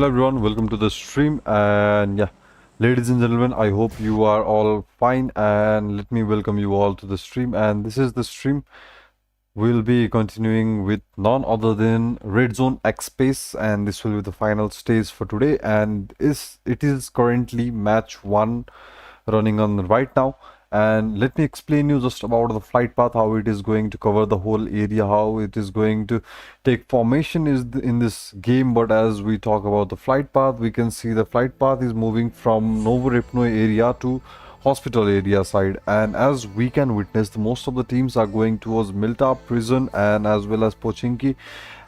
Hello everyone, welcome to the stream. And yeah, ladies and gentlemen, I hope you are all fine, and let me welcome you all to the stream. And this is the stream. We'll be continuing with none other than Red Zone X Space, and this will be the final stage for today. And it is currently match one running on right now. And let me explain you just about the flight path, how it is going to cover the whole area, how it is going to take formation in this game. But as we talk about the flight path, we can see the flight path is moving from Novoripno area to hospital area side, and as we can witness, most of the teams are going towards Milta prison and as well as Pochinki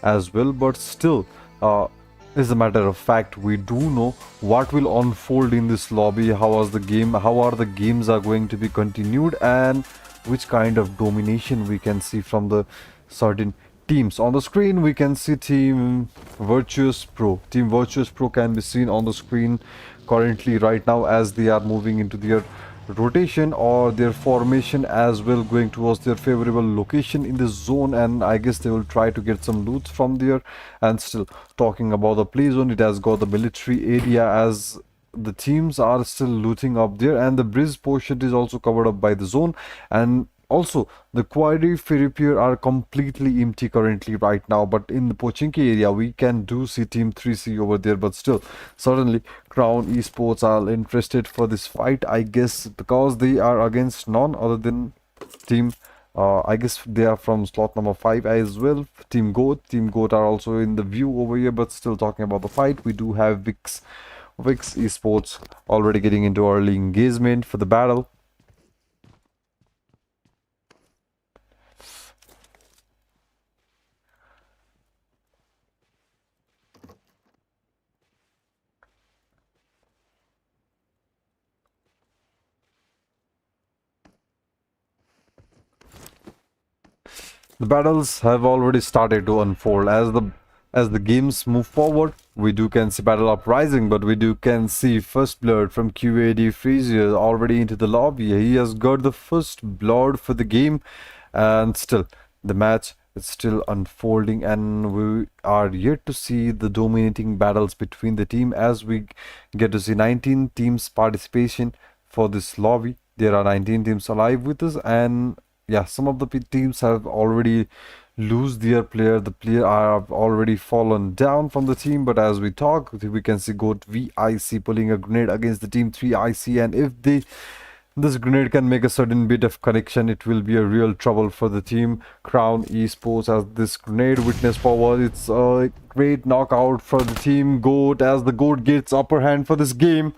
as well. But still, as a matter of fact, we do know what will unfold in this lobby, how are the games are going to be continued, and which kind of domination we can see from the certain teams. On the screen we can see Team Virtuous Pro. Team Virtuous Pro can be seen on the screen currently right now as they are moving into their rotation or their formation as well, going towards their favorable location in the zone, and I guess they will try to get some loot from there. And still talking about the play zone, it has got the military area as the teams are still looting up there, and the bridge portion is also covered up by the zone. And also, the quarry Philippine are completely empty currently right now, but in the Pochinki area, we can do see Team 3C over there, but still, certainly, Crown Esports are interested for this fight, I guess, because they are against none other than Team, I guess they are from slot number 5 as well, Team Goat. Team Goat are also in the view over here, but still talking about the fight, we do have Vix Esports already getting into early engagement for the battle. The battles have already started to unfold as the games move forward. We do can see battle uprising, but we do can see first blood from QAD Freezer already into the lobby. He has got the first blood for the game, and still the match is still unfolding, and we are yet to see the dominating battles between the team as we get to see 19 teams participation for this lobby. There are 19 teams alive with us, and yeah, some of the teams have already lose their player. The player have already fallen down from the team, but as we talk, we can see Goat VIC pulling a grenade against the team 3IC, and if this grenade can make a certain bit of connection, it will be a real trouble for the team Crown Esports. As this grenade witness forward, it's a great knockout for the team Goat as the Goat gets upper hand for this game.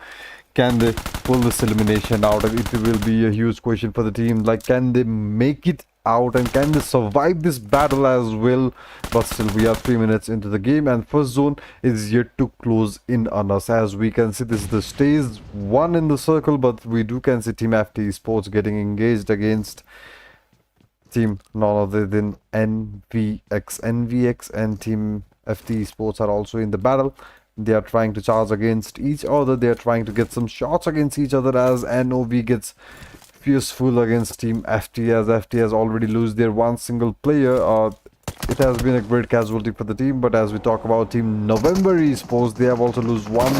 Can they pull this elimination out? It will be a huge question for the team. Like, can they make it out and can they survive this battle as well? But still, we are 3 minutes into the game, and first zone is yet to close in on us. As we can see, this is the stage 1 in the circle, but we do can see Team FT Sports getting engaged against Team none other than NVX. NVX and Team FT Sports are also in the battle. They are trying to charge against each other. They are trying to get some shots against each other as NOV gets fierceful against Team FT as FT has already lost their one single player. It has been a great casualty for the team, but as we talk about Team November Esports, they have also lost one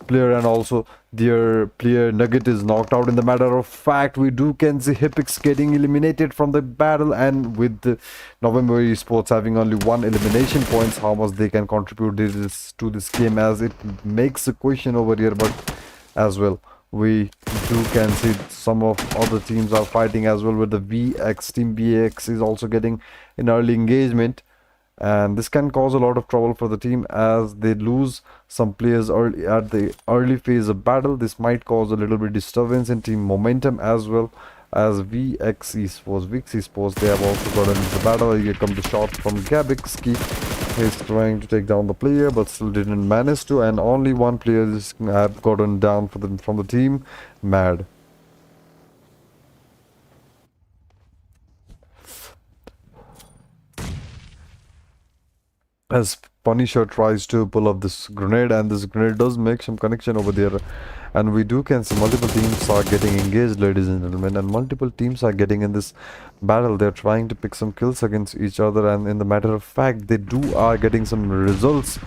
player, and also their player Nugget is knocked out. In the matter of fact, we do can see Hipix getting eliminated from the battle, and with the November Esports having only 1 elimination points, how much they can contribute to this game, as it makes a question over here. But as well, we do can see some of other teams are fighting as well, with the VX Team BX is also getting an early engagement, and this can cause a lot of trouble for the team as they lose some players early at the early phase of battle. This might cause a little bit disturbance in team momentum as well. As VX Esports, they have also gotten into the battle. Here comes the shot from Gabixki. He's trying to take down the player, but still didn't manage to, and only one player is have gotten down from the team Mad. As Punisher tries to pull up this grenade, and this grenade does make some connection over there. And we do can see multiple teams are getting engaged, ladies and gentlemen, and multiple teams are getting in this battle. They're trying to pick some kills against each other, and in the matter of fact, they are getting some results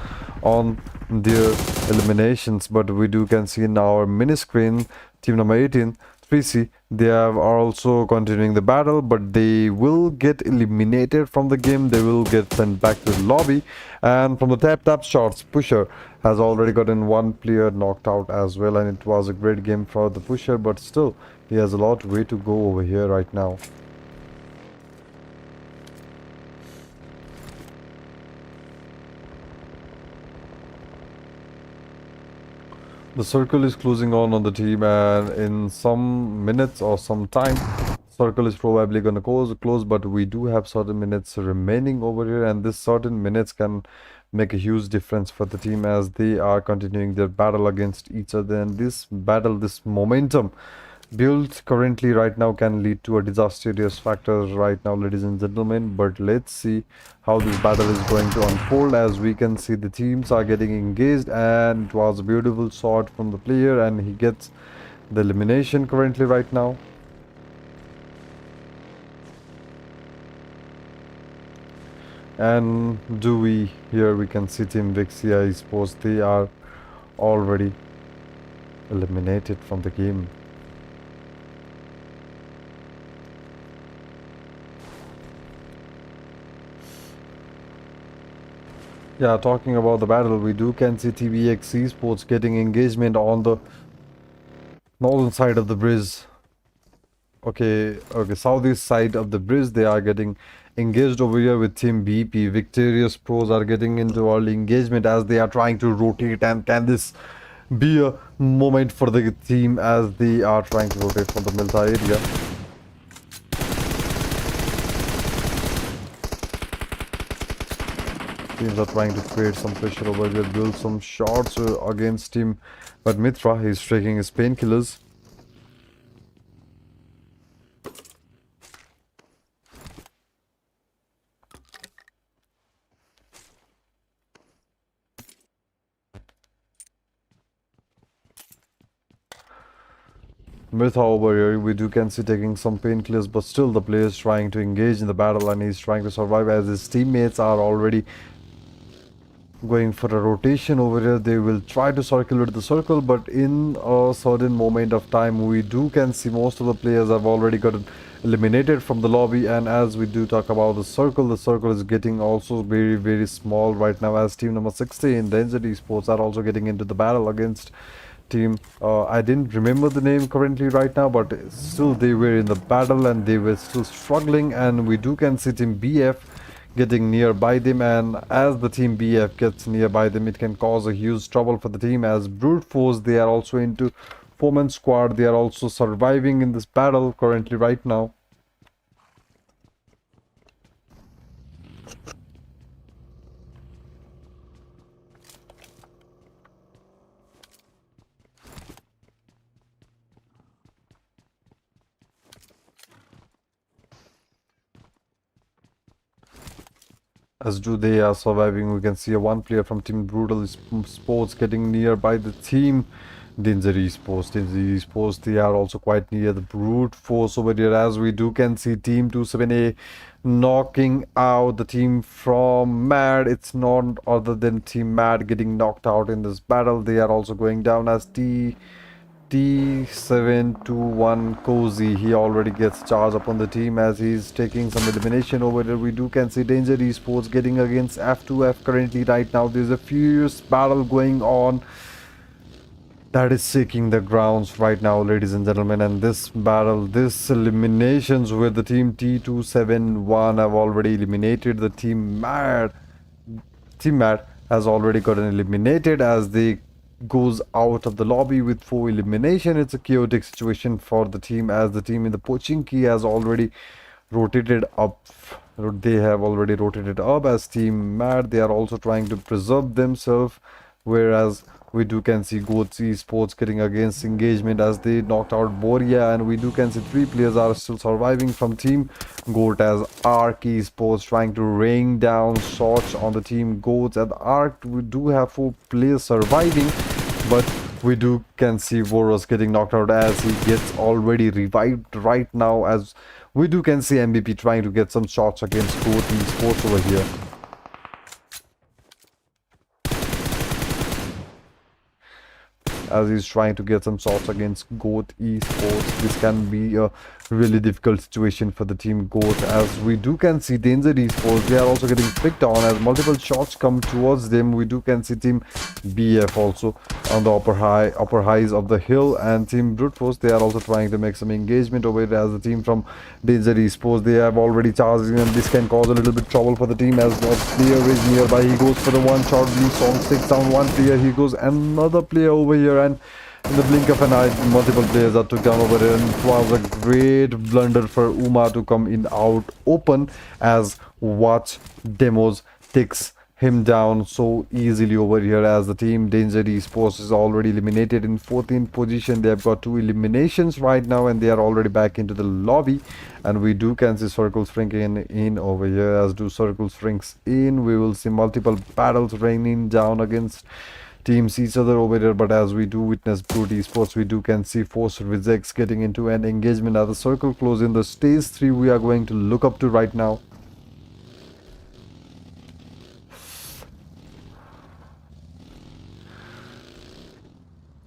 on their eliminations. But we do can see in our mini screen, team number 18, 3C, they are also continuing the battle, but they will get eliminated from the game. They will get sent back to the lobby. And from the tap shots, Pusher has already gotten one player knocked out as well, and it was a great game for the Pusher, but still he has a lot way to go over here right now. The circle is closing on the team, and in some minutes or some time, circle is probably gonna close, but we do have certain minutes remaining over here, and this certain minutes can make a huge difference for the team as they are continuing their battle against each other. And this battle, this momentum built currently right now can lead to a disastrous factor right now, ladies and gentlemen. But let's see how this battle is going to unfold. As we can see, the teams are getting engaged, and it was a beautiful shot from the player, and he gets the elimination currently right now. And here we can see Team Vixia Esports, they are already eliminated from the game. Yeah, talking about the battle, we can see TVX Esports getting engagement on the northern side of the bridge. Okay, southeast side of the bridge, they are getting engaged over here with Team BP. Victorious Pros are getting into early engagement as they are trying to rotate, and can this be a moment for the team as they are trying to rotate from the Milta area? Teams are trying to create some pressure over here, build some shots against him, but Mitra, he's taking his painkillers. Mitra over here, we can see taking some painkillers, but still the player is trying to engage in the battle, and he's trying to survive as his teammates are already going for a rotation over here. They will try to circulate the circle, but in a certain moment of time, we can see most of the players have already gotten eliminated from the lobby. And as we do talk about the circle is getting also very small right now, as team number 16, Danger Esports, are also getting into the battle against team, I didn't remember the name currently right now, but still they were in the battle and they were still struggling. And we can see team BF getting nearby them, and as the team BF gets nearby them, it can cause a huge trouble for the team, as brute force, they are also into foreman squad. They are also surviving in this battle currently right now. As they are surviving, we can see a one player from Team Brutal Sports getting nearby the team Danger Esports. They are also quite near the brute force over here, as we can see Team 27A knocking out the team from Mad. It's not other than Team Mad getting knocked out in this battle. They are also going down as T721 Cozy. He already gets charged upon the team as he's taking some elimination over there. We can see Danger Esports getting against F2F currently right now. There's a fierce battle going on that is shaking the grounds right now, ladies and gentlemen. And this battle, this eliminations with the team T271 have already eliminated the team Mad. Team Mad has already gotten eliminated as they goes out of the lobby with 4 elimination. It's a chaotic situation for the team, as the team in the Pochinki has already rotated up. They have already rotated up as team Mad. They are also trying to preserve themselves whereas we do can see Goat Esports getting against engagement as they knocked out Boria, and we do can see 3 players are still surviving from Team Goat as Arc Esports trying to rain down shots on the Team Goats. At Arc, we do have 4 players surviving, but we do can see Voros getting knocked out as he gets already revived right now, as we do can see MVP trying to get some shots against Goat Esports over here. As he's trying to get some shots against Goat Esports. This can be a really difficult situation for the Team Goat, as we do can see Danger Esports. They are also getting picked on as multiple shots come towards them. We do can see Team BF also on the upper highs of the hill, and Team Brute Force, they are also trying to make some engagement over it. As the team from Danger Esports, they have already charged in, and this can cause a little bit trouble for the team as one player is nearby. He goes for the one shot. Blue Song takes down one player. He goes another player over here, and in the blink of an eye, multiple players are took down over here, and it was a great blunder for Uma to come in out open as Watch Demos takes him down so easily over here, as the Team Danger Esports is already eliminated in 14th position. They have got 2 eliminations right now, and they are already back into the lobby, and we do can see Circles shrinking in over here. As do Circles shrinks in, we will see multiple battles raining down against teams each other over here, but as we do witness Brute Esports, we do can see Force Rejects getting into an engagement at the circle close in the stage 3 we are going to look up to right now.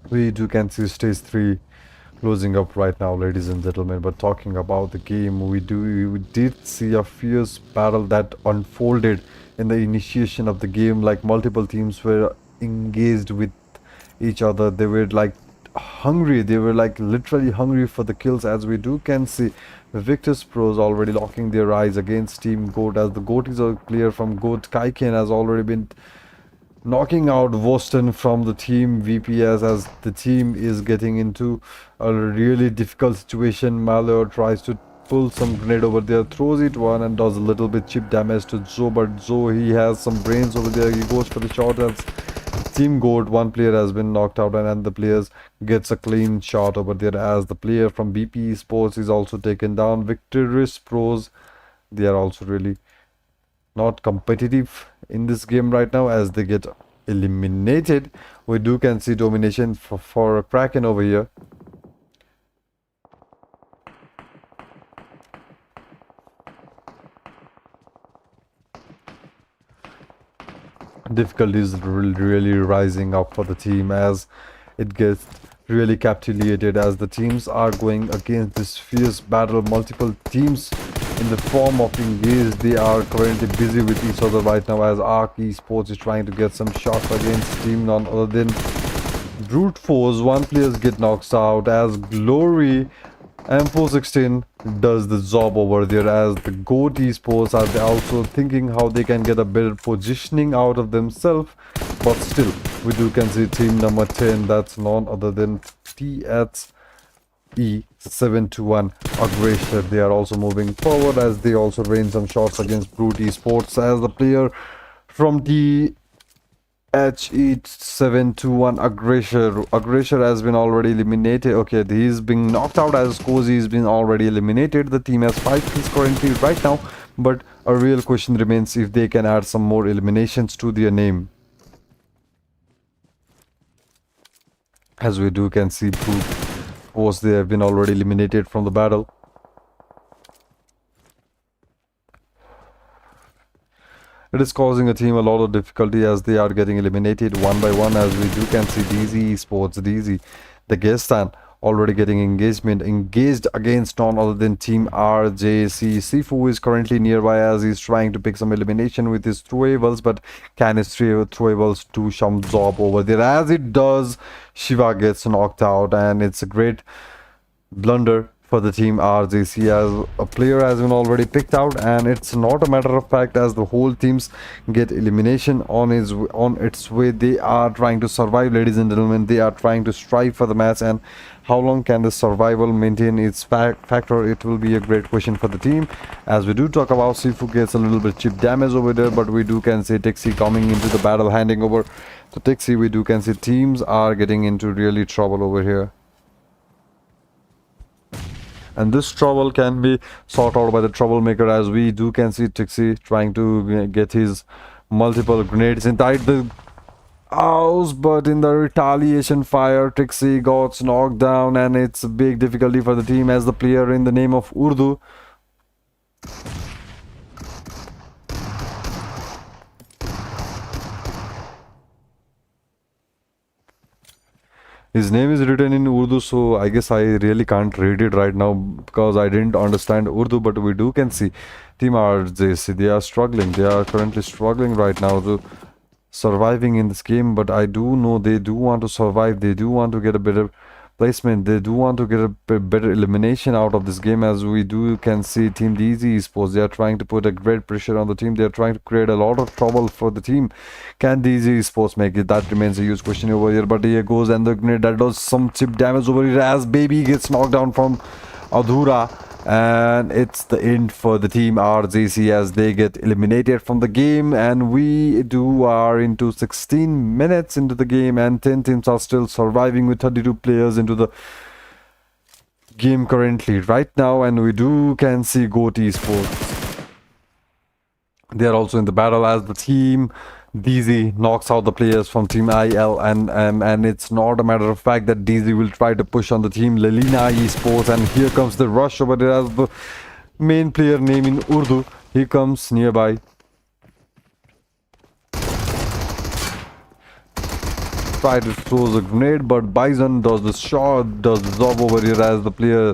We do can see stage 3 closing up right now, ladies and gentlemen. But talking about the game, we did see a fierce battle that unfolded in the initiation of the game. Like, multiple teams were engaged with each other. They were like hungry, they were like literally hungry for the kills, as we do can see Victus Pros already locking their eyes against Team Goat, as the Goat is a player from Goat. Kaiken has already been knocking out Voston from the Team VPS, as the team is getting into a really difficult situation. Malheur tries to pull some grenade over there, throws it one, and does a little bit chip damage to Zoe, but Zoe, he has some brains over there. He goes for the shot as Team Goat, 1 player has been knocked out, and the players gets a clean shot over there, as the player from BP Sports is also taken down. Victorious Pros, they are also really not competitive in this game right now, as they get eliminated. We do can see domination for Kraken over here. Difficulties really rising up for the team, as it gets really captivated as the teams are going against this fierce battle. Multiple teams in the form of engaged, they are currently busy with each other right now, as Arc Esports is trying to get some shots against team none other than Brute Force. 1 player get knocked out, as Glory M416 does the job over there, as the Goat Esports are also thinking how they can get a better positioning out of themselves. But still, we do can see team number 10, that's none other than THE721 Aggressor. They are also moving forward, as they also rain some shots against Brute Esports, as the player from the HE721 Aggressor has been already eliminated. Okay, he's been knocked out, as Cozy has been already eliminated. The team has 5 kills currently right now, but a real question remains if they can add some more eliminations to their name. As we do can see Brute Force, they have been already eliminated from the battle. It is causing a team a lot of difficulty, as they are getting eliminated one by one, as we do can see DZ Esports, DZ, the Gestan, already getting engaged against none other than Team RJC. Sifu is currently nearby, as he's trying to pick some elimination with his throwables, but can his throwables do some job over there? As it does, Shiva gets knocked out, and it's a great blunder for the team RJC, as a player has been already picked out, and it's not a matter of fact as the whole teams get elimination on its way. They are trying to survive, ladies and gentlemen. They are trying to strive for the match, and how long can the survival maintain its factor? It will be a great question for the team. As we do talk about, Sifu gets a little bit chip damage over there, but we do can see Tixi coming into the battle, handing over to Tixi. We do can see teams are getting into really trouble over here. And this trouble can be sorted out by the troublemaker, as we do can see Tixi trying to get his multiple grenades inside the house, but in the retaliation fire, Tixi got knocked down, and it's a big difficulty for the team as the player in the name of Urdu. His name is written in Urdu, so I guess I really can't read it right now because I didn't understand Urdu, but we do can see Team RJC. They are struggling. They are currently struggling right now to surviving in this game, but I do know they do want to survive. They do want to get a better placement. They do want to get a better elimination out of this game, as we do can see Team DZ Esports. They are trying to put a great pressure on the team. They are trying to create a lot of trouble for the team. Can DZ Esports make it? That remains a huge question over here. But here goes, and the grenade that does some chip damage over here as Baby gets knocked down from Adhura. And it's the end for the team RJC as they get eliminated from the game, and we are into 16 minutes into the game, and 10 teams are still surviving with 32 players into the game currently right now. And we do can see Goat Esports. They are also in the battle as the team DZ knocks out the players from Team IL, and it's not a matter of fact that DZ will try to push on the team Lelina Esports, and here comes the rush over there as the main player name in Urdu. He comes nearby. Try to throw the grenade, but Bison does the job over here as the player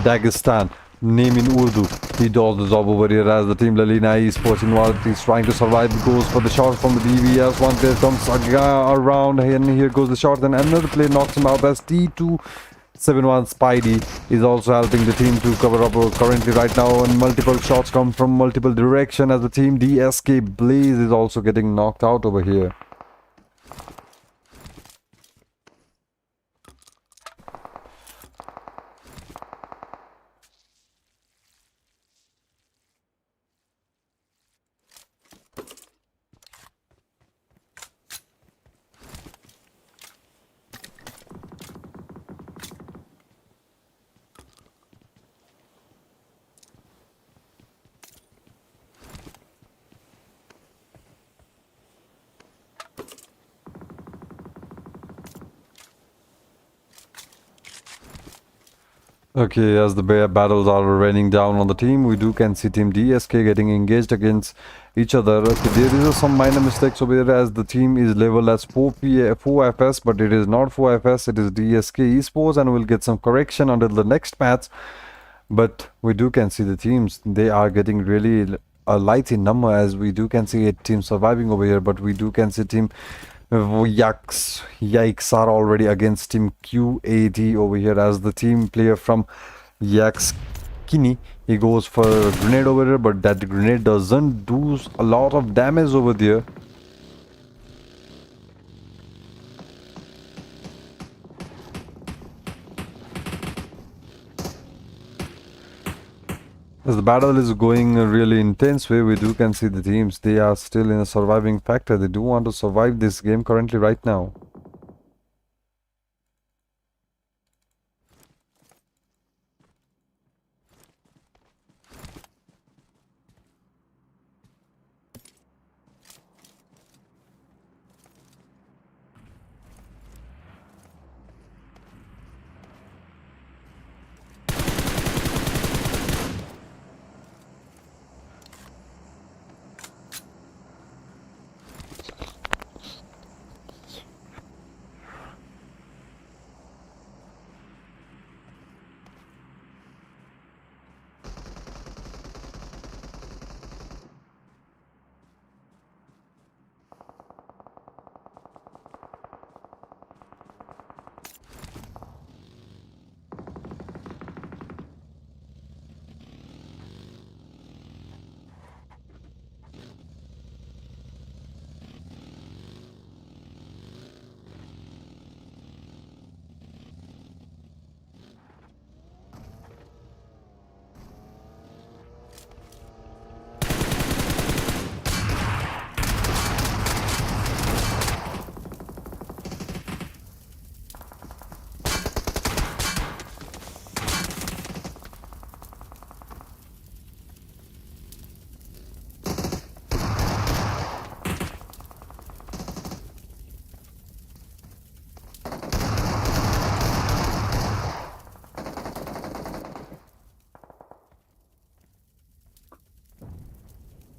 Dagestan, name in Urdu. He does the job over here as the team Lalina Esports involved. He's trying to survive. Goes for the shot from the BVS. One player comes around, and here goes the shot. Then another player knocks him out as T271 Spidey is also helping the team to cover up currently right now. And multiple shots come from multiple directions as the team DSK Blaze is also getting knocked out over here. Okay, as the battles are raining down on the team, we do can see Team DSK getting engaged against each other. Okay, there is some minor mistakes over here as the team is leveled as 4 FS, but it is not 4 FS, it is DSK Esports, and we'll get some correction until the next match. But we do can see the teams, they are getting really light in number, as we do can see 8 teams surviving over here, but we do can see Team Yikes are already against Team QAD over here as the team player from Yaks Kini. He goes for a grenade over here, but that grenade doesn't do a lot of damage over there. As the battle is going a really intense way, we do can see the teams, they are still in a surviving factor. They do want to survive this game currently right now.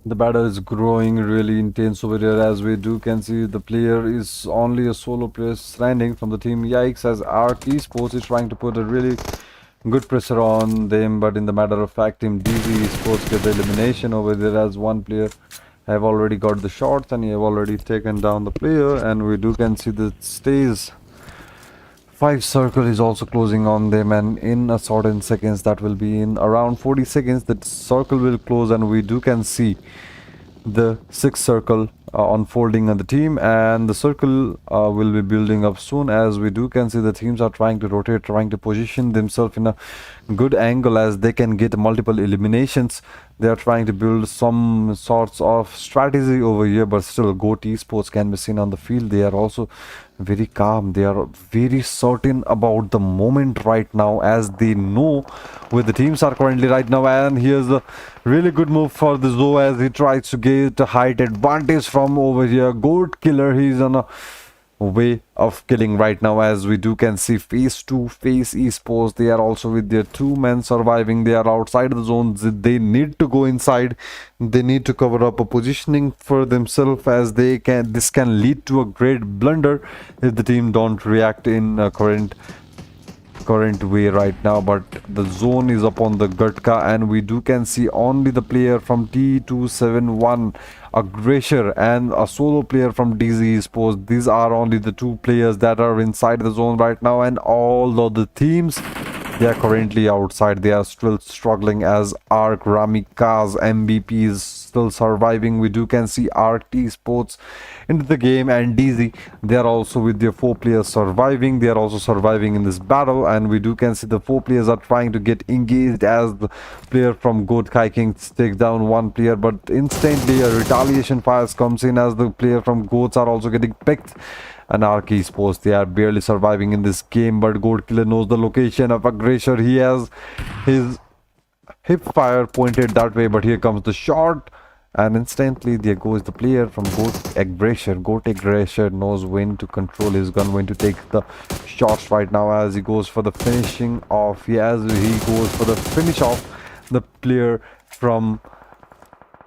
The battle is growing really intense over here. As we do can see, the player is only a solo player standing from the team Yikes, as Arc Esports is trying to put a really good pressure on them, but in the matter of fact, Team DZ Esports get the elimination over there, as one player have already got the shots and he have already taken down the player, and we do can see the stays 5 circle is also closing on them, and in a certain seconds, that will be in around 40 seconds, the circle will close, and we do can see the 6th circle unfolding on the team, and the circle will be building up soon. As we do can see, the teams are trying to rotate, trying to position themselves in a good angle as they can get multiple eliminations. They are trying to build some sorts of strategy over here, but still GOAT Esports can be seen on the field. They are also very calm. They are very certain about the moment right now, as they know where the teams are currently right now. And here's a really good move for the Zoe as he tries to get a height advantage from over here. Goat Killer, he's on a way of killing right now, as we do can see Face to Face Esports. They are also with their 2 men surviving. They are outside the zones. They need to go inside. They need to cover up a positioning for themselves, as they can. This can lead to a great blunder if the team don't react in current way right now. But the zone is upon the Gutka, and we do can see only the player from T271 Aggressor and a solo player from DZ Esports. These are only the 2 players that are inside the zone right now, and all of the teams, they are currently outside. They are still struggling, as Arc Ramika's MVP is still surviving. We do can see Arc Esports into the game, and DZ, they are also with their 4 players surviving. They are also surviving in this battle, and we do can see the 4 players are trying to get engaged, as the player from Goat Kai Kings takes down 1 player, but instantly a retaliation fires comes in, as the player from Goats are also getting picked. And Arc Esports, they are barely surviving in this game, but Goat Killer knows the location of Aggressor. He has his hip fire pointed that way, but here comes the shot, and instantly there goes the player from Goat Aggressor. Goat Aggressor knows when to control his gun, when to take the shots right now, as he goes for the finishing off. As he goes for the finish off, the player from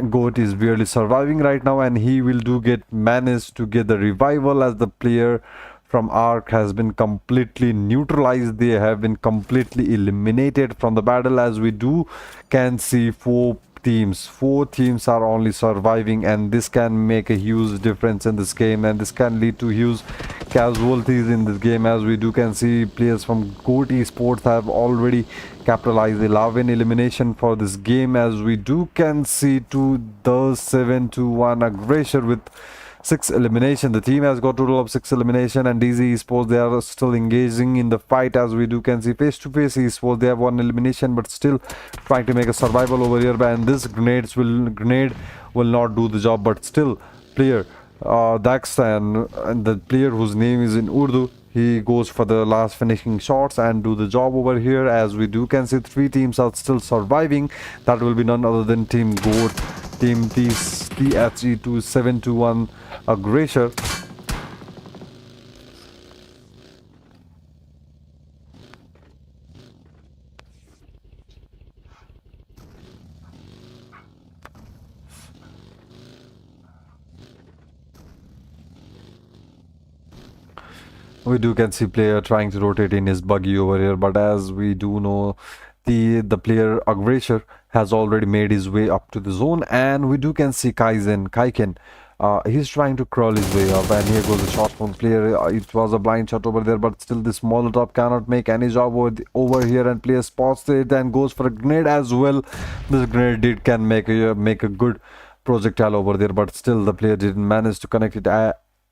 Goat is barely surviving right now, and he will do get managed to get the revival, as the player from Arc has been completely neutralized. They have been completely eliminated from the battle, as we do can see 4 teams are only surviving, and this can make a huge difference in this game, and this can lead to huge casualties in this game, as we do can see players from GOAT Esports have already capitalized 11 elimination for this game, as we do can see to the 7-1 Aggressor with 6 elimination. The team has got total of 6 elimination, and DZ Esports, they are still engaging in the fight, as we do can see Face to Face Esports, they have 1 elimination, but still trying to make a survival over here, and this grenade will not do the job, but still player Daxtan, and the player whose name is in Urdu, he goes for the last finishing shots and do the job over here, as we do can see 3 teams are still surviving. That will be none other than Team GOAT, Team THG 721 Aggressor. We do can see player trying to rotate in his buggy over here, but as we do know, the player Aggressor has already made his way up to the zone, and we do can see Kaiken. He's trying to crawl his way up, and here goes the shot from the player. It was a blind shot over there, but still this Molotov cannot make any job over here, and player spots it and goes for a grenade as well. This grenade can make a good projectile over there, but still the player didn't manage to connect it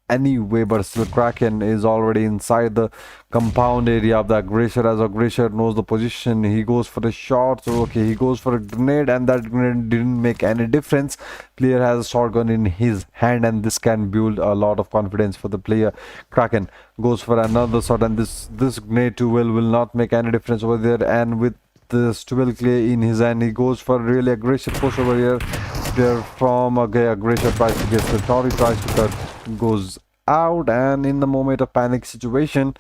anyway. But still Kraken is already inside the compound area of the Aggressor, as Aggressor knows the position. He goes for a shot, so okay, he goes for a grenade, and that grenade didn't make any difference. Player has a shotgun in his hand, and this can build a lot of confidence for the player. Kraken goes for another shot, and this grenade too will not make any difference over there, and with this 12 clay in his hand, he goes for a really aggressive push over here. There from Aggressor tries to get the Tori, tries to cut, goes out, and in the moment of panic situation,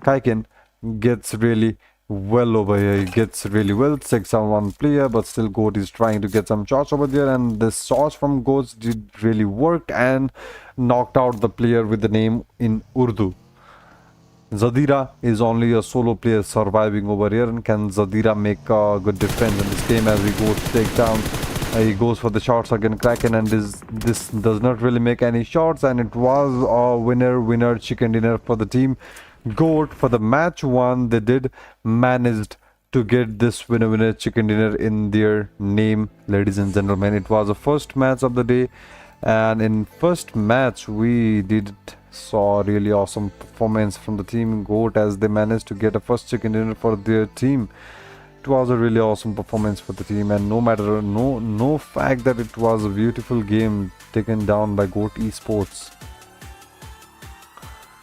Kaiken gets really well over here. He gets really well, 6 on one player, but still Goat is trying to get some shots over there, and this shots from Goat did really work and knocked out the player with the name in Urdu. Zadira is only a solo player surviving over here, and can Zadira make a good difference in this game as he goes to take down? He goes for the shots again, Kraken, and this does not really make any shots, and it was a winner chicken dinner for the team Goat. For the match one, they did managed to get this winner chicken dinner in their name, ladies and gentlemen. It was the first match of the day, and in first match we did saw really awesome performance from the team Goat as they managed to get a first chicken dinner for their team. It was a really awesome performance for the team, and no fact that it was a beautiful game taken down by Goat Esports.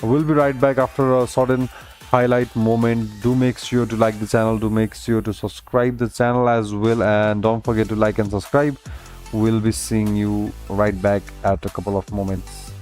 We'll be right back after a sudden highlight moment. Do make sure to like the channel, do make sure to subscribe the channel as well, and don't forget to like and subscribe. We'll be seeing you right back at a couple of moments.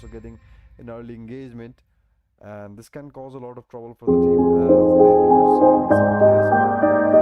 also getting an early engagement, and this can cause a lot of trouble for the team as they lose some players.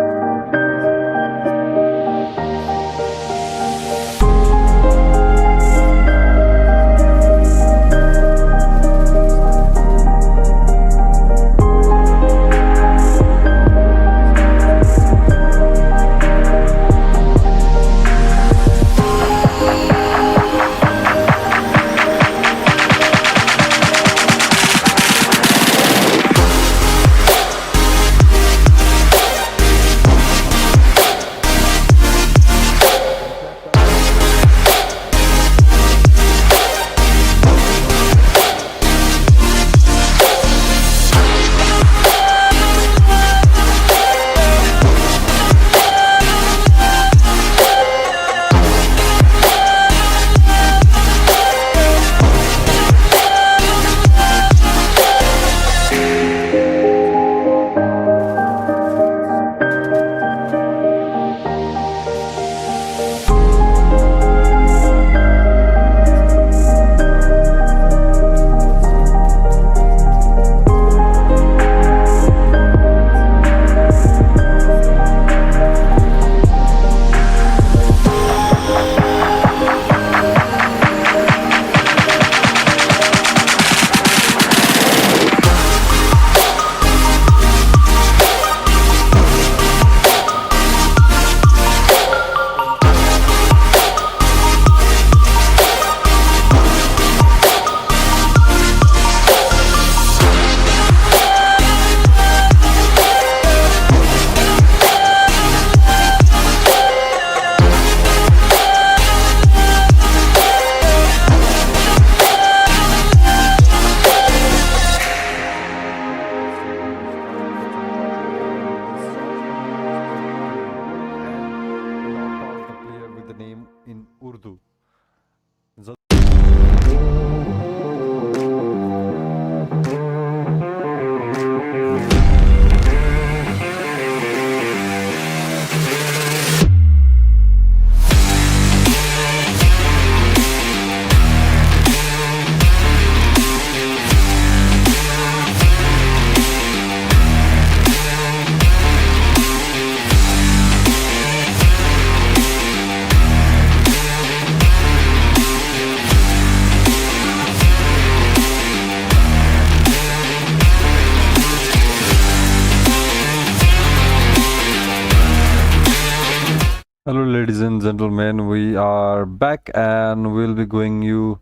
and gentlemen, we are back and we'll be going you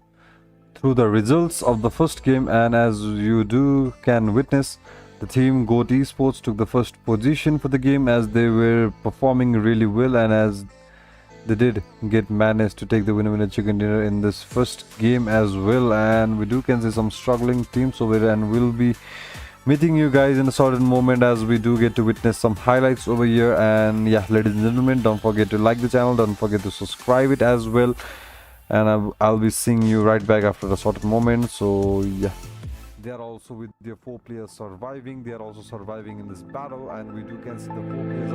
through the results of the first game. And as you can witness, the team GOAT Esports took the first position for the game as they were performing really well, and as they did manage to take the winner chicken dinner in this first game as well. And we can see some struggling teams over here, and we'll be meeting you guys in a certain moment as we get to witness some highlights over here. And yeah, ladies and gentlemen, don't forget to like the channel, don't forget to subscribe it as well, and I'll be seeing you right back after a certain moment. So yeah, they are also with their 4 players surviving. They are also surviving in this battle, and we can see the 4 players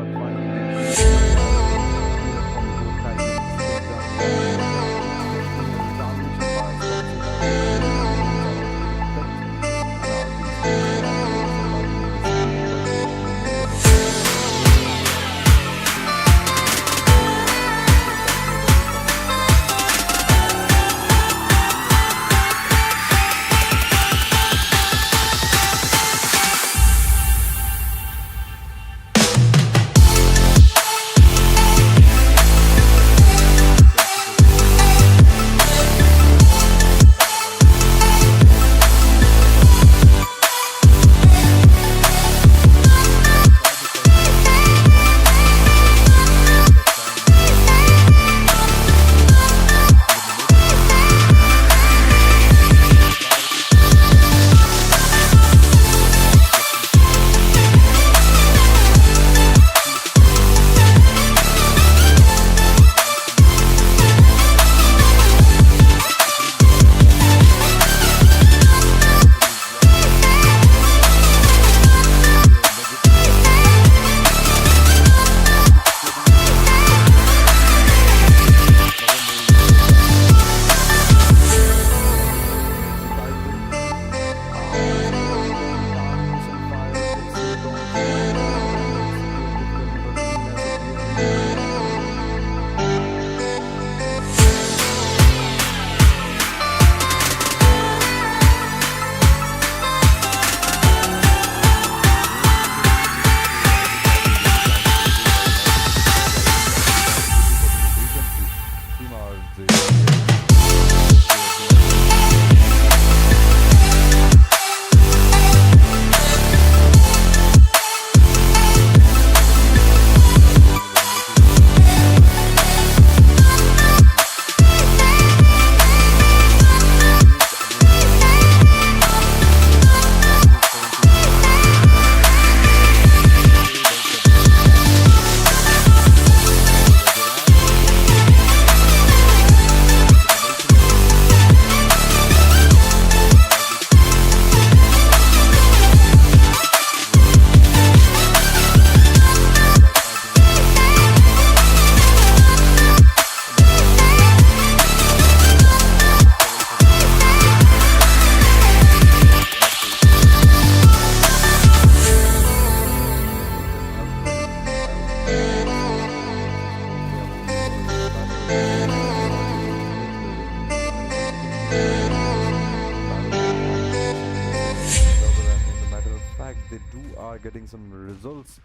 are getting some results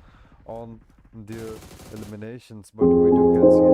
on their eliminations, but we can see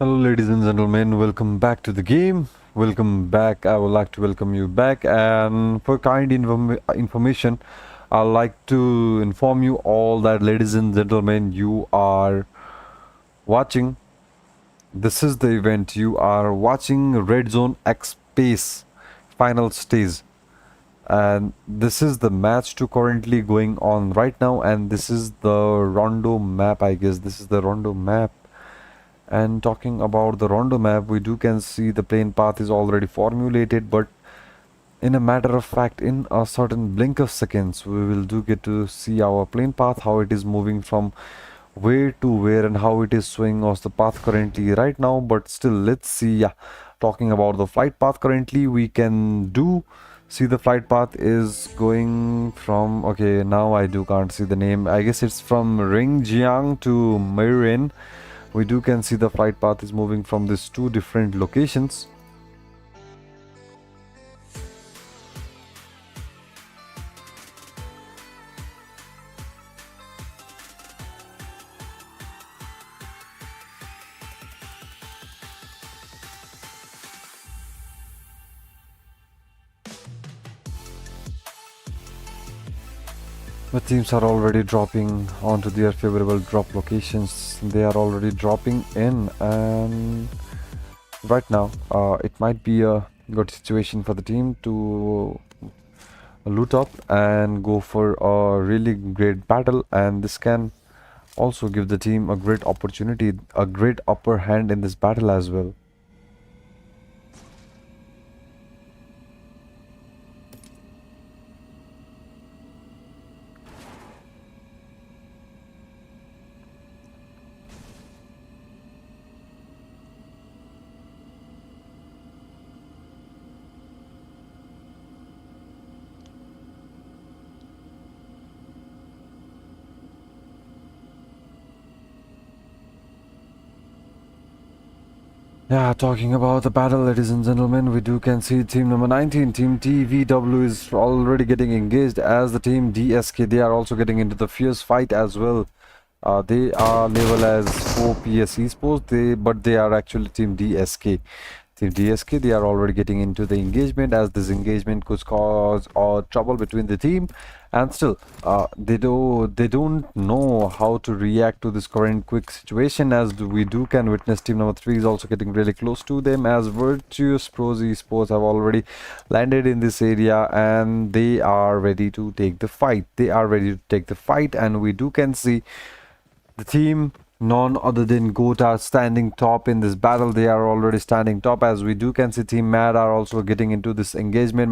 Hello, ladies and gentlemen. Welcome back to the game. Welcome back. I would like to welcome you back. And for kind information, I'd like to inform you all that, ladies and gentlemen, you are watching. This is the event. You are watching Red Zone X Space final stage. And this is the match 2 currently going on right now. And this is the Rondo map, I guess. This is the Rondo map. And talking about the Rondo map, we can see the plane path is already formulated, but in a matter of fact, in a certain blink of seconds, we will get to see our plane path, how it is moving from where to where and how it is showing us the path currently right now. But still, let's see. Yeah, talking about the flight path currently, we can see the flight path is going from, okay, now I can't see the name. I guess it's from Ringjiang to Marin. We can see the flight path is moving from these 2 different locations. The teams are already dropping onto their favorable drop locations. They are already dropping in, and right now it might be a good situation for the team to loot up and go for a really great battle, and this can also give the team a great opportunity, a great upper hand in this battle as well. Yeah, talking about the battle, ladies and gentlemen, we can see team number 19, team TVW is already getting engaged as the team DSK. They are also getting into the fierce fight as well. They are labeled as 4PS Esports, but they are actually team DSK. Team DSK, they are already getting into the engagement, as this engagement could cause trouble between the team, and still they don't know how to react to this current quick situation, as we can witness team number 3 is also getting really close to them, as Virtuous Pros Esports have already landed in this area and they are ready to take the fight. And we can see the team none other than GOAT are standing top in this battle. They are already standing top, as we can see team Mad are also getting into this engagement.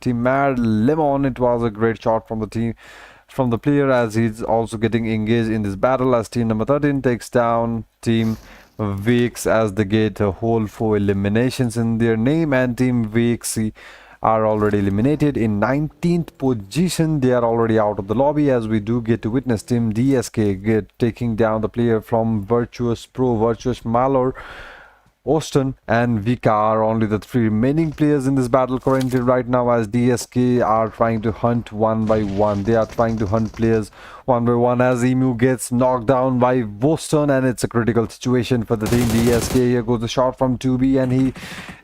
Team Mad Lemon, it was a great shot from the player, as he's also getting engaged in this battle, as team number 13 takes down team Vix, as they get a whole 4 eliminations in their name, and team Vix are already eliminated in 19th position. They are already out of the lobby, as we get to witness team DSK taking down the player from Virtuous Malor. Austin and Vika are only the 3 remaining players in this battle currently right now, as DSK are trying to hunt one by one. They are trying to hunt players one by one, as Emu gets knocked down by Boston, and it's a critical situation for the team DSK. Here goes the shot from 2B, and he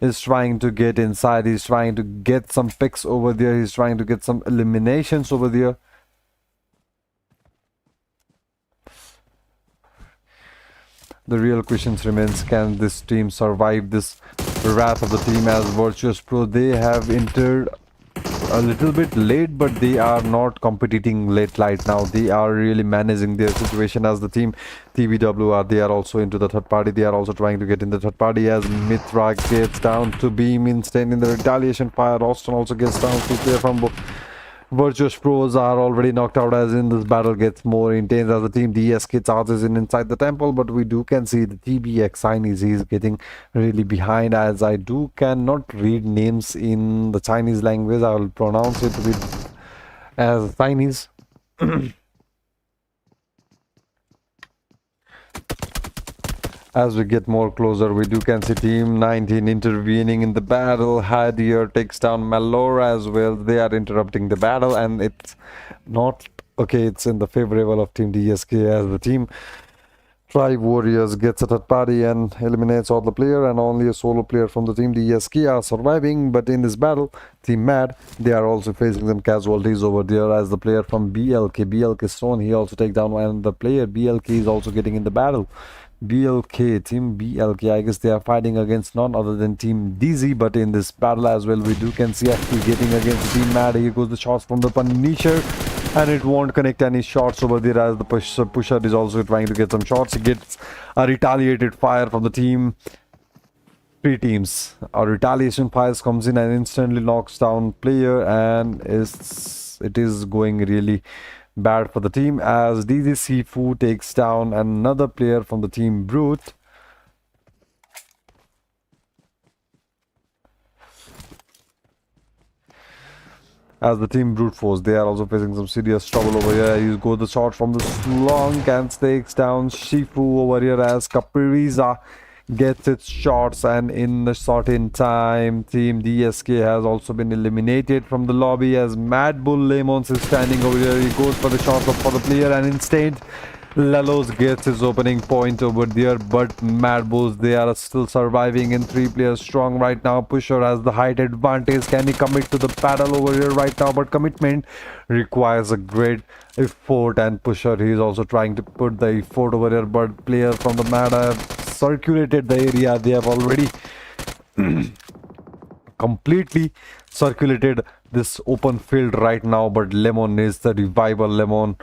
is trying to get inside. He's trying to get some picks over there. He's trying to get some eliminations over there. The real questions remains, can this team survive this wrath of the team, as Virtuous Pro, they have entered a little bit late, but they are not competing late right now. They are really managing their situation, as the team TBW they are also into the third party. They are also trying to get in the third party, as Mitra gets down to Beam instant in the retaliation fire. Austin also gets down to player from Virtuous Pros are already knocked out, as in this battle gets more intense, as the team DSK charges in inside the temple, but we can see the TBX Chinese, he is getting really behind, as I cannot read names in the Chinese language. I will pronounce it as Chinese. As we get more closer, we can see team 19 intervening in the battle. Hadier takes down Malor as well. They are interrupting the battle, and it's not okay. It's in the favorable of team DSK, as the team Tribe Warriors gets a third party and eliminates all the player, and only a solo player from the team DSK are surviving. But in this battle, Team Mad, they are also facing some casualties over there, as the player from BLK Stone, he also take down one, and the player BLK is also getting in the battle. Team BLK, I guess they are fighting against none other than Team DZ, but in this battle as well, we do can see FT getting against Team Mad. Here goes the shots from the Punisher, and it won't connect any shots over there, as the pusher is also trying to get some shots. He gets a retaliated fire from the team. Three teams. A retaliation fires comes in and instantly knocks down player, and it is going really bad for the team, as DZ Sifu takes down another player from the team Brute. As the team Brute Force, they are also facing some serious trouble over here. You go the shot from the Slunk and takes down Shifu over here, as Capiriza gets its shots, and in a certain time, Team DSK has also been eliminated from the lobby, as Mad Bull Lemons is standing over here. He goes for the shots for the player, and instead Lalos gets his opening point over there, but Mad Bulls, they are still surviving in 3 players strong right now. Pusher has the height advantage. Can he commit to the battle over here right now? But commitment requires a great effort, and Pusher, he is also trying to put the effort over here, but players from the Mad have circulated the area. They have already completely circulated this open field right now, but Lemon is the revival. Lemon,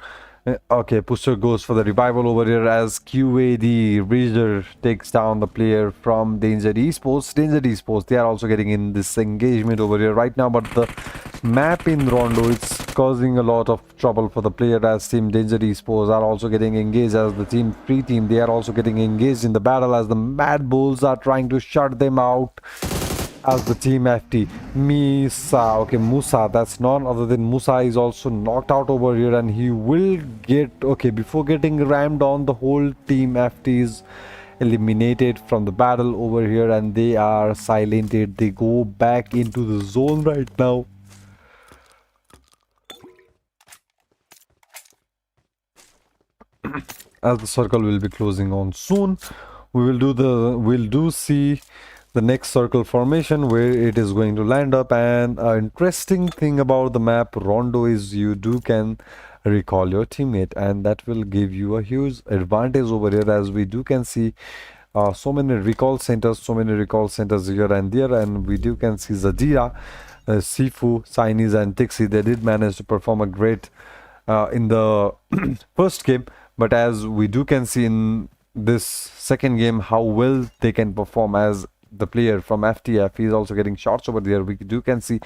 okay, Pusher goes for the revival over here, as QAD Razor takes down the player from Danger Esports. They are also getting in this engagement over here right now, but the map in Rondo is causing a lot of trouble for the player, as Team Danger Esports are also getting engaged, as the Team Free Team, they are also getting engaged in the battle, as the Mad Bulls are trying to shut them out, as the Team FT Musa, that's none other than Musa, is also knocked out over here, and he will get, okay, before getting rammed on, the whole Team FT is eliminated from the battle over here, and they are silented. They go back into the zone right now. As the circle will be closing on soon, we'll do see the next circle formation where it is going to land up. And an interesting thing about the map Rondo is you can recall your teammate, and that will give you a huge advantage over here, as we can see so many recall centers here and there, and we can see Zadira, Sifu, Chinese and Tixi. They did manage to perform a great in the first game, but as we can see in this second game how well they can perform, as the player from FTF, he is also getting shots over there. We can see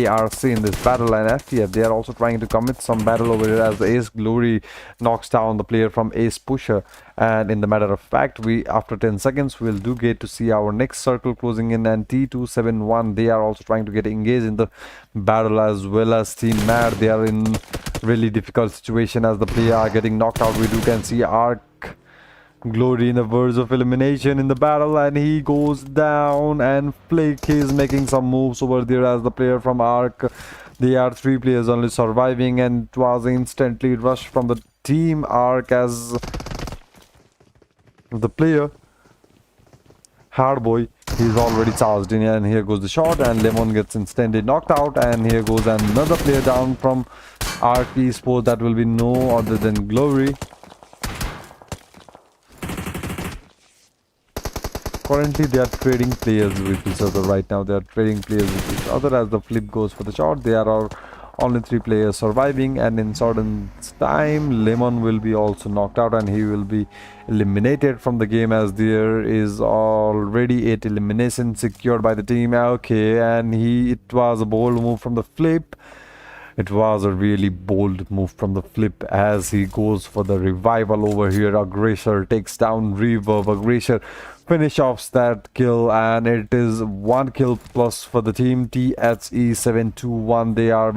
ARC in this battle, and FTF, they are also trying to commit some battle over here, as Ace Glory knocks down the player from Ace Pusher. And in the matter of fact, after 10 seconds we'll get to see our next circle closing in, and T271, they are also trying to get engaged in the battle, as well as Team Mad. They are in really difficult situation, as the player are getting knocked out. We can see Arc Glory in the verge of elimination in the battle, and he goes down, and Flake is making some moves over there, as the player from Arc, they are 3 players only surviving, and it was instantly rushed from the team Arc, as the player Hardboy, he's already charged in, and here goes the shot, and Lemon gets instantly knocked out, and here goes another player down from Arc Esports. That will be no other than Glory. Currently, they are trading players with each other right now. They are trading players with each other, as the flip goes for the shot. There are only 3 players surviving, and in certain time, Lemon will be also knocked out, and he will be eliminated from the game, as there is already 8 eliminations secured by the team. Okay, and it was a bold move from the flip. It was a really bold move from the flip, as he goes for the revival over here. Aggressor takes down Reverb. Aggressor finish off that kill, and it is 1 kill plus for the team THE721. They are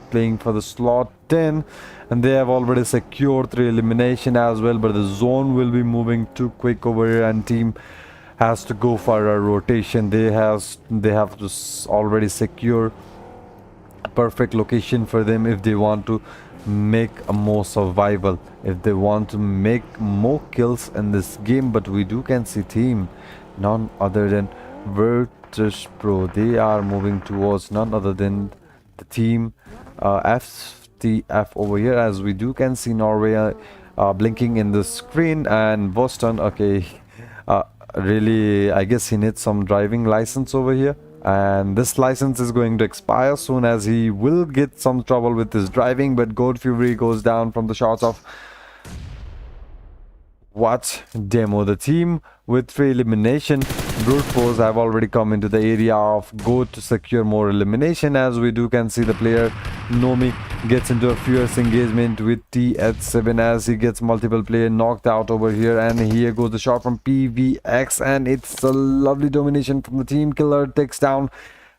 playing for the slot 10, and they have already secured 3 elimination as well, but the zone will be moving too quick over here, and team has to go for a rotation. They have to already secure perfect location for them if they want to make a more survival, if they want to make more kills in this game. But we do can see team none other than Virtus Pro. They are moving towards none other than the team FTF over here, as we do can see Norway blinking in the screen, and Boston, okay, really, I guess he needs some driving license over here, and this license is going to expire soon, as he will get some trouble with his driving. But Gold Fury goes down from the shots of what demo. The team with 3 elimination. Brute Force have already come into the area of Goat to secure more elimination, as we do can see the player Nomi gets into a fierce engagement with TH7, as he gets multiple player knocked out over here. And here goes the shot from PVX, and it's a lovely domination from the team. Killer takes down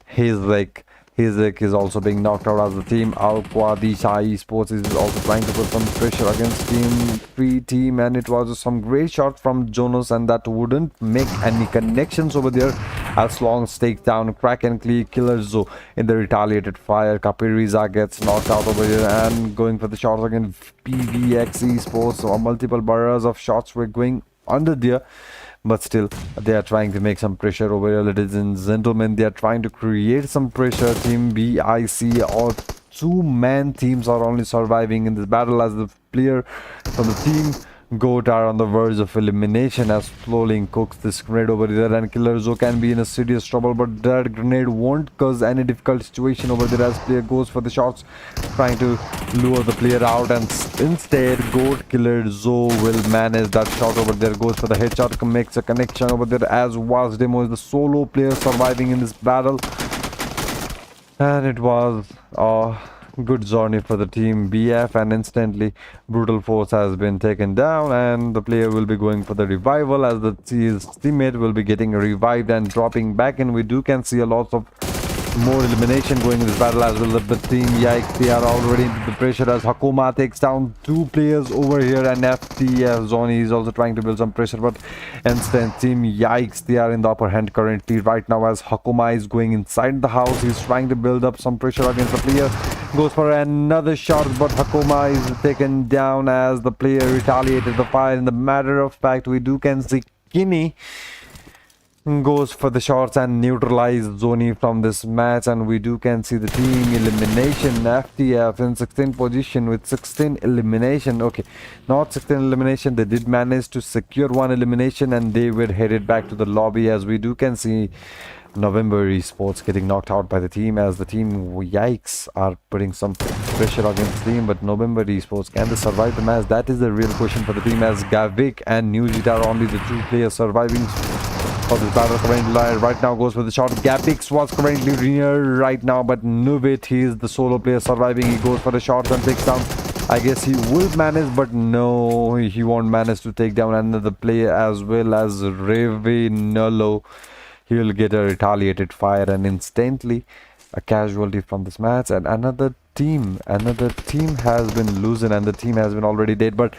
his leg. His leg is also being knocked out, as the team Alquadisha Esports is also trying to put some pressure against team 3 team. And it was some great shot from Jonas, and that wouldn't make any connections over there, as long takes down Crack and Killer Zo in the retaliated fire. Kapiriza gets knocked out over here, and going for the shots again. PVX Esports, so multiple barrels of shots were going under there, but still they are trying to make some pressure over here, ladies and gentlemen. They are trying to create some pressure. Team BIC or 2-man teams are only surviving in this battle, as the player from the team Goat are on the verge of elimination, as Flowling cooks this grenade over there, and Killer Zo can be in a serious trouble, but that grenade won't cause any difficult situation over there, as player goes for the shots, trying to lure the player out, and instead Goat Killer Zo will manage that shot over there. Goes for the headshot, makes a connection over there, as was Demo is the solo player surviving in this battle. And it was good journey for the team BF, and instantly Brutal Force has been taken down, and the player will be going for the revival, as his teammate will be getting revived and dropping back. And we do can see a lot of more elimination going in this battle as well. The team Yikes, they are already into the pressure, as Hakuma takes down 2 players over here, and FTF Zoni is also trying to build some pressure, but instant team Yikes, they are in the upper hand currently right now, as Hakuma is going inside the house. He's trying to build up some pressure against the player. Goes for another shot, but Hakuma is taken down, as the player retaliated the fire. In the matter of fact, we do can see Kinney goes for the shots and neutralize Zoni from this match, and we do can see the team elimination. FTF in 16th position with 16 elimination. Okay, not 16 elimination, they did manage to secure 1 elimination, and they were headed back to the lobby, as we do can see November Esports getting knocked out by the team, as the team Yikes are putting some pressure against the team. But November Esports, can they survive the match? That is the real question for the team, as Gavik and Newsy are only the 2 players surviving for this battle currently. Right now goes for the shot. Gapix was currently near right now, but Nuvit, he is the solo player surviving. He goes for the shots and takes down, I guess he will manage, but no, he won't manage to take down another player, as well as Revi Nullo. He will get a retaliated fire, and instantly a casualty from this match. And another team has been losing, and the team has been already dead. But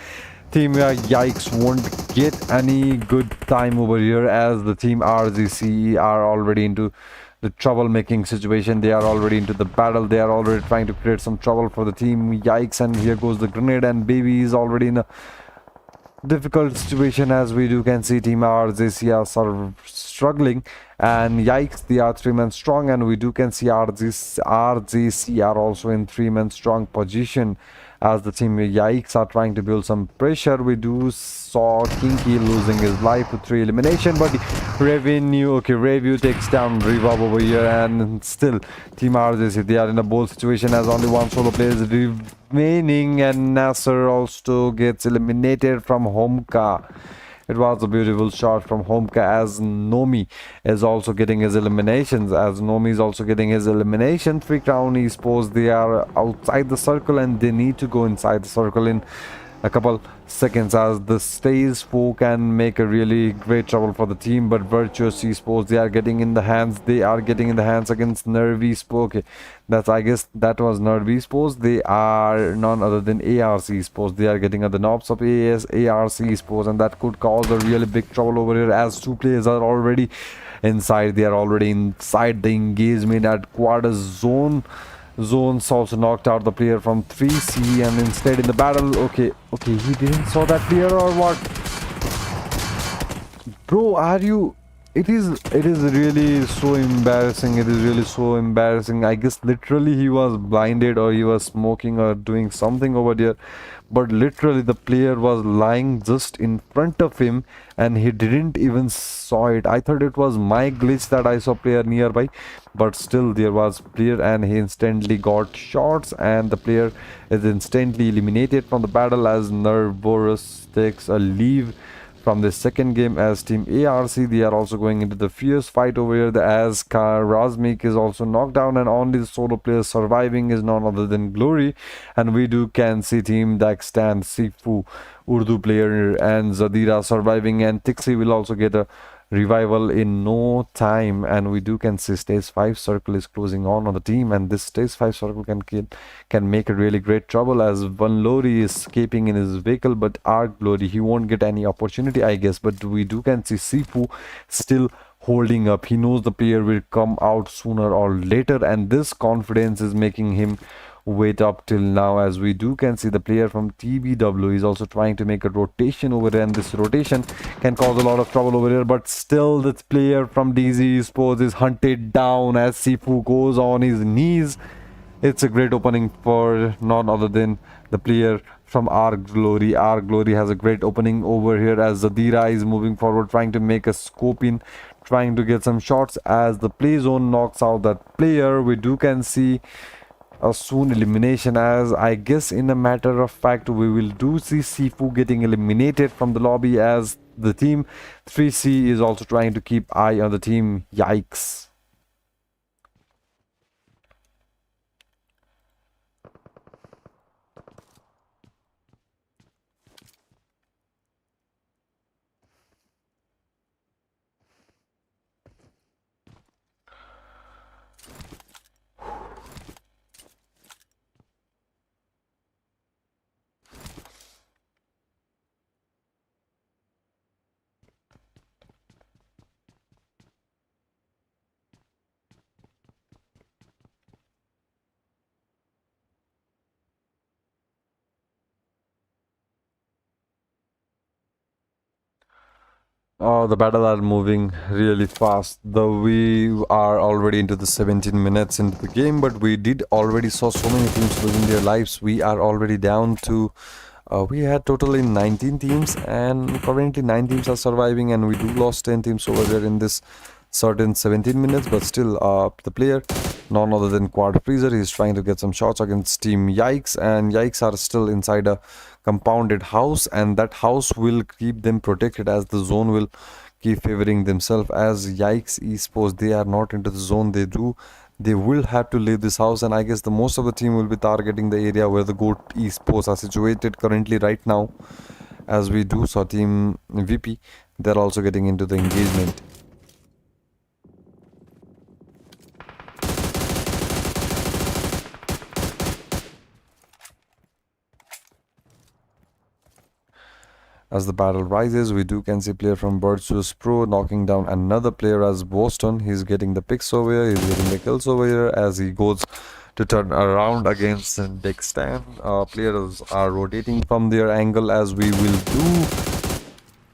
team Yikes won't get any good time over here, as the team RZC are already into the troublemaking situation. They are already into the battle. They are already trying to create some trouble for the team Yikes. And here goes the grenade, and Baby is already in a difficult situation, as we do can see team RZC are struggling, and Yikes, they are 3-man strong, and we do can see RZC are also in 3-man strong position, as the team Yikes are trying to build some pressure. We do saw Kinky losing his life with 3 elimination, but Review takes down Reverb over here, and still team RZC, they are in a bold situation, as only 1 solo player is remaining, and Nasser also gets eliminated from Homka. It was a beautiful shot from Homka, as Nomi is also getting his eliminations. Three Crown Esports, they are outside the circle, and they need to go inside the circle in a couple seconds, as the Stays 4 can make a really great trouble for the team. But Virtuous Esports, they are getting in the hands against Nervy Esports. Okay, that's, I guess that was Nervy Esports. They are none other than ARC Esports. They are getting at the knobs of ARC Esports, and that could cause a really big trouble over here, as 2 players are already inside. They are already inside the engagement at quarter zone, Zones also knocked out the player from 3C, and instead in the battle, okay, he didn't saw that player or what? Bro, are you? It is really so embarrassing. It is really so embarrassing. I guess literally he was blinded or he was smoking or doing something over there. But literally the player was lying just in front of him and he didn't even saw it. I thought it was my glitch that I saw player nearby, but still there was player and he instantly got shots and the player is instantly eliminated from the battle as Nervorous takes a leave from the second game as Team ARC. They are also going into the fierce fight over here as Razmik is also knocked down and only the solo player surviving is none other than Glory. And we can see Team Dakstan, Sifu, Urdu player and Zadira surviving, and Tixi will also get a revival in no time. And we can see stage 5 circle is closing on the team, and this stage 5 circle can make a really great trouble as Van Lori is escaping in his vehicle, but our Glory he won't get any opportunity I guess. But we can see Sifu still holding up. He knows the player will come out sooner or later, and this confidence is making him wait up till now as we can see the player from TBW is also trying to make a rotation over there, and this rotation can cause a lot of trouble over here. But still this player from DZ Sports is hunted down as Sifu goes on his knees. It's a great opening for none other than the player from our Glory. Our Glory has a great opening over here as Zadira is moving forward trying to make a scope in, trying to get some shots as the play zone knocks out that player. We can see a soon elimination as I guess in a matter of fact we will see Sifu getting eliminated from the lobby as the team 3C is also trying to keep eye on the team. Yikes. Oh, the battle are moving really fast. Though we are already into the 17 minutes into the game, but we did already saw so many teams losing their lives. We are already down to we had totally 19 teams, and currently 9 teams are surviving, and we lost 10 teams over there in this certain 17 minutes. But still, the player, none other than Quad Freezer, is trying to get some shots against Team Yikes, and Yikes are still inside a compounded house, and that house will keep them protected as the zone will keep favoring themselves. As Yikes Esports, they are not into the zone, they will have to leave this house, and I guess the most of the team will be targeting the area where the Goat Esports are situated currently right now. As we saw Team VP, they're also getting into the engagement. As the battle rises, we can see player from Virtus Pro knocking down another player as Boston. He's getting the picks over here, he's getting the kills over here as he goes to turn around against Dextan. Players are rotating from their angle as we will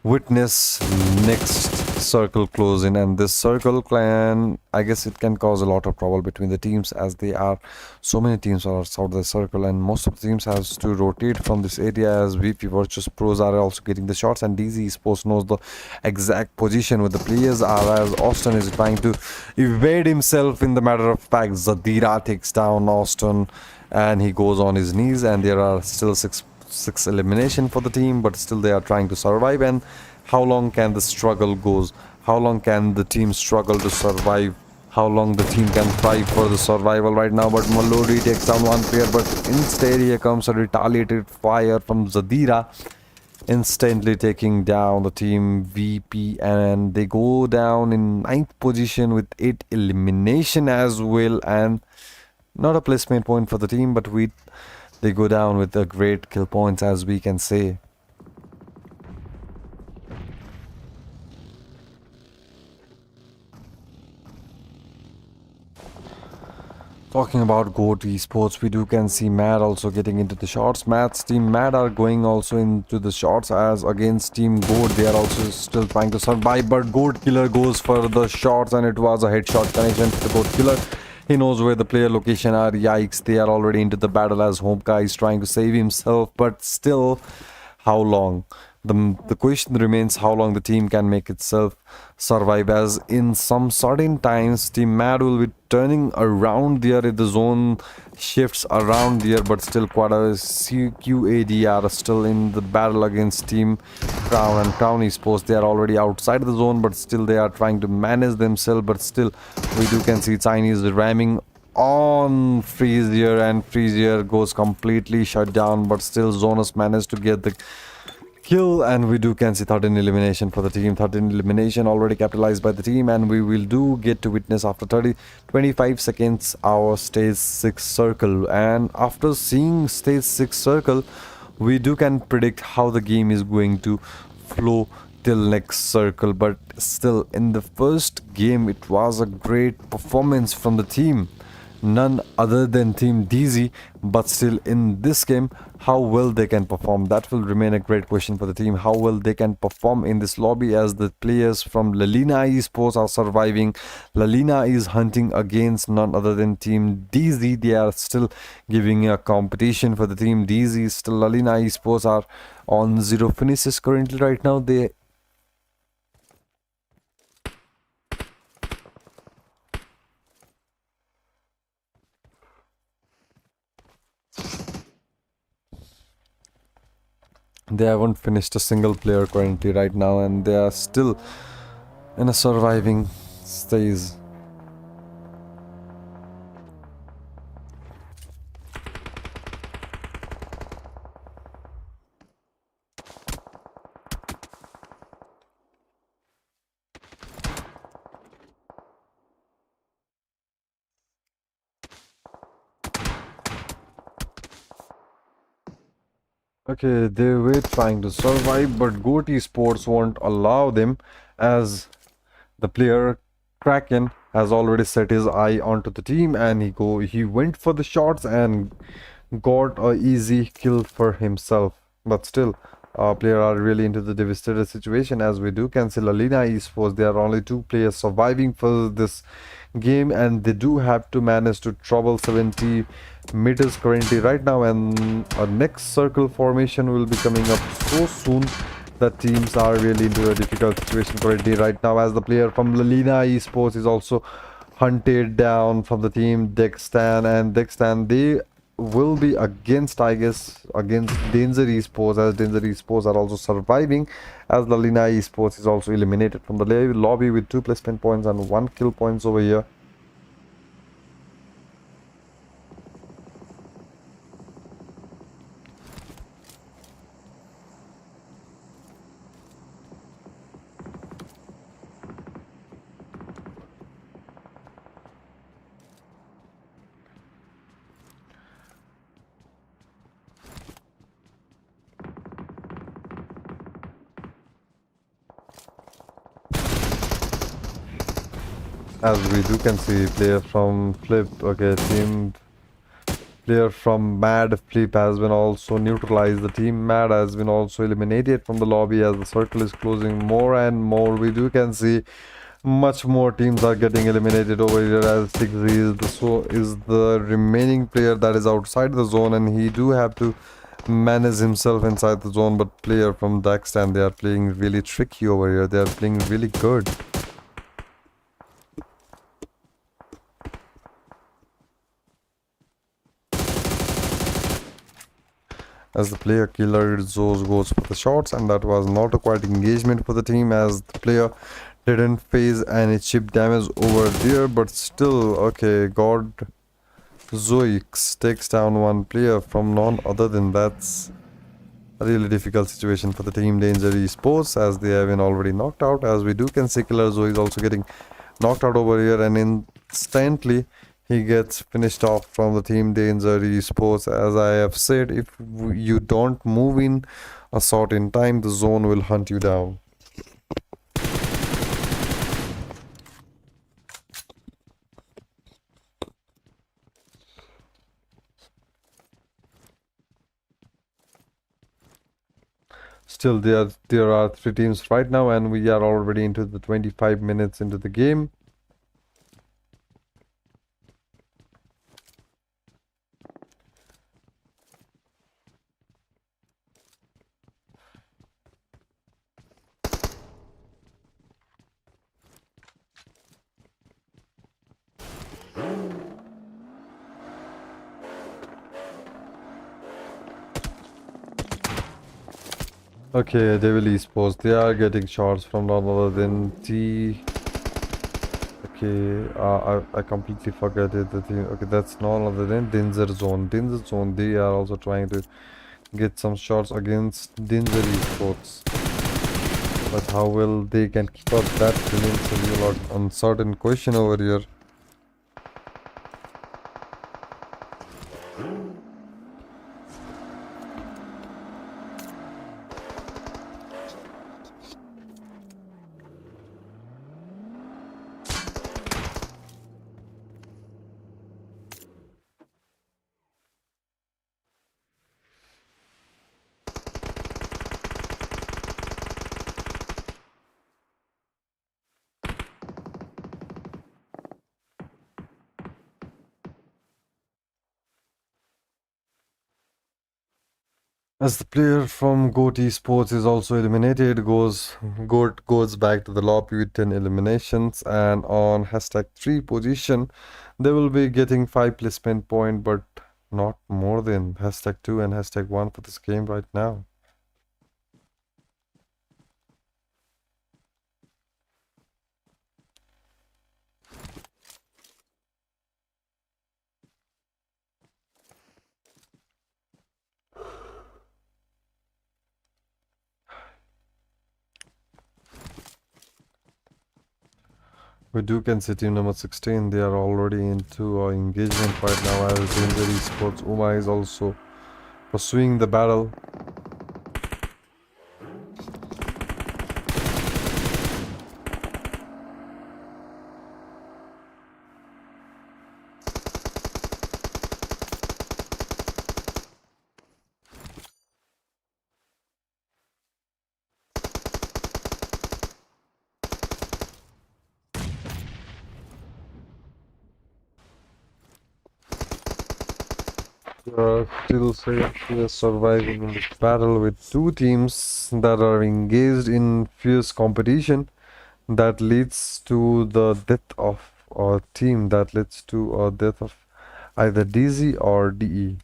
witness next circle close in, and this circle clan, I guess it can cause a lot of trouble between the teams as they are so many teams are outside the circle, and most of the teams has to rotate from this area as VP Virtus Pros are also getting the shots, and DZ Sports knows the exact position with the players are as Austin is trying to evade himself. In the matter of fact, Zadira takes down Austin and he goes on his knees, and there are still six elimination for the team, but still they are trying to survive. And how long can the struggle goes? How long can the team struggle to survive? How long the team can fight for the survival right now? But Malodi takes down one player, but instead here comes a retaliated fire from Zadira, instantly taking down the team VP, and they go down in 9th position with 8 elimination as well, and not a placement point for the team, but they go down with a great kill points as we can say. Talking about GOAT esports, we do can see Mad also getting into the shots. Mad's team Mad are going also into the shots as against team GOAT. They are also still trying to survive, but GOAT Killer goes for the shots and it was a headshot connection to the GOAT Killer. He knows where the player location are. Yikes, they are already into the battle as Homeka is trying to save himself, but still, how long? The question remains how long the team can make itself survive, as in some certain times Team Mad will be turning around there if the zone shifts around there, but still quite a CQAD are still in the battle against Team Crown, and Crown Esports, they are already outside the zone, but still they are trying to manage themselves, but still we do can see Chinese ramming on Freezier, and Freezier goes completely shut down, but still Zonus managed to get the kill, and we do can see 13 elimination for the team. 13 elimination already capitalized by the team, and we will do get to witness after 25 seconds our stage 6 circle. And after seeing stage 6 circle, we do can predict how the game is going to flow till next circle. But still, in the first game it was a great performance from the team, none other than Team DZ, but still in this game, how well they can perform, that will remain a great question for the team. How well they can perform in this lobby, as the players from Lalina Esports are surviving. Lalina is hunting against none other than Team DZ. They are still giving a competition for the Team DZ. Still Lalina Esports are on 0 finishes currently right now. They haven't finished a single player currently right now, and they are still in a surviving stage. Okay, they were trying to survive, but GOAT Esports won't allow them, as the player Kraken has already set his eye onto the team, and he went for the shots and got a easy kill for himself. But still, our player are really into the devastated situation, as we do cancel Alina Esports. There are only 2 players surviving for this game, and they do have to manage to trouble 70 meters currently right now, and our next circle formation will be coming up so soon. The teams are really into a difficult situation currently right now, as the player from Lalina Esports is also hunted down from the team Dextan, and Dextan, they will be against, I guess, against Danger Esports, as Danger Esports are also surviving, as Lalina Esports is also eliminated from the lobby with 2 placement points and 1 kill points over here. As we do can see, player from Flip, okay, team player from Mad Flip has been also neutralized. The team Mad has been also eliminated from the lobby, as the circle is closing more and more. We do can see much more teams are getting eliminated over here, as 6Z is the remaining player that is outside the zone, and he do have to manage himself inside the zone. But player from Daxtan, they are playing really tricky over here. They are playing really good. As the player killer Zos goes for the shots, and that was not a quite engagement for the team, as the player didn't face any chip damage over there. But still, okay, God Zoix takes down 1 player from none other than that's a really difficult situation for the team Danger Esports, as they have been already knocked out. As we do can see Killer Zoe is also getting knocked out over here, and instantly he gets finished off from the team Danger Esports. As I have said, if you don't move in a certain time, the zone will hunt you down. Still, there are three teams right now, and we are already into the 25 minutes into the game. Okay, Devil Esports, they are getting shots from none other than T. Okay, I completely forgot it. The team. Okay, that's none other than Danger Zone. Danger Zone, they are also trying to get some shots against Danger Esports. But how well they can keep up, that remains a real uncertain question over here. As the player from GOAT Esports is also eliminated, GOAT goes back to the lobby with 10 eliminations, and on hashtag 3 position, they will be getting 5 placement point, but not more than hashtag 2 and hashtag 1 for this game right now. We do can see team number 16, they are already into engagement right now as Danger Esports. Uma is also pursuing the battle. Still surviving in this battle with two teams that are engaged in fierce competition that leads to the death of a team, that leads to a death of either DZ or DE.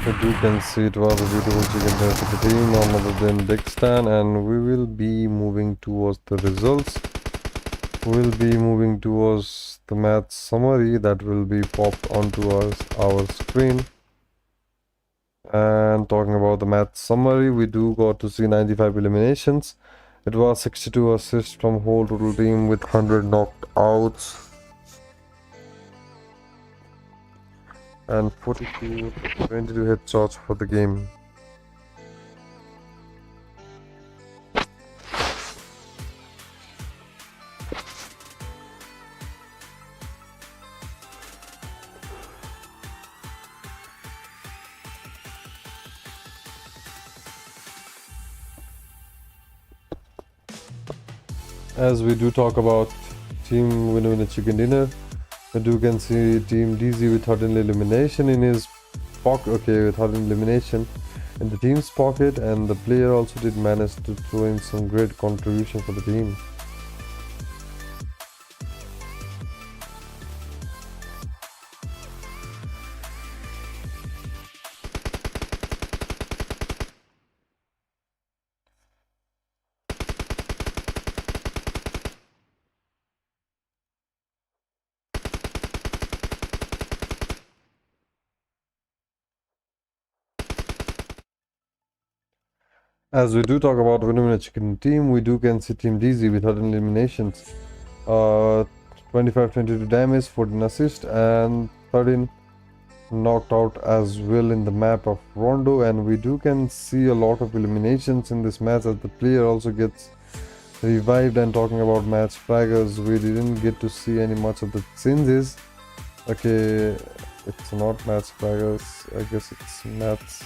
As you can see, it was a beautiful chicken dinner for the team, none other than Dextan, and we will be moving towards the results. We'll be moving towards the match summary that will be popped onto our screen. And talking about the match summary, we do got to see 95 eliminations. It was 62 assists from whole total team with 100 knocked outs and 22 headshots for the game. As we do talk about team winner chicken dinner, we do can see team DZ with 13 elimination in his pocket. Okay, with 13 elimination in the team's pocket, and the player also did manage to throw in some great contribution for the team. As we do talk about winner chicken team, we do can see Team DZ with 13 eliminations, 25-22 damage, 14 assist, and 13 knocked out as well in the map of Rondo. And we do can see a lot of eliminations in this match as the player also gets revived. And talking about match fraggers, we didn't get to see any much of the changes. Okay, it's not match fraggers, I guess it's match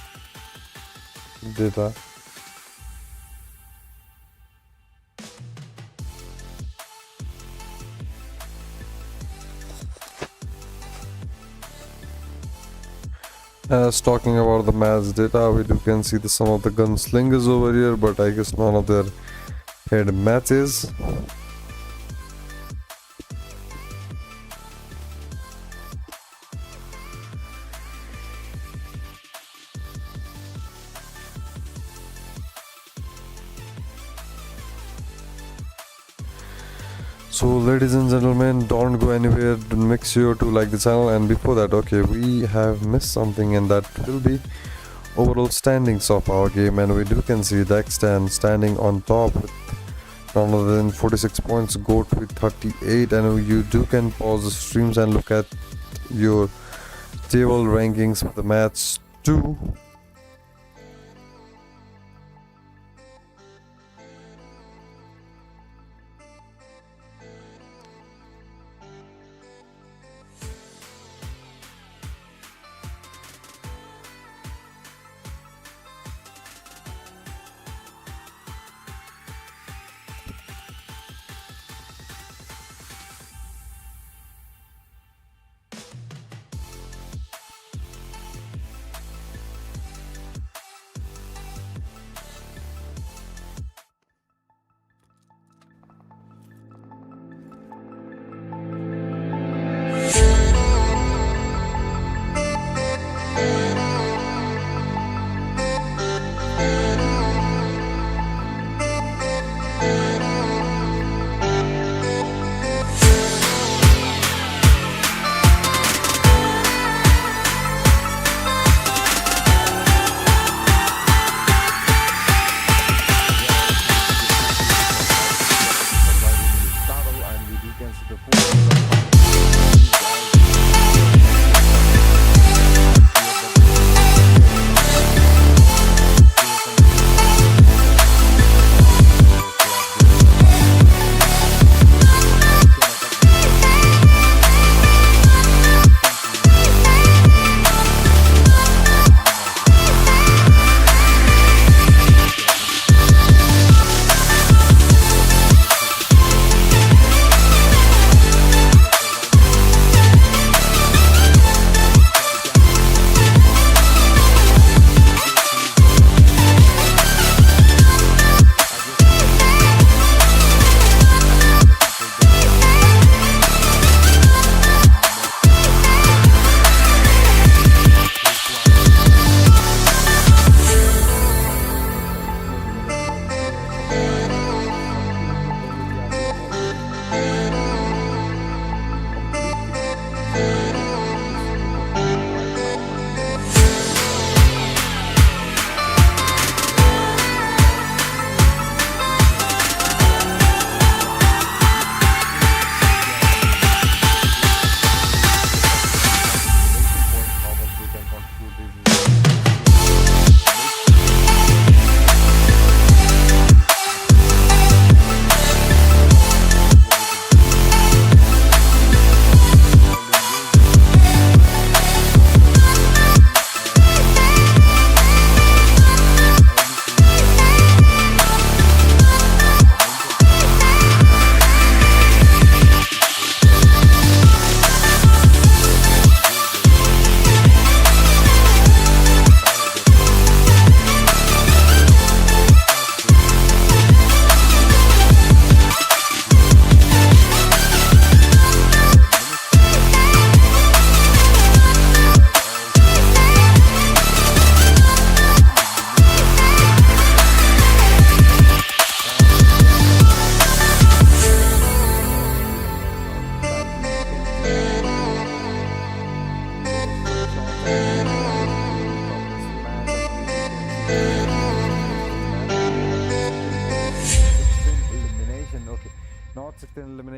data. As talking about the match data, we do can see some of the gunslingers over here, but I guess none of their head matches. So ladies and gentlemen, don't go anywhere, make sure to like the channel. And before that, okay, we have missed something, and that will be overall standings of our game. And we do can see Dexter standing on top with none other than 46 points, Goat with 38. And you do can pause the streams and look at your table rankings for the match 2.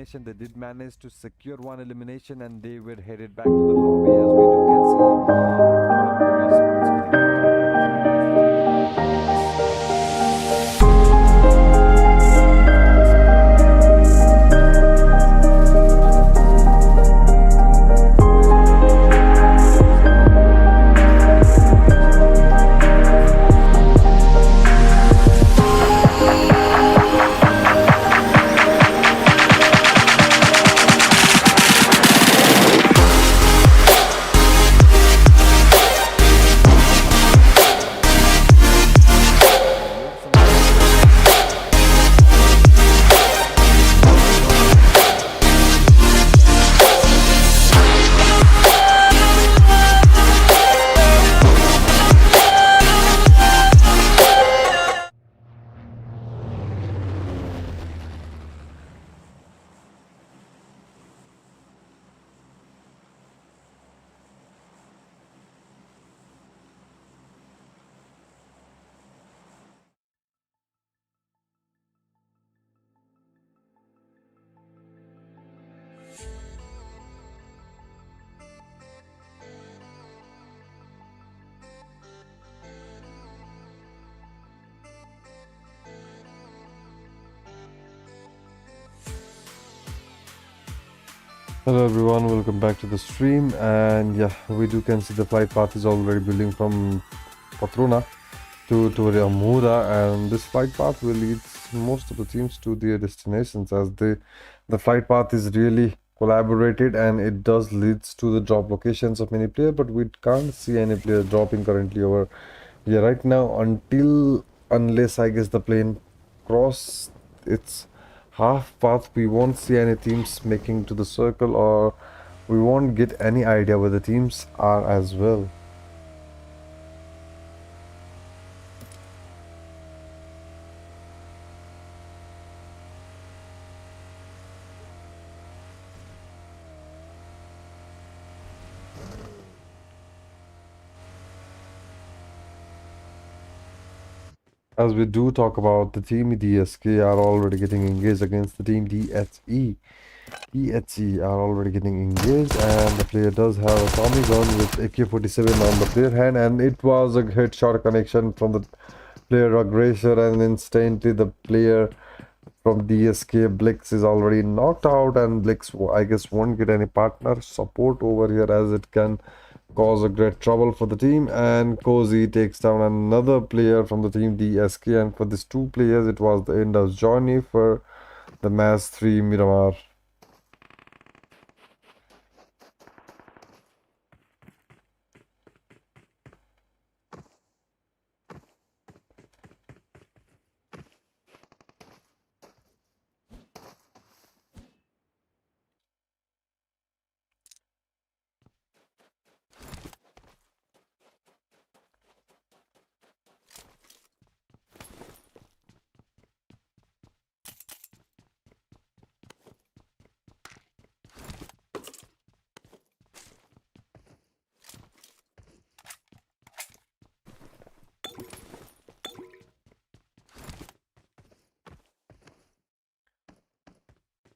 elimination. They did manage to secure one elimination and they were headed back to the lobby, as we do can see. November Esports getting Hello everyone, welcome back to the stream. And yeah, we do can see the flight path is already building from Patrona to Amura, and this flight path will lead most of the teams to their destinations, as the flight path is really collaborated and it does leads to the drop locations of many players, but we can't see any player dropping currently over here right now unless I guess the plane cross its half path. We won't see any teams making to the circle, or we won't get any idea where the teams are as well. As we do talk about the team DSK are already getting engaged against the team DHE. DHE are already getting engaged, and the player does have a Tommy gun with AK-47 on the player hand, and it was a headshot connection from the player aggressor, and instantly the player from DSK Blix is already knocked out, and Blix I guess won't get any partner support over here, as it can cause a great trouble for the team. And Cozy takes down another player from the team DSK, and for these two players it was the end of journey for the match 3 Miramar.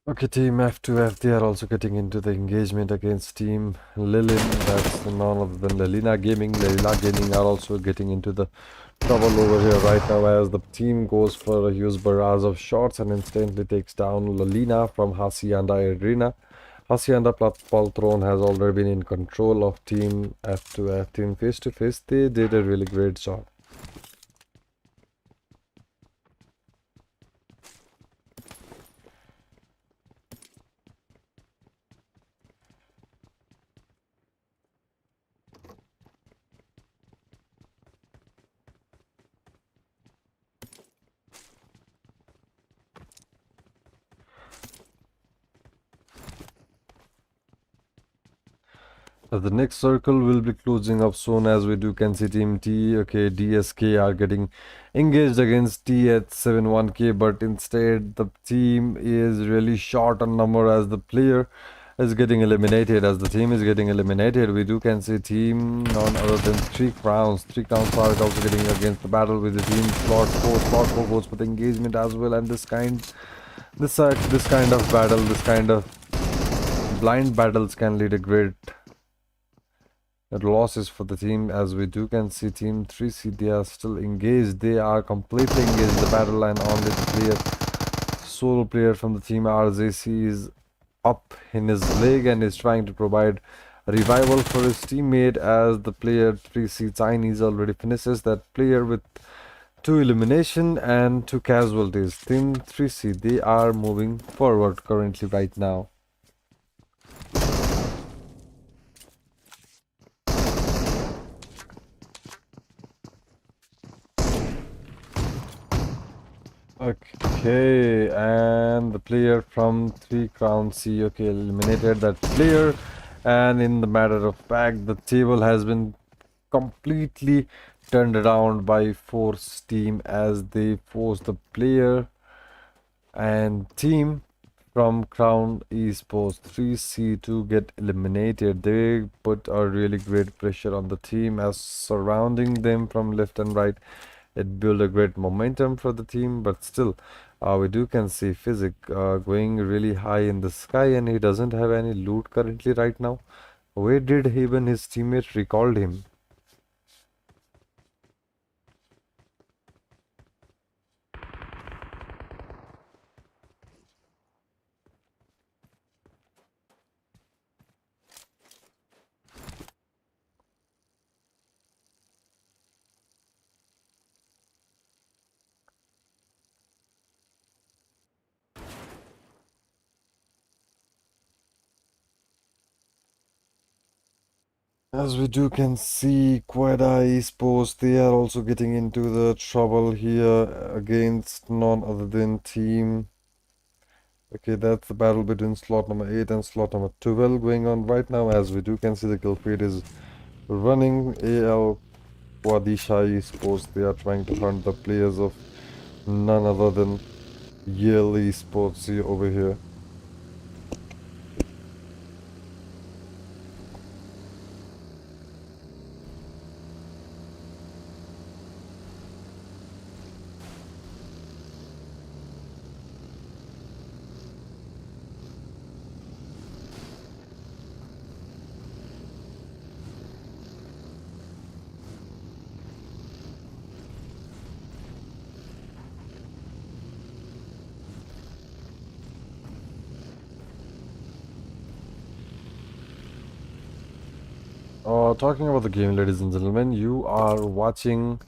Okay, team F2F, they are also getting into the engagement against team Lilin. That's none other than Lelina Gaming. Lelina Gaming are also getting into the trouble over here right now, as the team goes for a huge barrage of shots and instantly takes down Lelina from Hacienda Arena. Hacienda Paltron has already been in control of team F2F. Team face to face, they did a really great job. The next circle will be closing up soon, as we do can see team T, okay, DSK are getting engaged against TH71K, but instead the team is really short on number, as the player is getting eliminated. As the team is getting eliminated, we do can see team none other than 3 crowns. 3 crowns are also getting against the battle with the team slot 4 goes for the engagement as well, and this kind This kind of battle, this kind of blind battles can lead a great losses for the team, as we do can see team 3C, they are still engaged. They are completely engaged in the battle line. Only the solo player from the team RJC is up in his leg and is trying to provide a revival for his teammate, as the player 3C Chinese already finishes that player with 2 elimination and 2 casualties. Team 3C, they are moving forward currently right now. Okay, and the player from 3 Crown C, okay, eliminated that player. And in the matter of fact, the table has been completely turned around by Force team, as they forced the player and team from Crown Esports 3C to get eliminated. They put a really great pressure on the team, as surrounding them from left and right. It built a great momentum for the team, but still, we do can see Physic going really high in the sky, and he doesn't have any loot currently right now. Where did even his teammate recalled him? As we do can see, Queda Esports, they are also getting into the trouble here against none other than team. Okay, that's the battle between slot number 8 and slot number 12 going on right now. As we do can see, the kill feed is running. AL Wadisha Esports, they are trying to hunt the players of none other than Yale Esports over here. Talking about the game, ladies and gentlemen, you are watching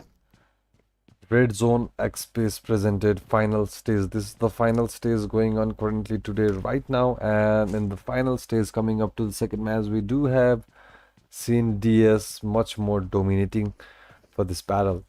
Red Zone X Space presented final stage. This is the final stage going on currently today, right now, and in the final stage coming up to the second match, we do have seen DS much more dominating for this battle.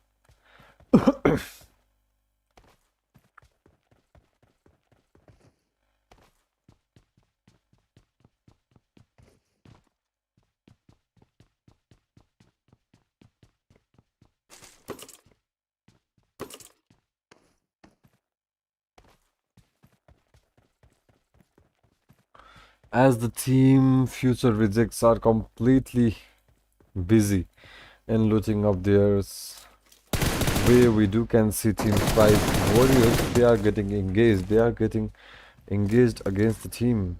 As the team future rejects are completely busy in looting up theirs, where we do can see team 5 warriors, they are getting engaged. They are getting engaged against the team.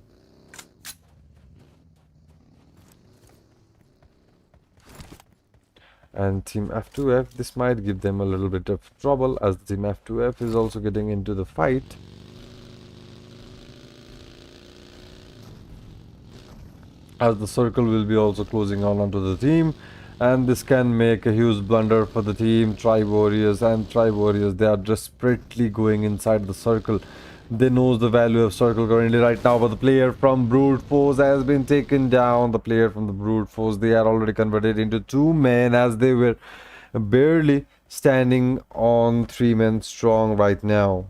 And team F2F, this might give them a little bit of trouble, as team F2F is also getting into the fight. As the circle will be also closing on onto the team, and this can make a huge blunder for the team. Tribe Warriors, they are desperately going inside the circle. They knows the value of circle currently right now, but the player from Brute Force has been taken down. The player from the Brute Force, they are already converted into 2 men, as they were barely standing on 3 men strong right now.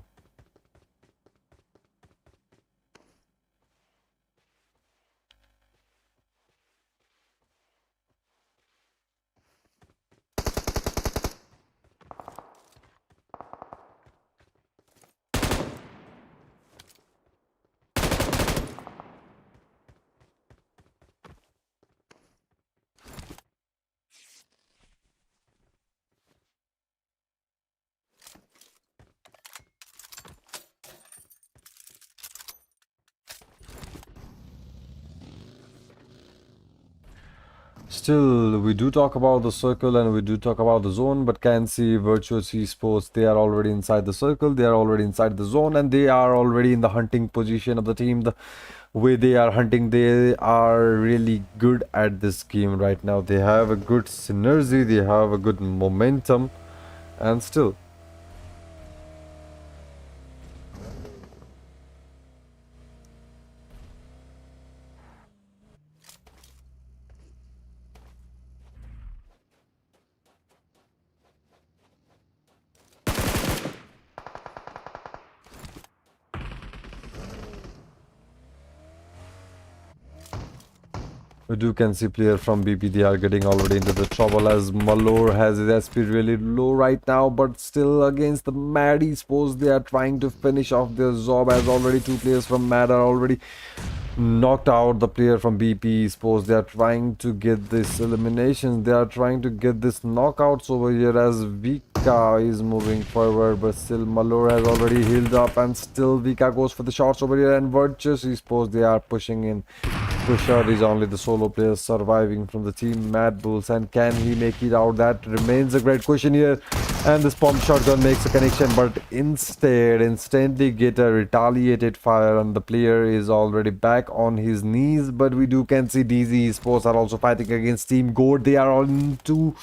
Still, we do talk about the circle and we do talk about the zone, but can see Virtuous Esports, they are already inside the circle, they are already inside the zone, and they are already in the hunting position of the team. The way they are hunting, they are really good at this game right now. They have a good synergy, they have a good momentum, and still. We do can see player from BP, they are getting already into the trouble as Malor has his SP really low right now, but still against the Mad Esports, they are trying to finish off their job as already two players from Mad are already knocked out the player from BP Sports. They are trying to get this elimination. They are trying to get this knockouts over here as Vika is moving forward, but still Malor has already healed up and still Vika goes for the shots over here and Virtus Esports, they are pushing in. Tushar is only the solo player surviving from the team Mad Bulls, and can he make it out? That remains a great question here. And this pump shotgun makes a connection, but instantly get a retaliated fire, and the player is already back on his knees. But we do can see DZ Esports are also fighting against Team Goat. They are all into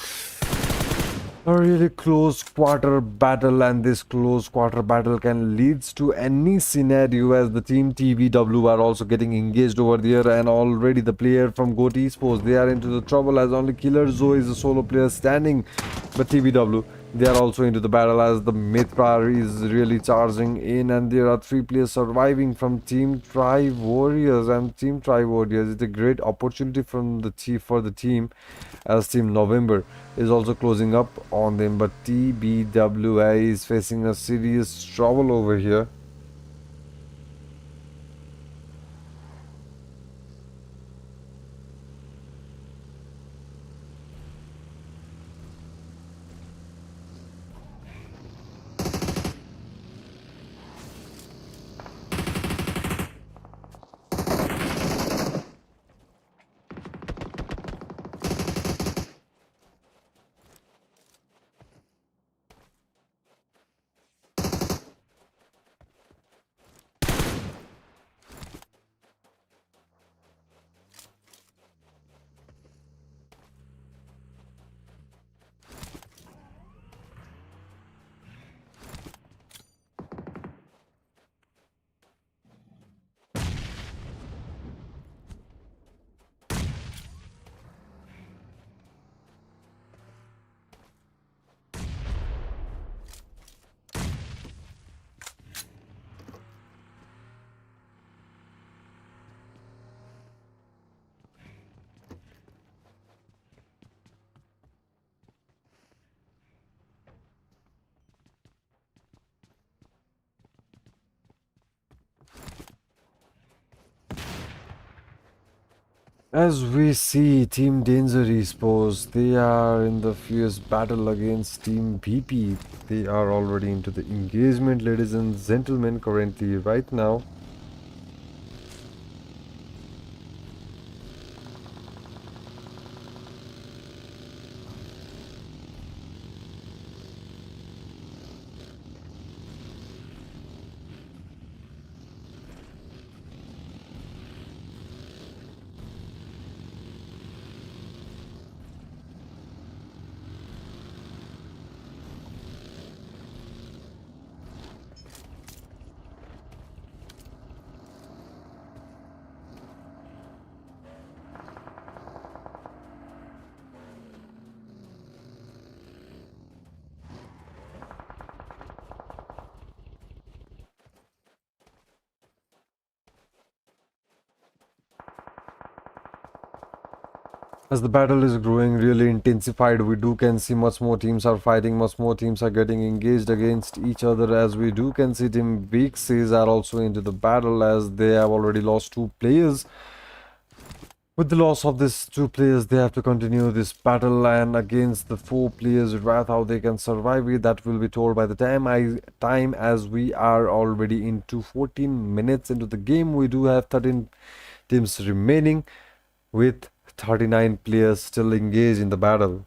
a really close quarter battle, and this close quarter battle can leads to any scenario as the team TVW are also getting engaged over there, and already the player from Goat Esports, they are into the trouble as only Killer Zoe is a solo player standing, but TVW, they are also into the battle as the Mitra is really charging in, and there are three players surviving from Team Tri Warriors, and Team Tri Warriors is a great opportunity from the for the team as Team November is also closing up on them, but TBWI is facing a serious trouble over here. As we see, Team Danger Esports, they are in the fierce battle against Team BP. They are already into the engagement, ladies and gentlemen, currently right now. As the battle is growing really intensified, we do can see much more teams are fighting, much more teams are getting engaged against each other, as we do can see Team Big C's are also into the battle as they have already lost two players. With the loss of these two players, they have to continue this battle, and against the four players, Wrath, how they can survive it, that will be told by the time as we are already into 14 minutes into the game. We do have 13 teams remaining with 39 players still engaged in the battle.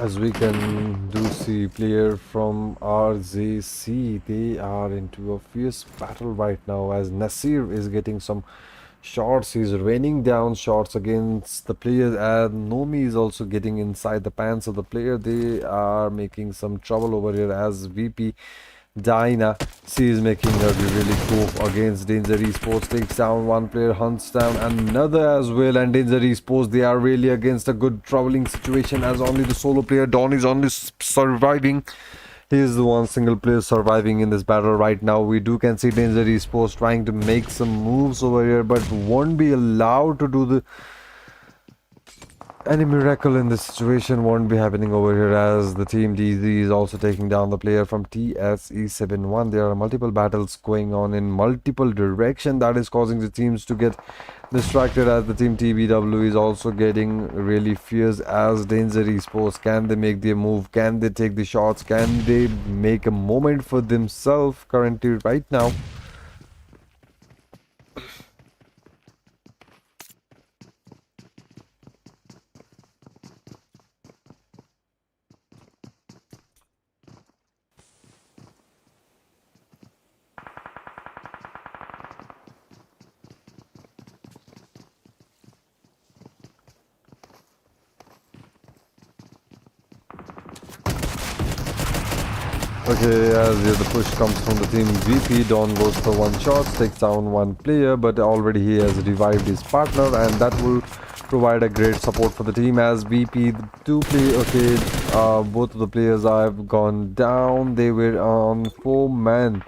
As we can do see, player from RJC, they are into a fierce battle right now as Nasir is getting some shots. He's raining down shots against the player, and Nomi is also getting inside the pants of the player. They are making some trouble over here as VP Dinah, she is making her really cool against Danger Esports, takes down one player, hunts down another as well, and Danger Esports, they are really against a good troubling situation as only the solo player Don is only surviving. He is the one single player surviving in this battle right now. We can see Danger Esports trying to make some moves over here, but won't be allowed to do the any miracle in this situation won't be happening over here as the team DZ is also taking down the player from TSE71. There are multiple battles going on in multiple directions that is causing the teams to get distracted as the team TBW is also getting really fierce as Danger Esports. Can they make their move? Can they take the shots? Can they make a moment for themselves currently right now? Okay, as the push comes from the team VP, Don goes for one shot, takes down one player, but already he has revived his partner, and that will provide a great support for the team as VP, the two play, okay, both of the players have gone down. They were on 4-man.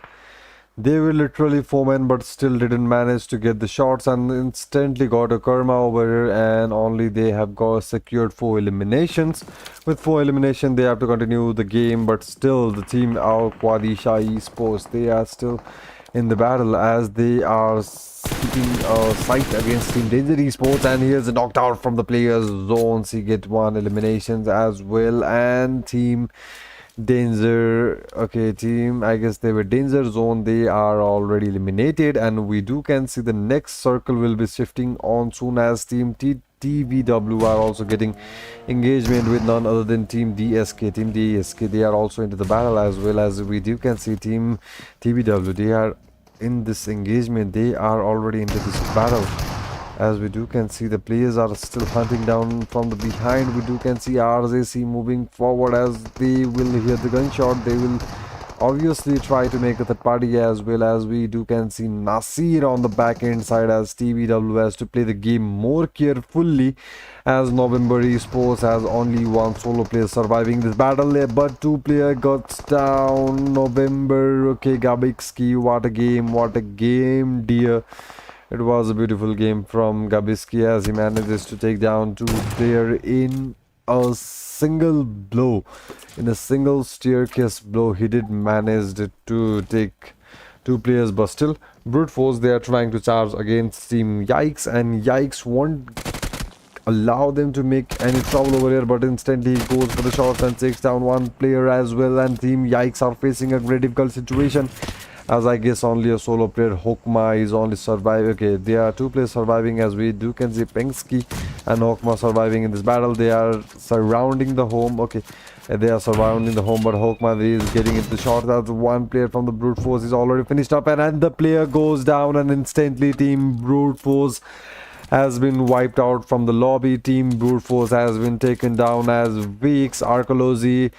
They were literally 4-men, but still didn't manage to get the shots and instantly got a karma over here, and only they have got secured 4 eliminations. With 4 eliminations, they have to continue the game, but still the team Al Quadisha Esports, they are still in the battle as they are keeping a sight against Team Danger Esports, and here's a knocked out from the players zones. He get 1 eliminations as well, and Team Danger, okay, team, I guess they were Danger Zone, they are already eliminated, and we can see the next circle will be shifting on soon as Team TVW are also getting engagement with none other than Team DSK. Team DSK, they are also into the battle as well as we can see Team TVW, they are in this engagement, they are already into this battle. As we can see the players are still hunting down from the behind. We can see RJC moving forward as they will hear the gunshot. They will obviously try to make a third party as well as we can see Nasir on the back end side as TVW has to play the game more carefully as November Esports has only 1 solo player surviving this battle, but 2 player got down. November, okay, Gabixki, what a game, dear. It was a beautiful game from Gabiski as he manages to take down 2 players in a single blow. In a single staircase blow, he did manage to take 2 players, but still, brute force, they are trying to charge against Team Yikes, and Yikes won't allow them to make any trouble over here, but instantly he goes for the shots and takes down 1 player as well, and Team Yikes are facing a very difficult situation. As I guess only a solo player Hokma is only surviving. Okay, there are 2 players surviving as we can see Pengsky and Hokma surviving in this battle. They are surrounding the home. Okay, they are surrounding the home, but Hokma is getting into the shot. That's 1 player from the brute force is already finished up, and the player goes down, and instantly Team Brute Force has been wiped out from the lobby. Team Brute Force has been taken down as Weeks, Arcolozy,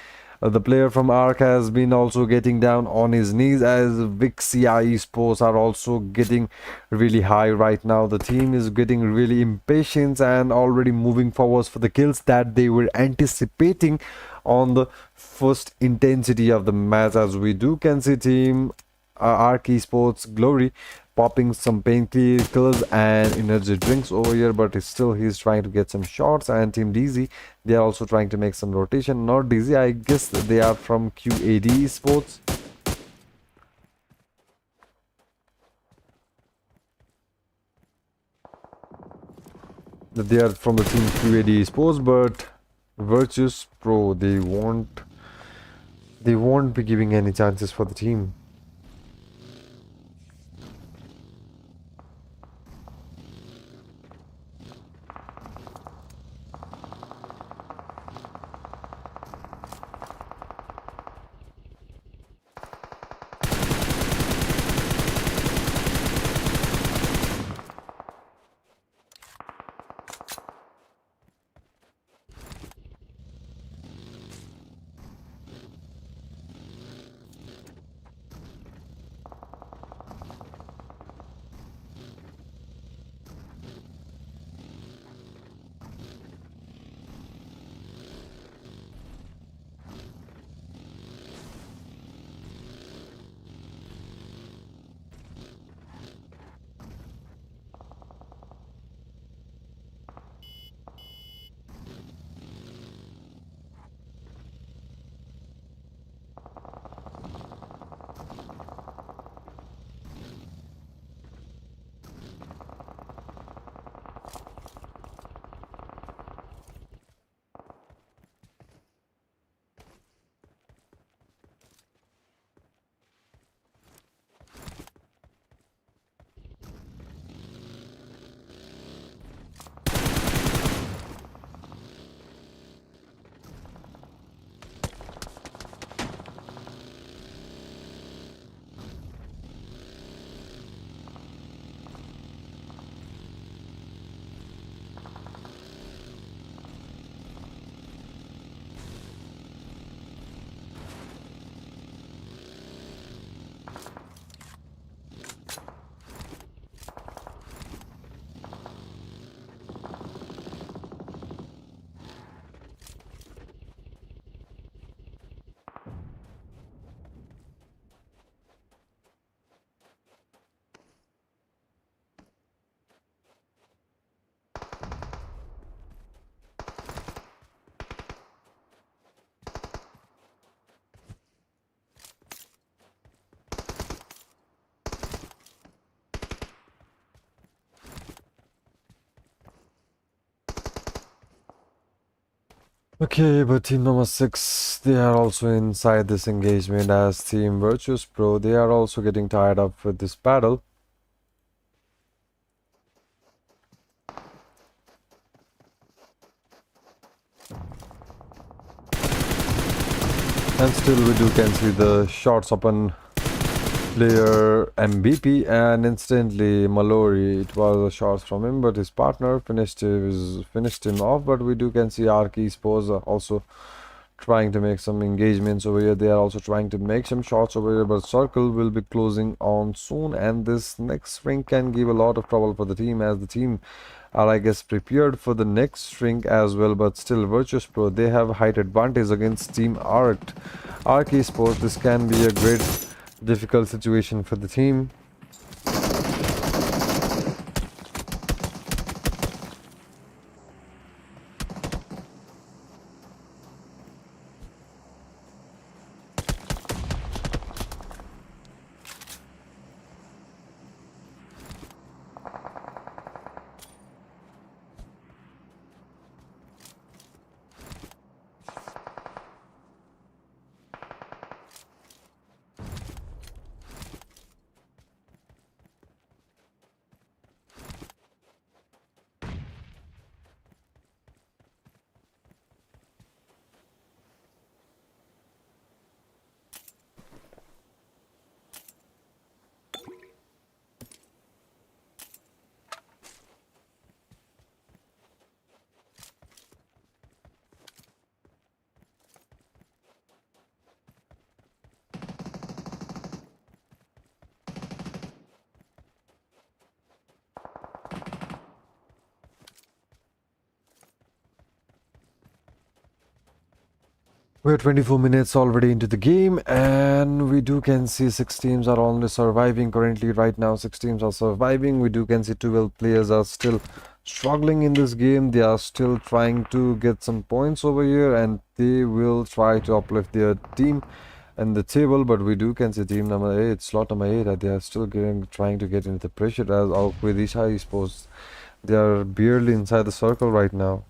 The player from Arc has been also getting down on his knees, as Vixia Esports are also getting really high right now. The team is getting really impatient and already moving forwards for the kills that they were anticipating on the first intensity of the match. As we do can see team Arc Esports Glory popping some painkillers and energy drinks over here, but he's trying to get some shots. And team DZ, they are also trying to make some rotation. Not DZ, I guess they are from QAD Sports. They are from the team QAD Sports, but Virtus Pro, they won't be giving any chances for the team. Okay, but team number 6, they are also inside this engagement as team Virtus Pro. They are also getting tired up with this battle. And still we can see the shots upon player MVP, and instantly Mallory, it was a shot from him, but his partner finished him off. But we can see Arc Esports also trying to make some engagements over here. They are also trying to make some shots over here, but circle will be closing on soon, and this next ring can give a lot of trouble for the team, as the team are, I guess, prepared for the next ring as well. But still Virtus Pro, they have height advantage against team Arc Esports. This can be a great difficult situation for the team. We're 24 minutes already into the game, and we do can see six teams are only surviving currently. Right now, six teams are surviving. We do can see 12 players are still struggling in this game. They are still trying to get some points over here, and they will try to uplift their team and the table. But we do can see team number 8, slot number 8, they are still trying to get into the pressure as out with Isha Esports. They are barely inside the circle right now.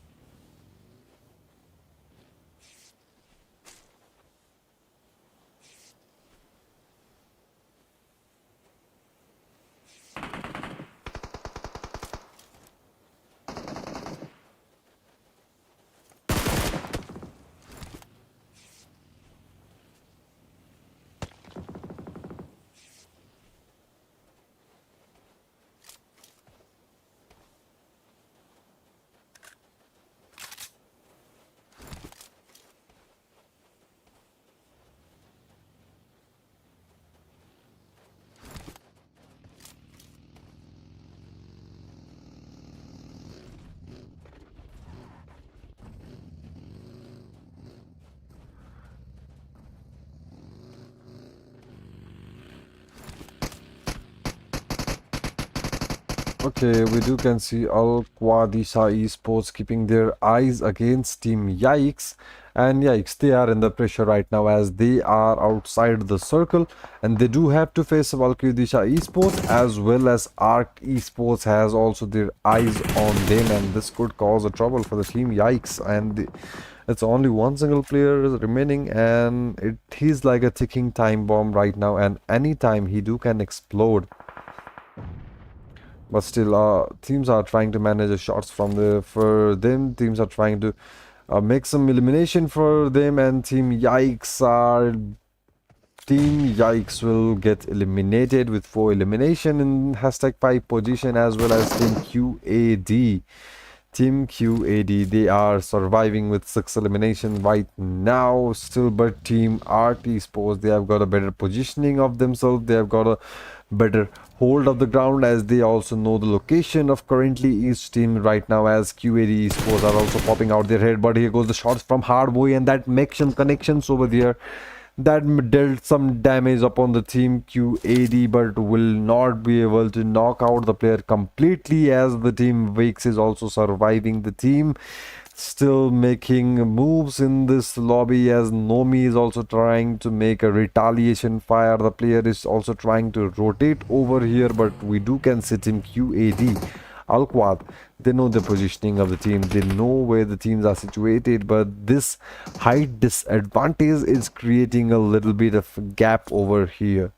Okay, we do can see Al Quadisha Esports keeping their eyes against Team Yikes. And Yikes, they are in the pressure right now as they are outside the circle. And they do have to face Al Quadisha Esports as well as Arc Esports has also their eyes on them. And this could cause a trouble for the Team Yikes. And it's only one single player remaining, and he's like a ticking time bomb right now. And anytime he can explode. But still, teams are trying to manage the shots for them. Teams are trying to make some elimination for them, and Team Yikes will get eliminated with 4 elimination in #5 position, as well as Team QAD. Team QAD, they are surviving with 6 elimination right now still, but Team RT Sports, they have got a better positioning of themselves. They have got a better hold of the ground as they also know the location of currently each team right now, as QAD Sports are also popping out their head. But here goes the shots from Hardboy, and that makes some connections over there that dealt some damage upon the Team QAD, but will not be able to knock out the player completely, as the Team Wakes is also surviving. The team still making moves in this lobby, as Nomi is also trying to make a retaliation fire. The player is also trying to rotate over here, but we do can see Team QAD. Alquad, they know the positioning of the team, they know where the teams are situated, but this height disadvantage is creating a little bit of gap over here.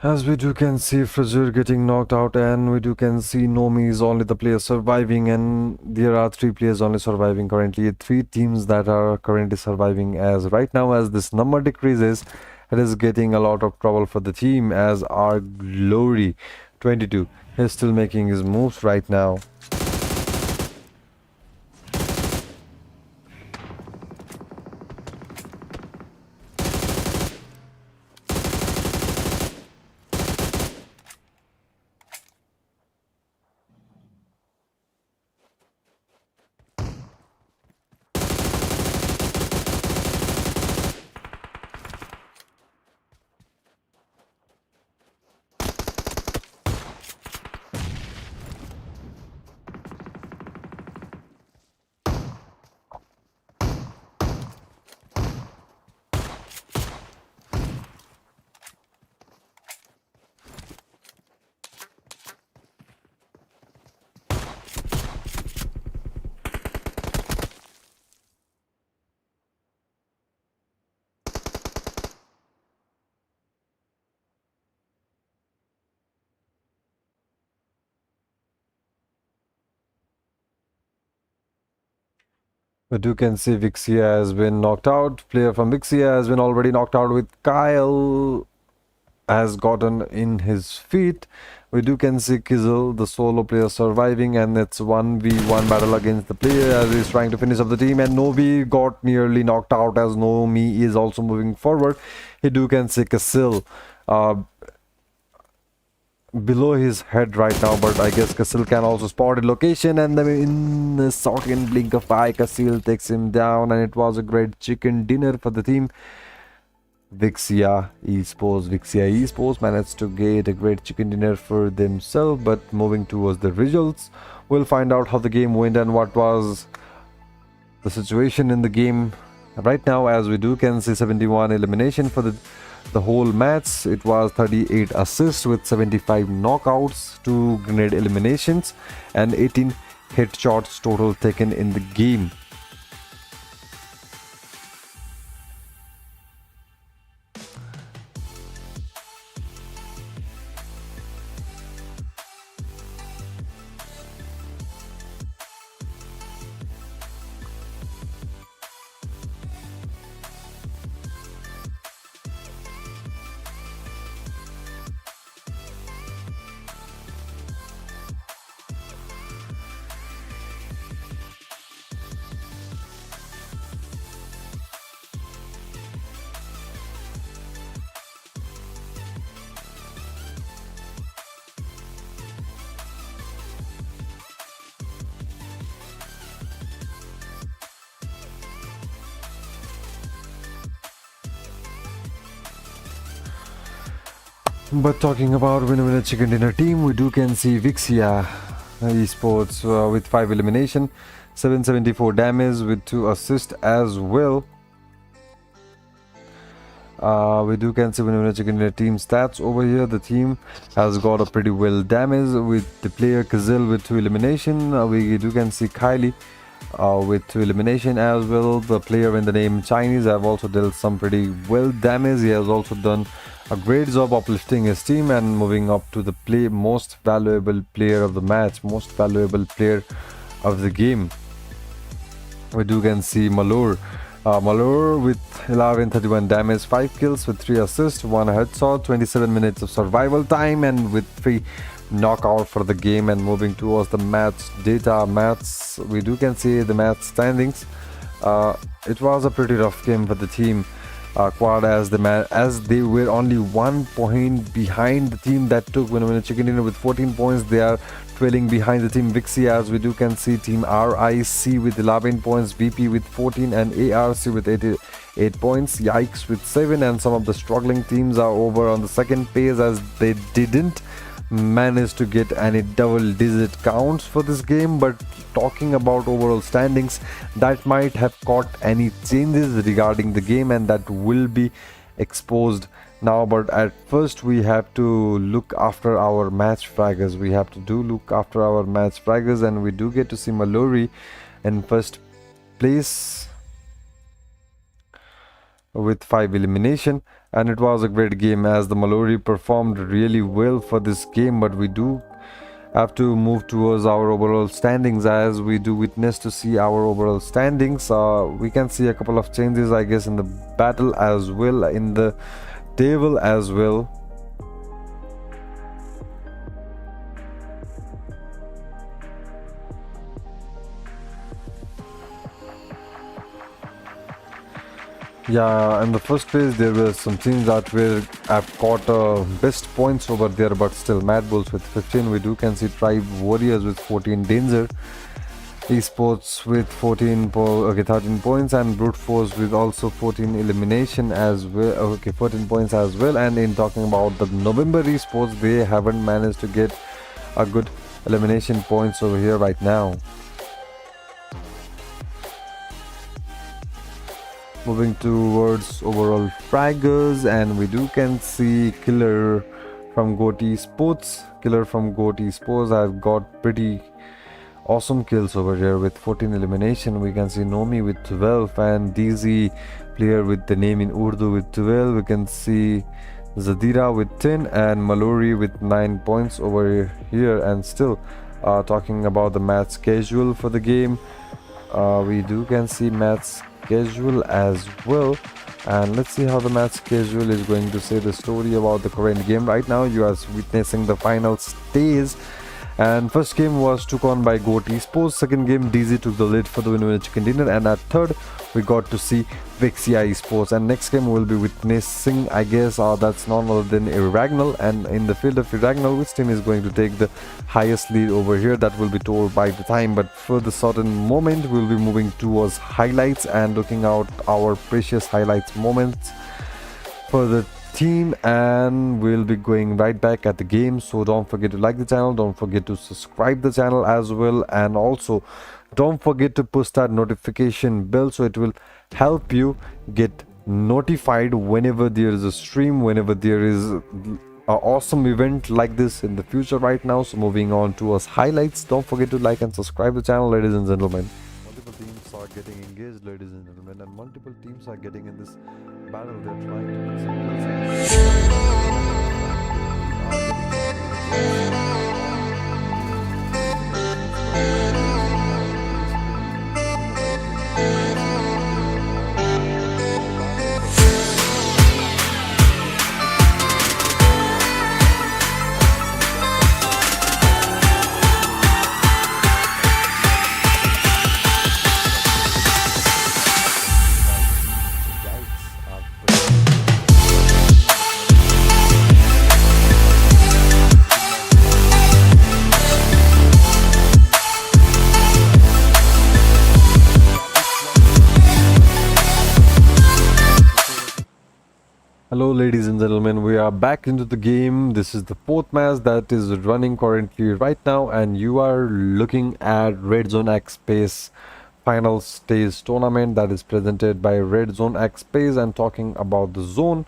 As we do can see Frazier getting knocked out, and we do can see Nomi is only the player surviving, and there are 3 players only surviving currently. 3 teams that are currently surviving, as right now as this number decreases, it is getting a lot of trouble for the team, as our Glory 22 is still making his moves right now. But you can see Vixia has been knocked out. Player from Vixia has been already knocked out with Kyle has gotten in his feet. We do can see Kizzle, the solo player, surviving, and it's 1v1 battle against the player as he's trying to finish up the team, and Novi got nearly knocked out as Nomi is also moving forward. He do can see Kasil below his head right now, but I guess Kasil can also spot a location, and then in a second blink of eye, Kasil takes him down, and it was a great chicken dinner for the team. Vixia Esports managed to get a great chicken dinner for themselves, but moving towards the results, we'll find out how the game went and what was the situation in the game right now. As we do can see 71 elimination for the whole match. It was 38 assists with 75 knockouts, 2 grenade eliminations, and 18 headshots total taken in the game. But talking about winner chicken dinner team, we do can see Vixia Esports with 5 elimination, 774 damage with 2 assists as well. We do can see winner chicken dinner team stats over here. The team has got a pretty well damage with the player Kazil with 2 elimination. We do can see Kylie with 2 elimination as well. The player in the name Chinese have also dealt some pretty well damage. He has also done a great job uplifting his team and moving up to the most valuable player of the match, most valuable player of the game. We do can see Malur with 1131 damage, 5 kills with 3 assists, 1 headshot, 27 minutes of survival time, and with 3 knockout for the game. And moving towards the match data, we do can see the match standings. It was a pretty rough game for the team Quad, as they were only 1 point behind the team that took winner chicken dinner with 14 points. They are trailing behind the team Vixia, as we do can see team RIC with 11 points, BP with 14, and ARC with 8 points, Yikes with 7. And some of the struggling teams are over on the second phase as they didn't manage to get any double digit counts for this game. But talking about overall standings, that might have caught any changes regarding the game, and that will be exposed now. But at first we have to look after our match fraggers. And we do get to see Mallory in first place with 5 elimination, and it was a great game as the Mallory performed really well for this game. But we do have to move towards our overall standings. As we do witness to see our overall standings, we can see a couple of changes, I guess, in the battle as well, in the table as well. Yeah, in the first place there were some teams that have caught best points over there, but still Mad Bulls with 15. We do can see Tribe Warriors with 14, Danger Esports with 13 points, and Brute Force with also 14 elimination as well. 14 points as well. And in talking about the November Esports, they haven't managed to get a good elimination points over here right now. Moving towards overall fraggers, and we do can see Killer from Goat Esports. I've got pretty awesome kills over here with 14 elimination. We can see Nomi with 12, and DZ player with the name in Urdu with 12. We can see Zadira with 10, and Mallory with 9 points over here. And still talking about the match schedule for the game, We do can see match schedule as well, and let's see how the match schedule is going to say the story about the current game. Right now you are witnessing the final stage, and first game was took on by Goat Esports. Second game DZ took the lead for the winner chicken dinner, and at third we got to see Vexia Esports. And next game we'll be witnessing, I guess, that's none other than Iragnal. And in the field of Iragnal, which team is going to take the highest lead over here, that will be told by the time. But for the certain moment, we'll be moving towards highlights and looking out our precious highlights moments for the team, and we'll be going right back at the game. So don't forget to like the channel, don't forget to subscribe the channel as well, and also don't forget to push that notification bell so it will help you get notified whenever there is a stream, whenever there is an awesome event like this in the future right now. So moving on to us highlights, don't forget to like and subscribe the channel, ladies and gentlemen. Multiple teams are getting engaged, ladies and gentlemen, and multiple teams are getting in this battle. They're trying to put some Hello ladies and gentlemen, we are back into the game. This is the fourth match that is running currently right now, and you are looking at REDZONE X Space final stage tournament that is presented by REDZONE X Space. And talking about the zone,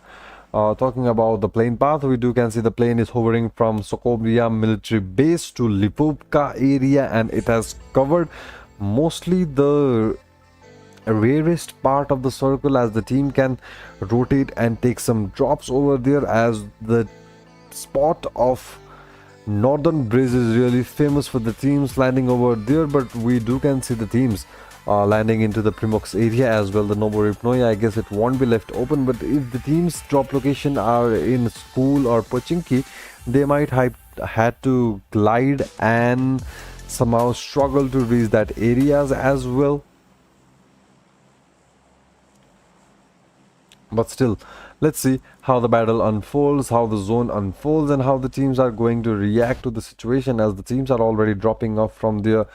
talking about the plane path, we do can see the plane is hovering from Sokovia military base to Lipovka area, and it has covered mostly the rarest part of the circle, as the team can rotate and take some drops over there, as the spot of northern bridge is really famous for the teams landing over there. But we do can see the teams landing into the Primox area as well, the Novoripnoye. I guess it won't be left open, but if the teams drop location are in school or Pochinki, they might had to glide and somehow struggle to reach that areas as well. But still, let's see how the battle unfolds, how the zone unfolds, and how the teams are going to react to the situation, as the teams are already dropping off from their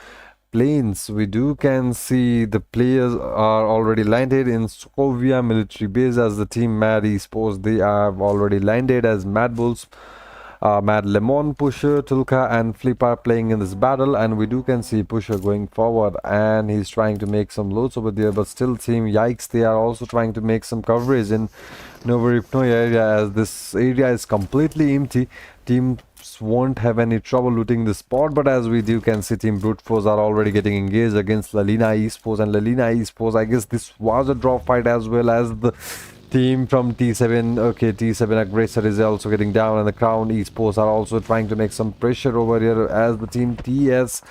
planes. We do can see the players are already landed in Sokovia military base, as the team Mad Esports, they have already landed, as Mad Bulls, Mad Lemon, Pusher, Tulka and Flip are playing in this battle. And we do can see Pusher going forward, and he's trying to make some loads over there. But still, team Yikes, they are also trying to make some coverage in Novoripnoye area, as this area is completely empty. Teams won't have any trouble looting the spot. But as we do can see, team Brute Force are already getting engaged against Lalina Esports, and Lalina Esports, I guess this was a draw fight, as well as the team from T7. Okay, T7 Aggressor is also getting down, and the Crown Esports are also trying to make some pressure over here, as the team TS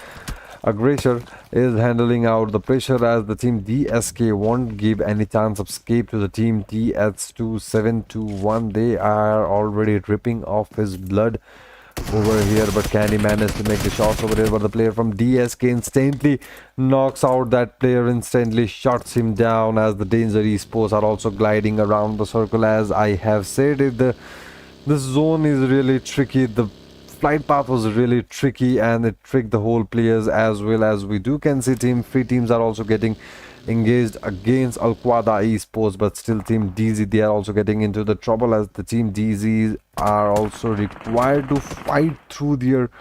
Aggressor is handling out the pressure, as the team DSK won't give any chance of escape to the team TS2721. They are already ripping off his blood over here, but can he manage to make the shots over here? But the player from DSK instantly knocks out that player, instantly shuts him down, as the Danger Esports are also gliding around the circle. As I have said, this zone is really tricky. The flight path was really tricky, and it tricked the whole players as well. As we do can see, three teams are also getting engaged against Alquada Esports, but still team DZ, they are also getting into the trouble, as the team DZ are also required to fight through their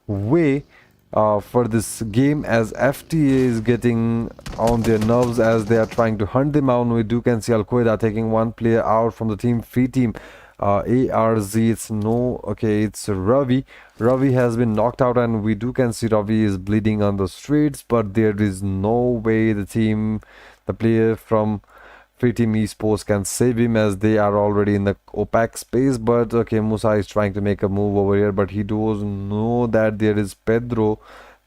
way for this game, as FTA is getting on their nerves as they are trying to hunt them out. We do can see Alquada taking one player out from the team free team. ARZ, it's Ravi. Ravi has been knocked out, and we do can see Ravi is bleeding on the streets, but there is no way the player from free team esports can save him, as they are already in the opaque space. But okay, Musa is trying to make a move over here, but he does know that there is Pedro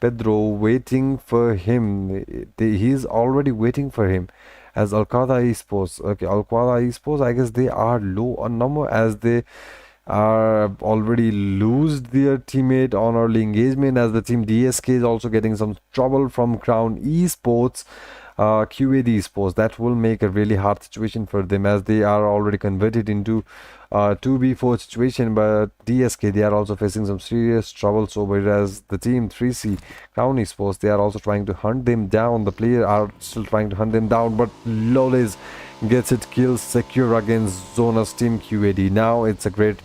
Pedro waiting for him. He's already waiting for him as Alcada Esports. Okay, Alcada Esports, I guess they are low on number as they are already lose their teammate on early engagement, as the team DSK is also getting some trouble from Crown Esports. QAD Esports, that will make a really hard situation for them as they are already converted into 2v4 situation, but DSK, they are also facing some serious troubles over here as the team 3C Crown Esports, they are also trying to hunt them down. The player are still trying to hunt them down, but Loles gets it kill secure against Zona's team QAD. Now it's a great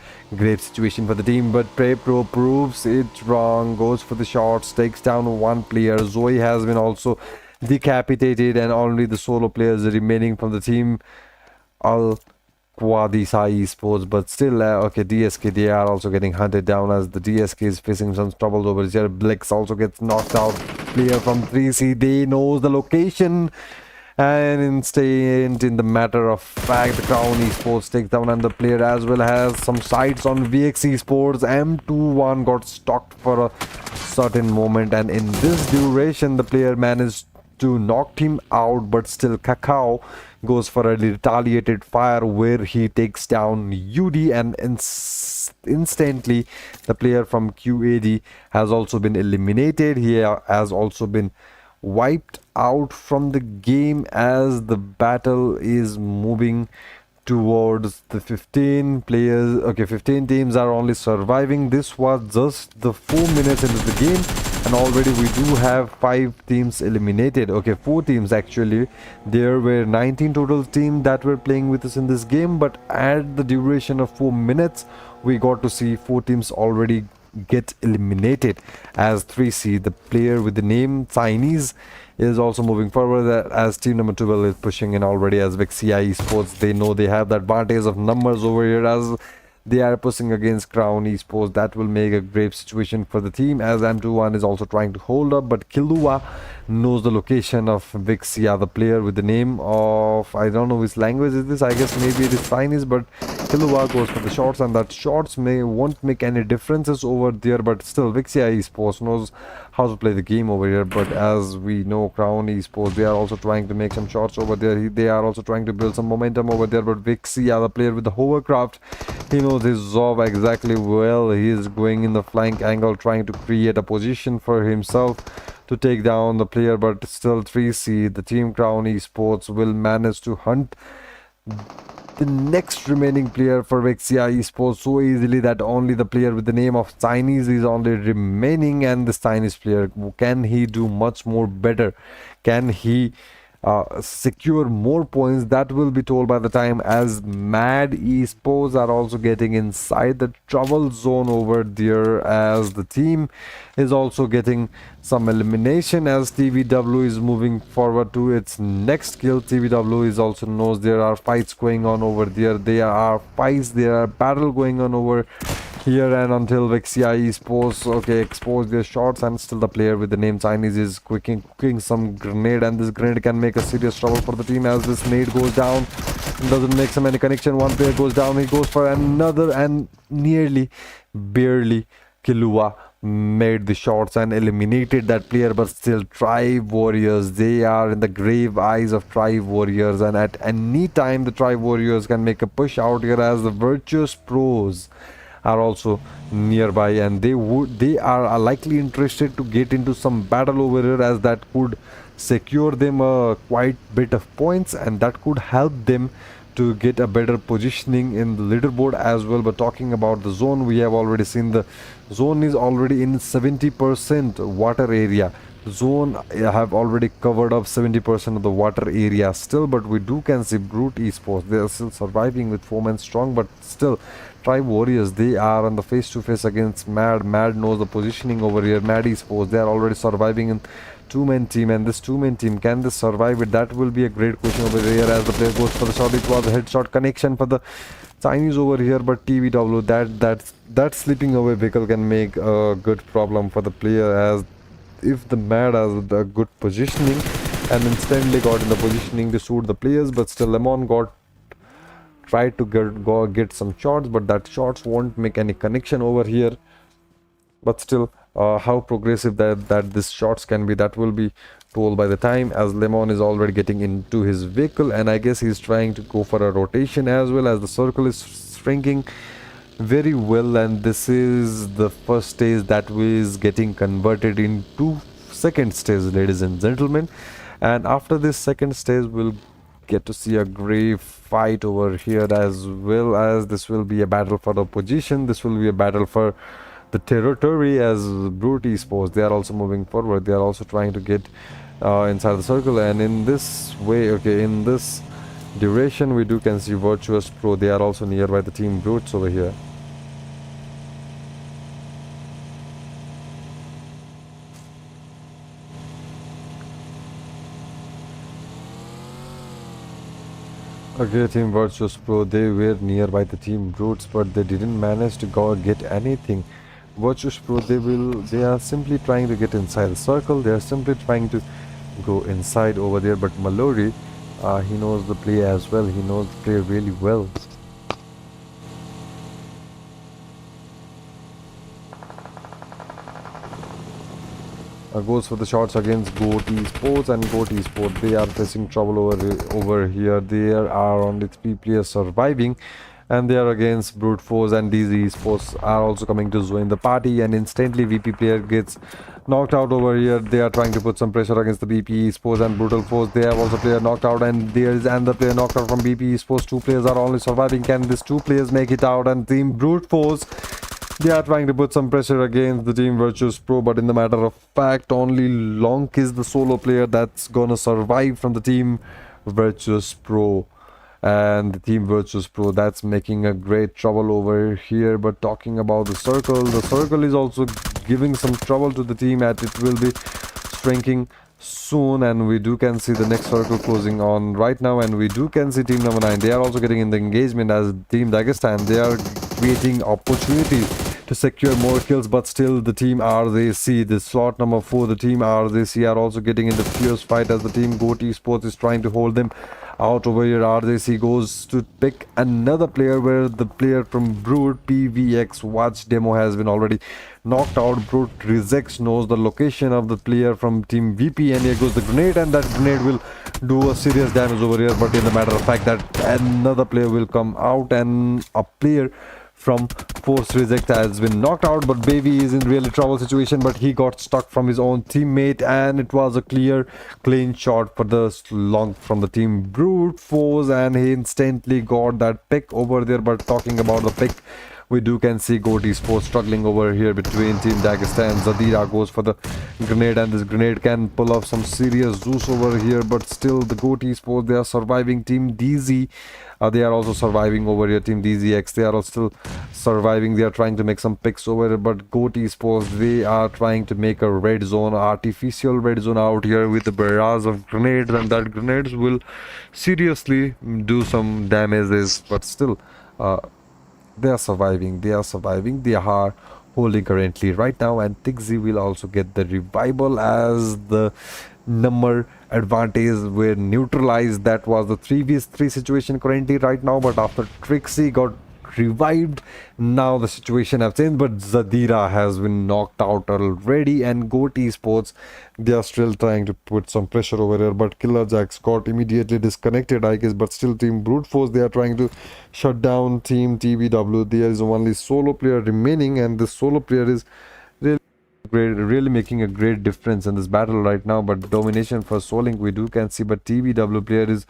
situation for the team, but Pro proves it wrong, goes for the shots, takes down one player. Zoe has been also decapitated and only the solo players remaining from the team Al Quadisa Esports, but still okay, DSK, they are also getting hunted down as the DSK is facing some troubles over here. Blix also gets knocked out. Player from 3C, they knows the location, and instant in the matter of fact the Crown Esports takes down, and the player as well has some sights on VX Esports. M21 got stalked for a certain moment, and in this duration the player managed to knock him out, but still Kakao goes for a retaliated fire where he takes down UD, and instantly the player from QAD has also been eliminated. He has also been wiped out from the game as the battle is moving towards the 15 players. Okay, 15 teams are only surviving. This was just the 4 minutes into the game, and already we do have 5 teams eliminated. Okay, 4 teams actually. There were 19 total teams that were playing with us in this game, but at the duration of 4 minutes we got to see 4 teams already get eliminated as 3C, the player with the name Chinese, is also moving forward as team number 12 is pushing in already as Vexia Esports. They know they have the advantage of numbers over here as they are pushing against Crown Esports. That will make a great situation for the team as M21 is also trying to hold up, but Kilua knows the location of Vixia, the player with the name of, I don't know which language is this, I guess maybe it is Chinese, but Kilua goes for the shots, and that shots won't make any differences over there, but still Vixia Esports knows how to play the game over here. But as we know, Crown Esports, they are also trying to make some shots over there. They are also trying to build some momentum over there, but Vixia, the player with the hovercraft, he knows his job exactly well. He is going in the flank angle, trying to create a position for himself to take down the player, but still 3C, the team Crown Esports, will manage to hunt the next remaining player for Vexia Esports so easily that only the player with the name of Chinese is only remaining. And this Chinese player, can he do much more better? Can he secure more points? That will be told by the time, as Mad Esports are also getting inside the trouble zone over there as the team is also getting some elimination as TVW is moving forward to its next kill. TVW is also knows there are fights going on over there. There are battle going on over here, and until Vexia Esports expose their shots, and still the player with the name Chinese is cooking some grenade, and this grenade can make a serious trouble for the team as this nade goes down, doesn't make some any connection. One player goes down, he goes for another, and barely Kilua made the shots and eliminated that player. But still Tribe Warriors, they are in the grave eyes of Tribe Warriors, and at any time the Tribe Warriors can make a push out here as the Virtuous Pros are also nearby, and they are likely interested to get into some battle over here as that could secure them a quite bit of points, and that could help them to get a better positioning in the leaderboard as well. But talking about the zone, we have already seen the zone is already in 70% water area. Zone have already covered up 70% of the water area still, but we can see Brute Esports, they are still surviving with 4 men strong, but still Tribe Warriors, they are on the face-to-face against Mad. Mad knows the positioning over here. Mad Esports, they are already surviving in 2-man team, and this 2-man team, can they survive it? That will be a great question over here as the player goes for the shot. It was a headshot connection for the Chinese over here, but TVW, that slipping away vehicle can make a good problem for the player, as if the Mad has the good positioning and instantly got in the positioning to shoot the players, but still Lemon tried to get some shots, but that shots won't make any connection over here. But still how progressive that this shots can be, that will be told by the time, as Lemon is already getting into his vehicle, and I guess he's trying to go for a rotation as well, as the circle is shrinking very well, and this is the first stage that is getting converted into second stage, ladies and gentlemen. And after this second stage, we'll get to see a grave fight over here, as well as this will be a battle for the position. This will be a battle for the territory, as Brute Esports, they are also moving forward. They are also trying to get inside the circle, and in this way, okay, in this duration, we do can see Virtuous Pro. They are also nearby the team Brutes over here. Okay, Team Virtuous Pro, they were nearby the Team Brutes, but they didn't manage to go get anything. Virtuous Pro, they are simply trying to get inside the circle. They are simply trying to go inside over there, but Mallory, he knows the play as well. He knows the play really well. Goes for the shots against Goat Esports, and Goat Esports, they are facing trouble over here. There are only 3 players surviving, and they are against Brute Force, and these Esports are also coming to join the party, and instantly VP player gets knocked out over here. They are trying to put some pressure against the BP Esports and Brutal Force. They have also player knocked out, and there is another player knocked out from BP Esports. 2 players are only surviving. Can these 2 players make it out? And Team Brute Force, they are trying to put some pressure against the Team Virtuous Pro, but in the matter of fact, only Lonk is the solo player that's gonna survive from the Team Virtuous Pro. And the Team Virtuous Pro, that's making a great trouble over here. But talking about the circle is also giving some trouble to the team, as it will be shrinking soon, and we do can see the next circle closing on right now, and we do can see team number 9, they are also getting in the engagement, as Team Dagestan, they are creating opportunities to secure more kills, but still the team RZC, the slot number 4, the team RZC are also getting in the fierce fight, as the team Goat Esports is trying to hold them out over here. RJC goes to pick another player, where the player from Brute PVX Watch Demo has been already knocked out. Brute Rezex knows the location of the player from Team VP, and here goes the grenade, and that grenade will do a serious damage over here. But in the matter of fact, that another player will come out, and a player from Force Reject has been knocked out, but Baby is in really trouble situation, but he got stuck from his own teammate, and it was a clean shot for the long from the Team Brute Force, and he instantly got that pick over there. But talking about the pick, we do can see Goat Esports struggling over here between Team Dagestan. Zadira goes for the grenade, and this grenade can pull off some serious Zeus over here, but still the Goat Esports, they are surviving. Team DZ, they are also surviving over here. Team DZX, they are also still surviving. They are trying to make some picks over here, but Goat Esports, they are trying to make a red zone, artificial red zone out here with the barrage of grenades, and that grenades will seriously do some damages, but still they are surviving. They are holding currently right now, and Tixi will also get the revival, as the number advantage were neutralized. That was the 3v3 situation currently right now, but after Trixie got revived, now the situation has changed, but Zadira has been knocked out already, and Goat Esports, they are still trying to put some pressure over here, but Killer Jacks got immediately disconnected, I guess. But still Team Brute Force, they are trying to shut down Team TBW. There is only solo player remaining, and this solo player is really making a great difference in this battle right now. But domination for Solink we do can see, but TBW player is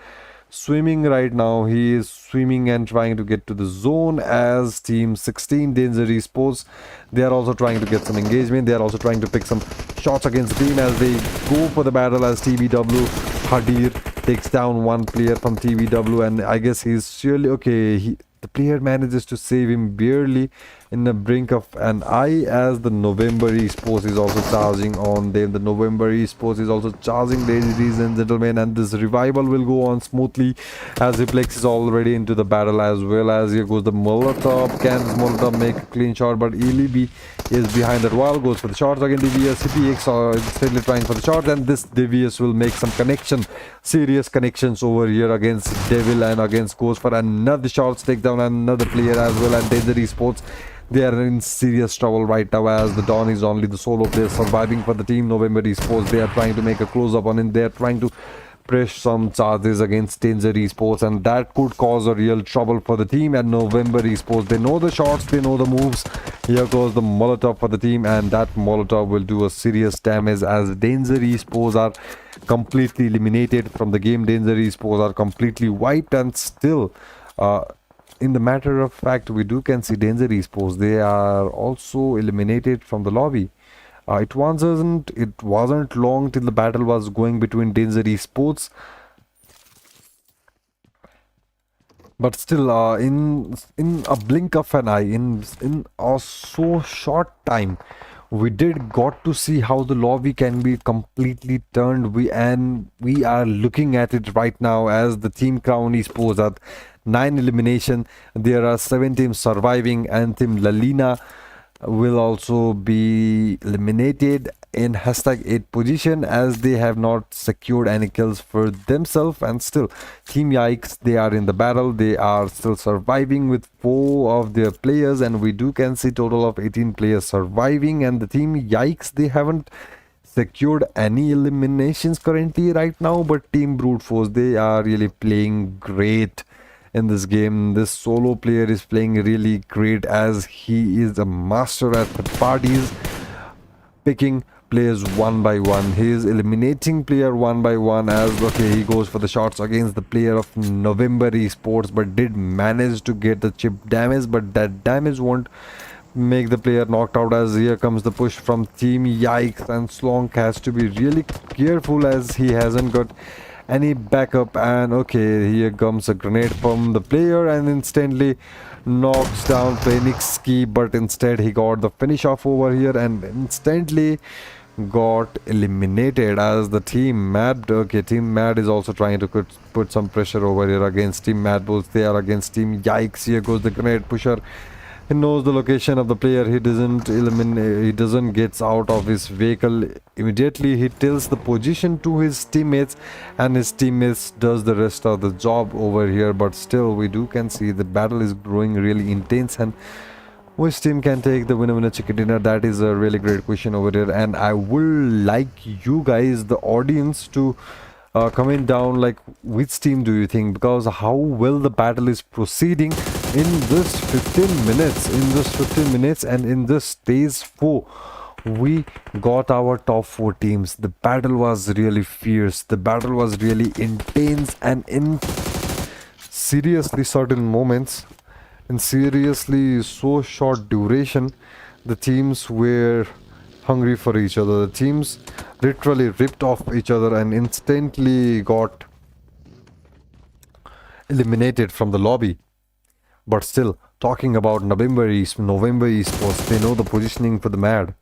swimming right now. He is swimming and trying to get to the zone, as Team 16 Danger Esports, they are also trying to get some engagement. They are also trying to pick some shots against the team as they go for the battle, as TBW Hadir takes down one player from TBW, and I guess he's surely okay. The player manages to save him barely in the brink of an eye, as the November Esports is also charging on them. The November Esports is also charging, ladies and gentlemen, and this revival will go on smoothly, as Replex is already into the battle as well. As here goes the Molotov. Can this Molotov make a clean shot? But Elibi is behind that wall, goes for the shots again. Devious CPX are steadily trying for the shots, and this Devious will make some serious connections over here against Devil, and against goes for another shots, take down another player as well. And Danger Esports, They are in serious trouble right now, as the Dawn is only the solo player surviving for the team. November Esports, they are trying to make a close up on it. They are trying to press some charges against Danger Esports, and that could cause a real trouble for the team. And November Esports, they know the shots, they know the moves. Here goes the Molotov for the team, and that Molotov will do a serious damage, as Danger Esports are completely eliminated from the game. Danger Esports are completely wiped, and still, in the matter of fact, we do can see Danger Esports, they are also eliminated from the lobby. It wasn't long till the battle was going between Danger Esports, but still, in a blink of an eye, in a so short time, we did got to see how the lobby can be completely turned. We are looking at it right now, as the Team Crown Esports at 9 elimination. There are 7 teams surviving, and Team Lalina will also be eliminated in hashtag 8 position, as they have not secured any kills for themselves. And still, Team Yikes, they are in the battle. They are still surviving with 4 of their players, and we do can see total of 18 players surviving. And the Team Yikes, they haven't secured any eliminations currently right now, but Team Brute Force, they are really playing great in this game. This solo player is playing really great, as he is a master at third parties, picking players one by one. He is eliminating player one by one, as okay, he goes for the shots against the player of November Esports, but did manage to get the chip damage, but that damage won't make the player knocked out, as here comes the push from Team Yikes, and Slonk has to be really careful, as he hasn't got any backup. And okay, here comes a grenade from the player, and instantly knocks down Phoenixkey, but instead he got the finish off over here and instantly got eliminated, as the Team Mad. Okay, Team Mad is also trying to put some pressure over here against Team Mad Bulls. They are against Team Yikes. Here goes the grenade pusher. He knows the location of the player. He doesn't eliminate. He doesn't get out of his vehicle immediately. He tells the position to his teammates, and his teammates does the rest of the job over here. But still, we do can see the battle is growing really intense, and which team can take the winner chicken dinner? That is a really great question over here, and I would like you guys, the audience, to comment down like which team do you think, because how well the battle is proceeding in this 15 minutes, and in this stage 4 we got our top 4 teams. The battle was really fierce, the battle was really intense, and in seriously certain moments, in seriously so short duration, the teams were hungry for each other. The teams literally ripped off each other and instantly got eliminated from the lobby. But still, talking about November Esports, they know the positioning for the Mad.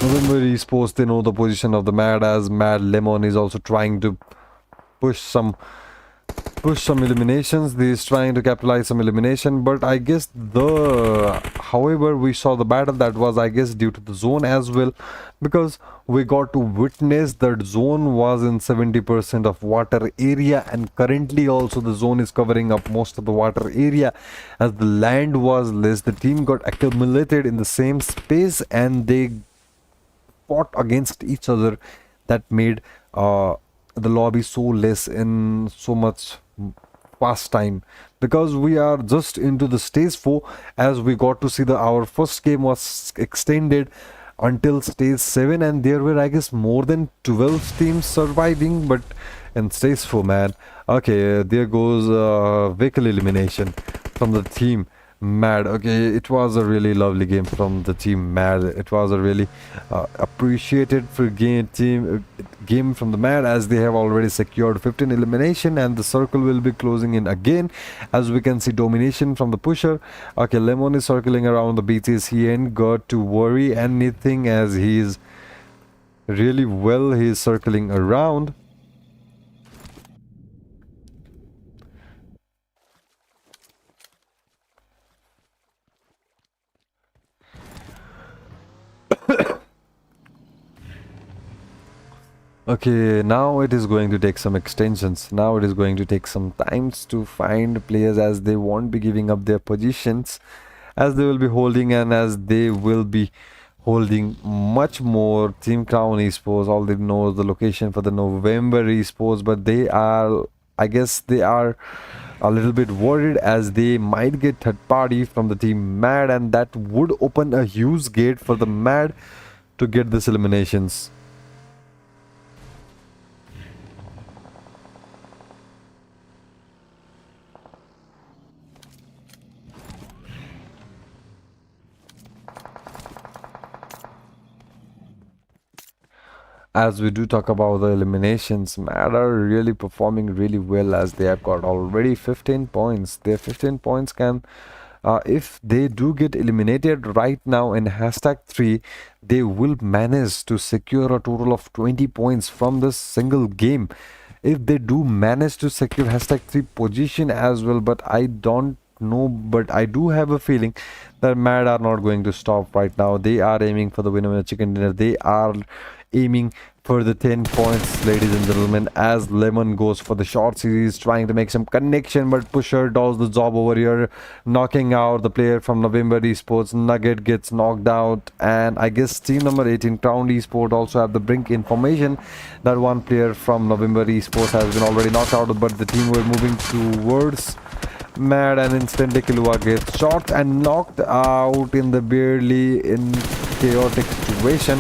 November Esports, they know the position of the Mad, as Mad Lemon is also trying to push some eliminations. He's trying to capitalize some elimination, but I guess however we saw the battle, that was I guess due to the zone as well, because we got to witness that zone was in 70% of water area, and currently also the zone is covering up most of the water area, as the land was less. The team got accumulated in the same space, and they fought against each other. That made the lobby so less in so much fast time, because we are just into the stage 4, as we got to see our first game was extended until stage 7, and there were I guess more than 12 teams surviving. But in stage 4, man, okay, there goes vehicle elimination from the Team Mad. Okay, it was a really lovely game from the Team Mad. It was a really appreciated for game from the Mad, as they have already secured 15 elimination, and the circle will be closing in again, as we can see domination from the pusher. Okay, Lemon is circling around the beaches. He ain't got to worry anything, as he is really well. He is circling around. Okay, now it is going to take some extensions. Now it is going to take some times to find players, as they won't be giving up their positions, as they will be holding, and as they will be holding much more. Team Crown Esports already knows the location for the November Esports, but they are, I guess they are a little bit worried, as they might get third party from the team Mad, and that would open a huge gate for the Mad to get this eliminations. As we do talk about the eliminations, Mad are really performing really well, as they have got already 15 points. Their 15 points can, if they do get eliminated right now in hashtag 3, they will manage to secure a total of 20 points from this single game. If they do manage to secure hashtag 3 position as well, but I don't know, but I do have a feeling that Mad are not going to stop right now. They are aiming for the winner chicken dinner. They are aiming for the 10 points, ladies and gentlemen, as Lemon goes for the short series, trying to make some connection, but Pusher does the job over here, knocking out the player from November Esports. Nugget gets knocked out, and I guess team number 18 Crown Esport also have the brink information that one player from November Esports has been already knocked out, but the team were moving towards Mad, and instantly Killua gets shot and knocked out in the barely in chaotic situation.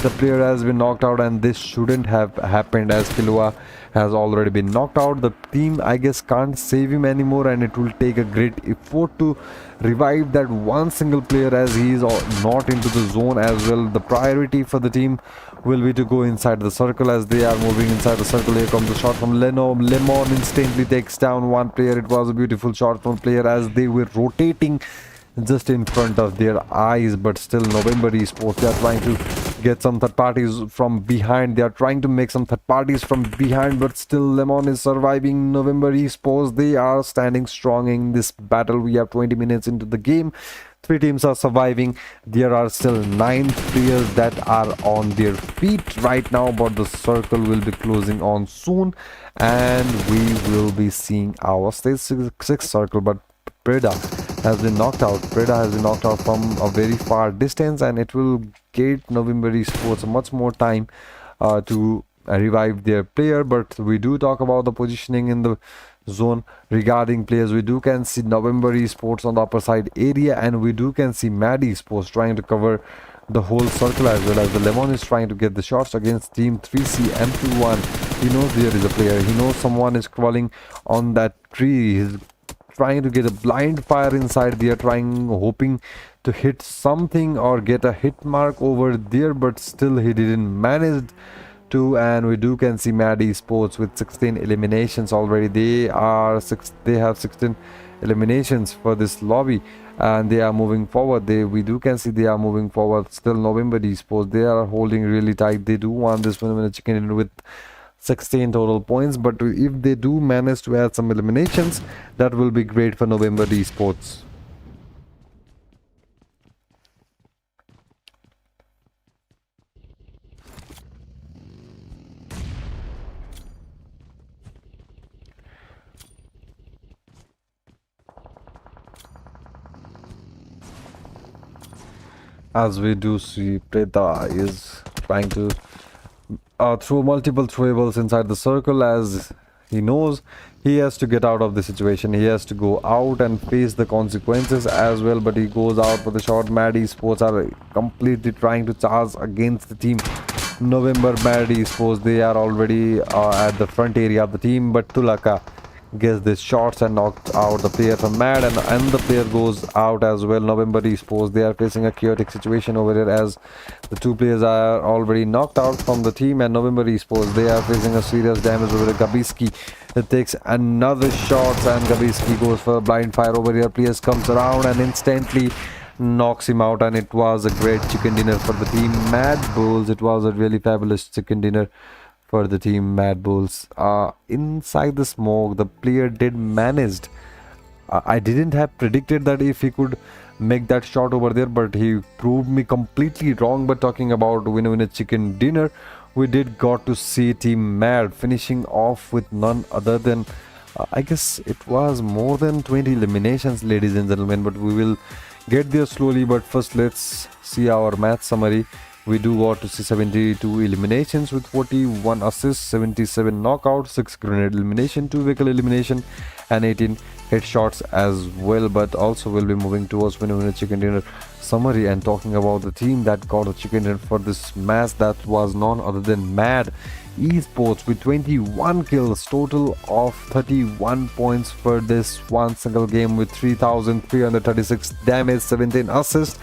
The player has been knocked out, and this shouldn't have happened, as Killua has already been knocked out. The team, I guess, can't save him anymore, and it will take a great effort to revive that one single player, as he is not into the zone as well. The priority for the team will be to go inside the circle, as they are moving inside the circle. Here comes the shot from Leno. Lemon instantly takes down one player. It was a beautiful shot from player, as they were rotating just in front of their eyes, but still November Esports, they are trying to get some third parties from behind. They are trying to make some third parties from behind, but still Lemon is surviving. November Esports, they are standing strong in this battle. We have 20 minutes into the game. 3 teams are surviving. There are still 9 players that are on their feet right now, but the circle will be closing on soon, and we will be seeing our stage 6 circle. But Preda has been knocked out. Preda has been knocked out from a very far distance, and it will get November Esports much more time to revive their player. But we do talk about the positioning in the zone regarding players. We do can see November Esports on the upper side area, and we do can see Mad Esports trying to cover the whole circle, as well as the Lemon is trying to get the shots against team 3C M21. He knows there is a player. He knows someone is crawling on that tree. He's trying to get a blind fire inside there, hoping to hit something or get a hit mark over there, but still he didn't manage to. And we do can see Mad Esports with 16 eliminations already. They have 16 eliminations for this lobby, and they are moving forward. We do can see they are moving forward. Still November Esports, they are holding really tight. They do want this one chicken in with 16 total points, but if they do manage to add some eliminations, that will be great for November Esports. As we do see, Preta is trying to throw multiple throwables inside the circle, as he knows he has to get out of the situation. He has to go out and face the consequences as well, but he goes out for the shot. Mad Esports are completely trying to charge against the team November Mad Esports. They are already at the front area of the team, but Tulaka gets the shots and knocked out the player from Mad, and the player goes out as well. November Esports, they are facing a chaotic situation over here, as the 2 players are already knocked out from the team, and November Esports, they are facing a serious damage over here. Gabiski, it takes another shot, and Gabiski goes for a blind fire over here. Players comes around and instantly knocks him out, and it was a great chicken dinner for the team Mad Bulls. It was a really fabulous chicken dinner for the team Mad Bulls. Inside the smoke, the player did managed. I didn't have predicted that if he could make that shot over there, but he proved me completely wrong. But talking about winner chicken dinner we did got to see Team Mad finishing off with none other than I guess it was more than 20 eliminations, ladies and gentlemen, but we will get there slowly. But first, let's see our match summary. We do got to see 72 eliminations with 41 assists, 77 knockouts, 6 grenade elimination, 2 vehicle elimination, and 18 headshots as well. But also we'll be moving towards winner chicken dinner summary and talking about the team that got a chicken dinner for this match. That was none other than Mad Esports with 21 kills, total of 31 points for this one single game with 3,336 damage, 17 assists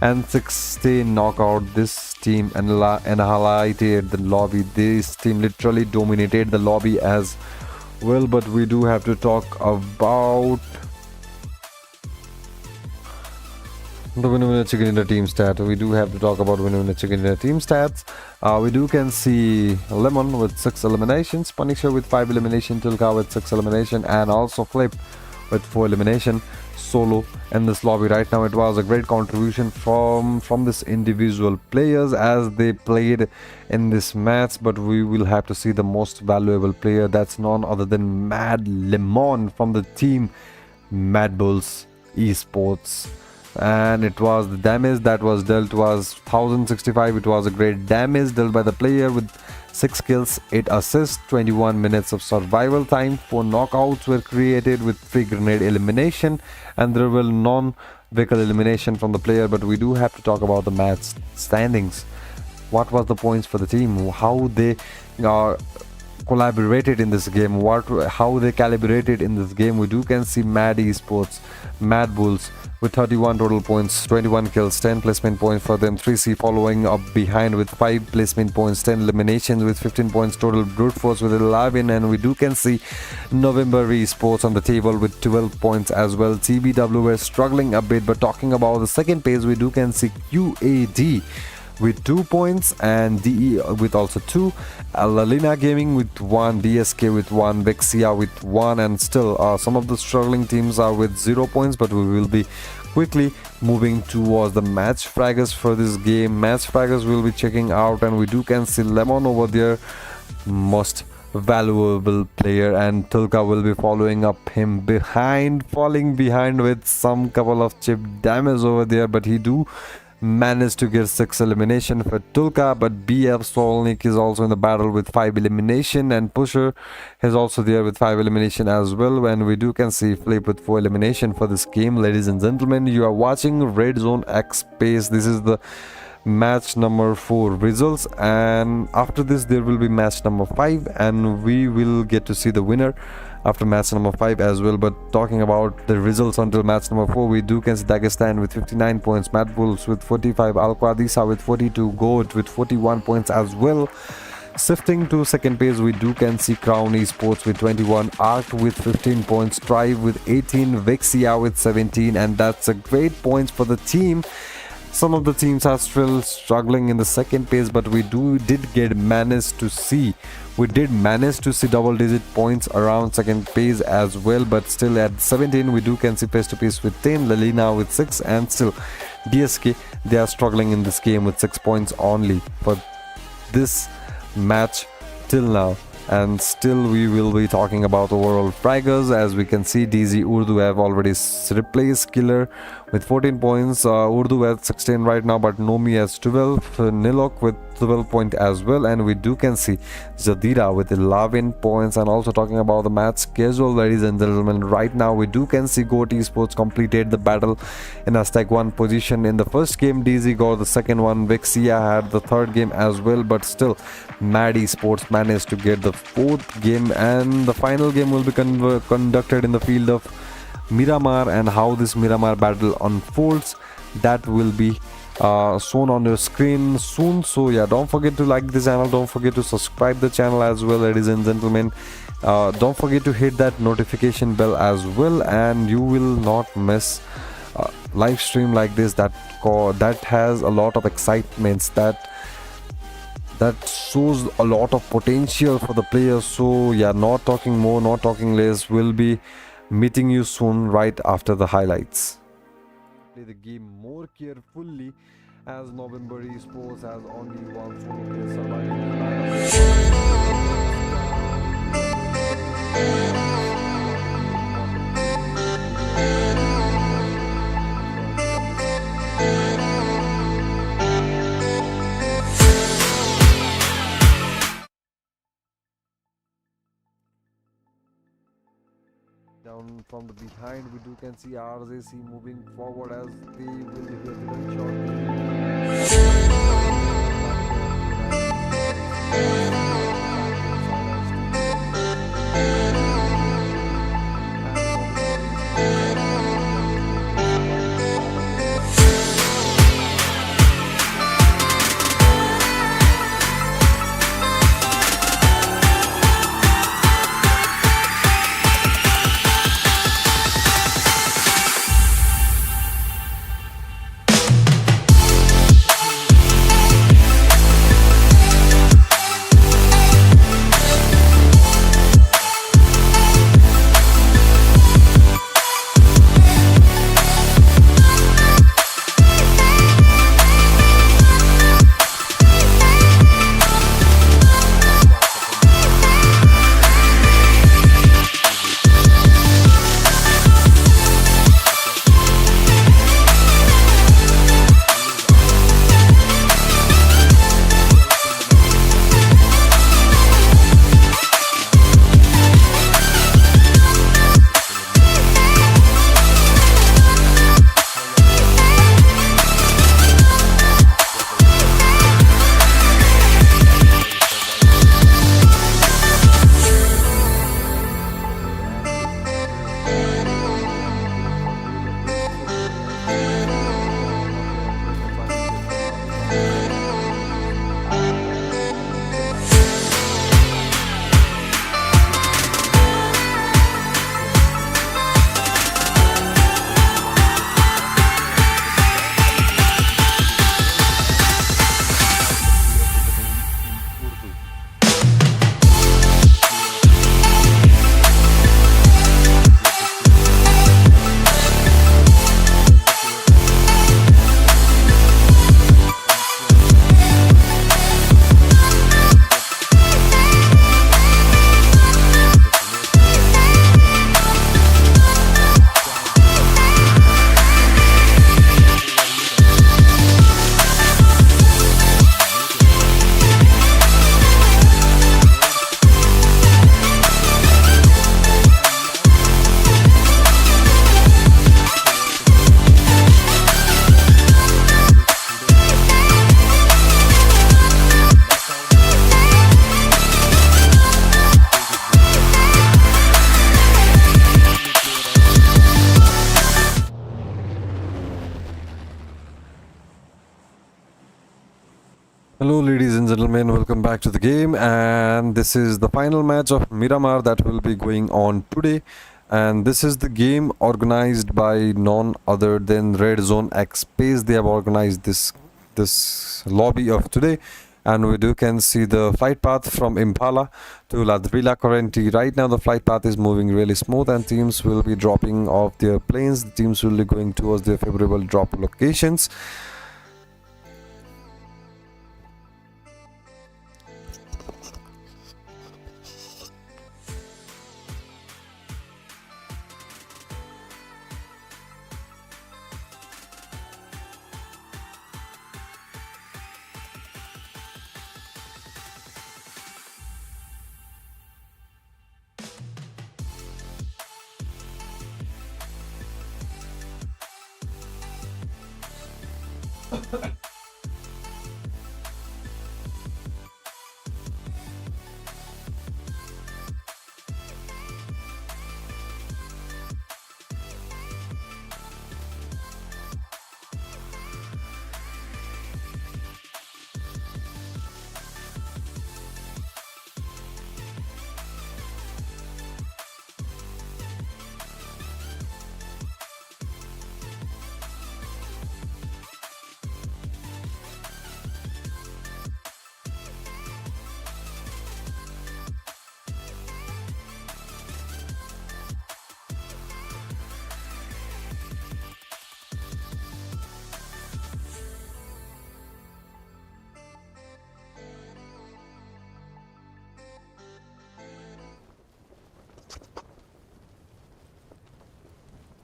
and 16 knockout. This team annihilated the lobby. This team literally dominated the lobby as well. But we do have to talk about the winner chicken dinner team stat. We do have to talk about winner chicken dinner team stats. We do can see Lemon with 6 eliminations, Punisher with 5 elimination, Tulka with 6 elimination, and also Flip with 4 elimination solo in this lobby right now. It was a great contribution from this individual players as they played in this match. But we will have to see the most valuable player. That's none other than Mad Lemon from the team Mad Bulls Esports. And it was the damage that was dealt was 1065. It was a great damage dealt by the player with 6 kills, 8 assists, 21 minutes of survival time, 4 knockouts were created with 3 grenade elimination, and there were non-vehicle elimination from the player. But we do have to talk about the match standings. What was the points for the team? How they collaborated in this game? How they calibrated in this game? We do can see Mad Esports, Mad Bulls with 31 total points, 21 kills, 10 placement points for them. 3C following up behind with 5 placement points, 10 eliminations with 15 points total. Brute Force with 11, and we do can see November Esports on the table with 12 points as well. TBW were struggling a bit, but talking about the second page, we do can see QAD with 2 points and DE with also 2, Lalina Gaming with 1, DSK with 1, Vexia with 1, and still some of the struggling teams are with 0 points. But we will be quickly moving towards the match fraggers for this game. Match fraggers will be checking out, and we do can see Lemon over there, most valuable player, and Tulka will be following up him falling behind with some couple of chip damage over there. But he do managed to get 6 elimination for Tulka. But BF Solnik is also in the battle with 5 elimination, and Pusher is also there with 5 elimination as well. And we do can see Flip with 4 elimination for this game. Ladies and gentlemen, you are watching Red Zone X Space. This is the match number 4 results, and after this there will be match number 5, and we will get to see the winner after match number 5 as well. But talking about the results until match number 4, we do can see Dagestan with 59 points, Mad Bulls with 45, Al Qadisa with 42, Goat with 41 points as well. Shifting to second page, we do can see Crown Esports with 21, Arc with 15 points, Strive with 18, Vexia with 17, and that's a great points for the team. Some of the teams are still struggling in the second page, but we did manage to see double-digit points around second page as well. But still at 17, we do can see face to face with 10, Lalina with 6, and still DSK, they are struggling in this game with 6 points only for this match till now. And still we will be talking about overall fraggers. As we can see, DZ Urdu have already replaced Killer with 14 points, Urdu has 16 right now, but Nomi has 12, Nilok with 12 points as well, and we do can see Zadira with 11 points. And also talking about the match schedule, ladies and gentlemen, right now we do can see Goat Esports completed the battle in a stack 1 position. In the first game, DZ got the second one, Vexia had the third game as well, but still Mad Esports managed to get the 4th game, and the final game will be conducted in the field of Miramar. And how this Miramar battle unfolds, that will be shown on your screen soon. So yeah, don't forget to like the channel, don't forget to subscribe the channel as well, ladies and gentlemen. Don't forget to hit that notification bell as well, and you will not miss live stream like this that has a lot of excitements, that shows a lot of potential for the players. So yeah, not talking more, not talking less, we'll be meeting you soon right after the highlights. Play the game more carefully as November Esports has only one solo player surviving the battle. Down from the behind, we do can see RZC moving forward as they will hit very Hello, ladies and gentlemen, welcome back to the game. And this is the final match of Miramar that will be going on today. And this is the game organized by none other than REDZONE X Space. They have organized this lobby of today. And we do can see the flight path from Impala to Ladrila currently. Right now, the flight path is moving really smooth, and teams will be dropping off their planes. The teams will be going towards their favorable drop locations.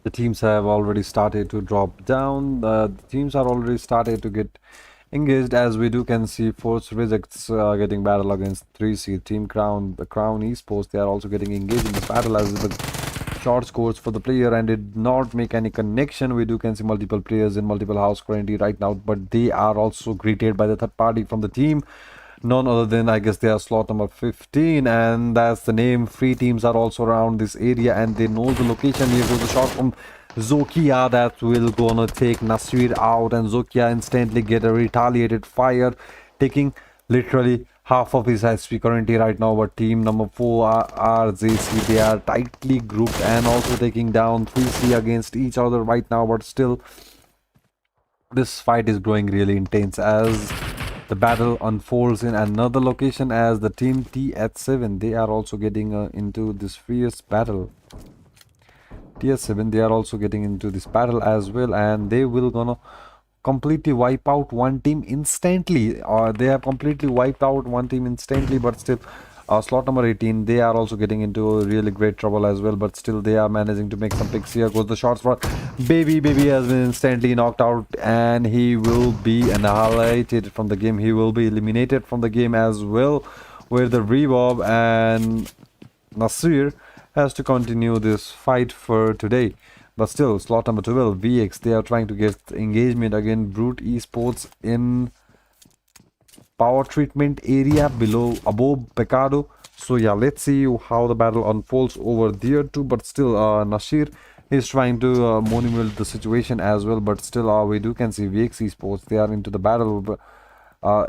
The teams have already started to drop down. The teams are already started to get engaged, as we do can see Force Rejects getting battle against 3C Team Crown, the Crown Esports. They are also getting engaged in this battle as the short scores for the player and did not make any connection. We do can see multiple players in multiple house currently right now, but they are also greeted by the third party from the team. None other than, I guess, they are slot number 15, and that's the name. Three teams are also around this area and they know the location. Here goes the shot from Zokia that will gonna take Nasir out, and Zokia instantly get a retaliated fire, taking literally half of his HP currently right now. But team number 4 RJC, they are tightly grouped and also taking down 3C against each other right now. But still, this fight is growing really intense as the battle unfolds in another location, as the team TH7, they are also getting into this fierce battle. TH7, they are also getting into this battle as well, and they will gonna completely wipe out one team instantly. They have completely wiped out one team instantly, but still slot number 18, they are also getting into really great trouble as well, but still they are managing to make some picks. Here goes the shots for Baby. Baby has been instantly knocked out and he will be annihilated from the game. He will be eliminated from the game as well, where the Revob and Nasir has to continue this fight for today. But still, slot number 12, VX, they are trying to get engagement again. Brute Esports in power treatment area above Pecado. So yeah, let's see how the battle unfolds over there too. But still, Nasir is trying to monument the situation as well. But still, we do can see VX Esports, they are into the battle. But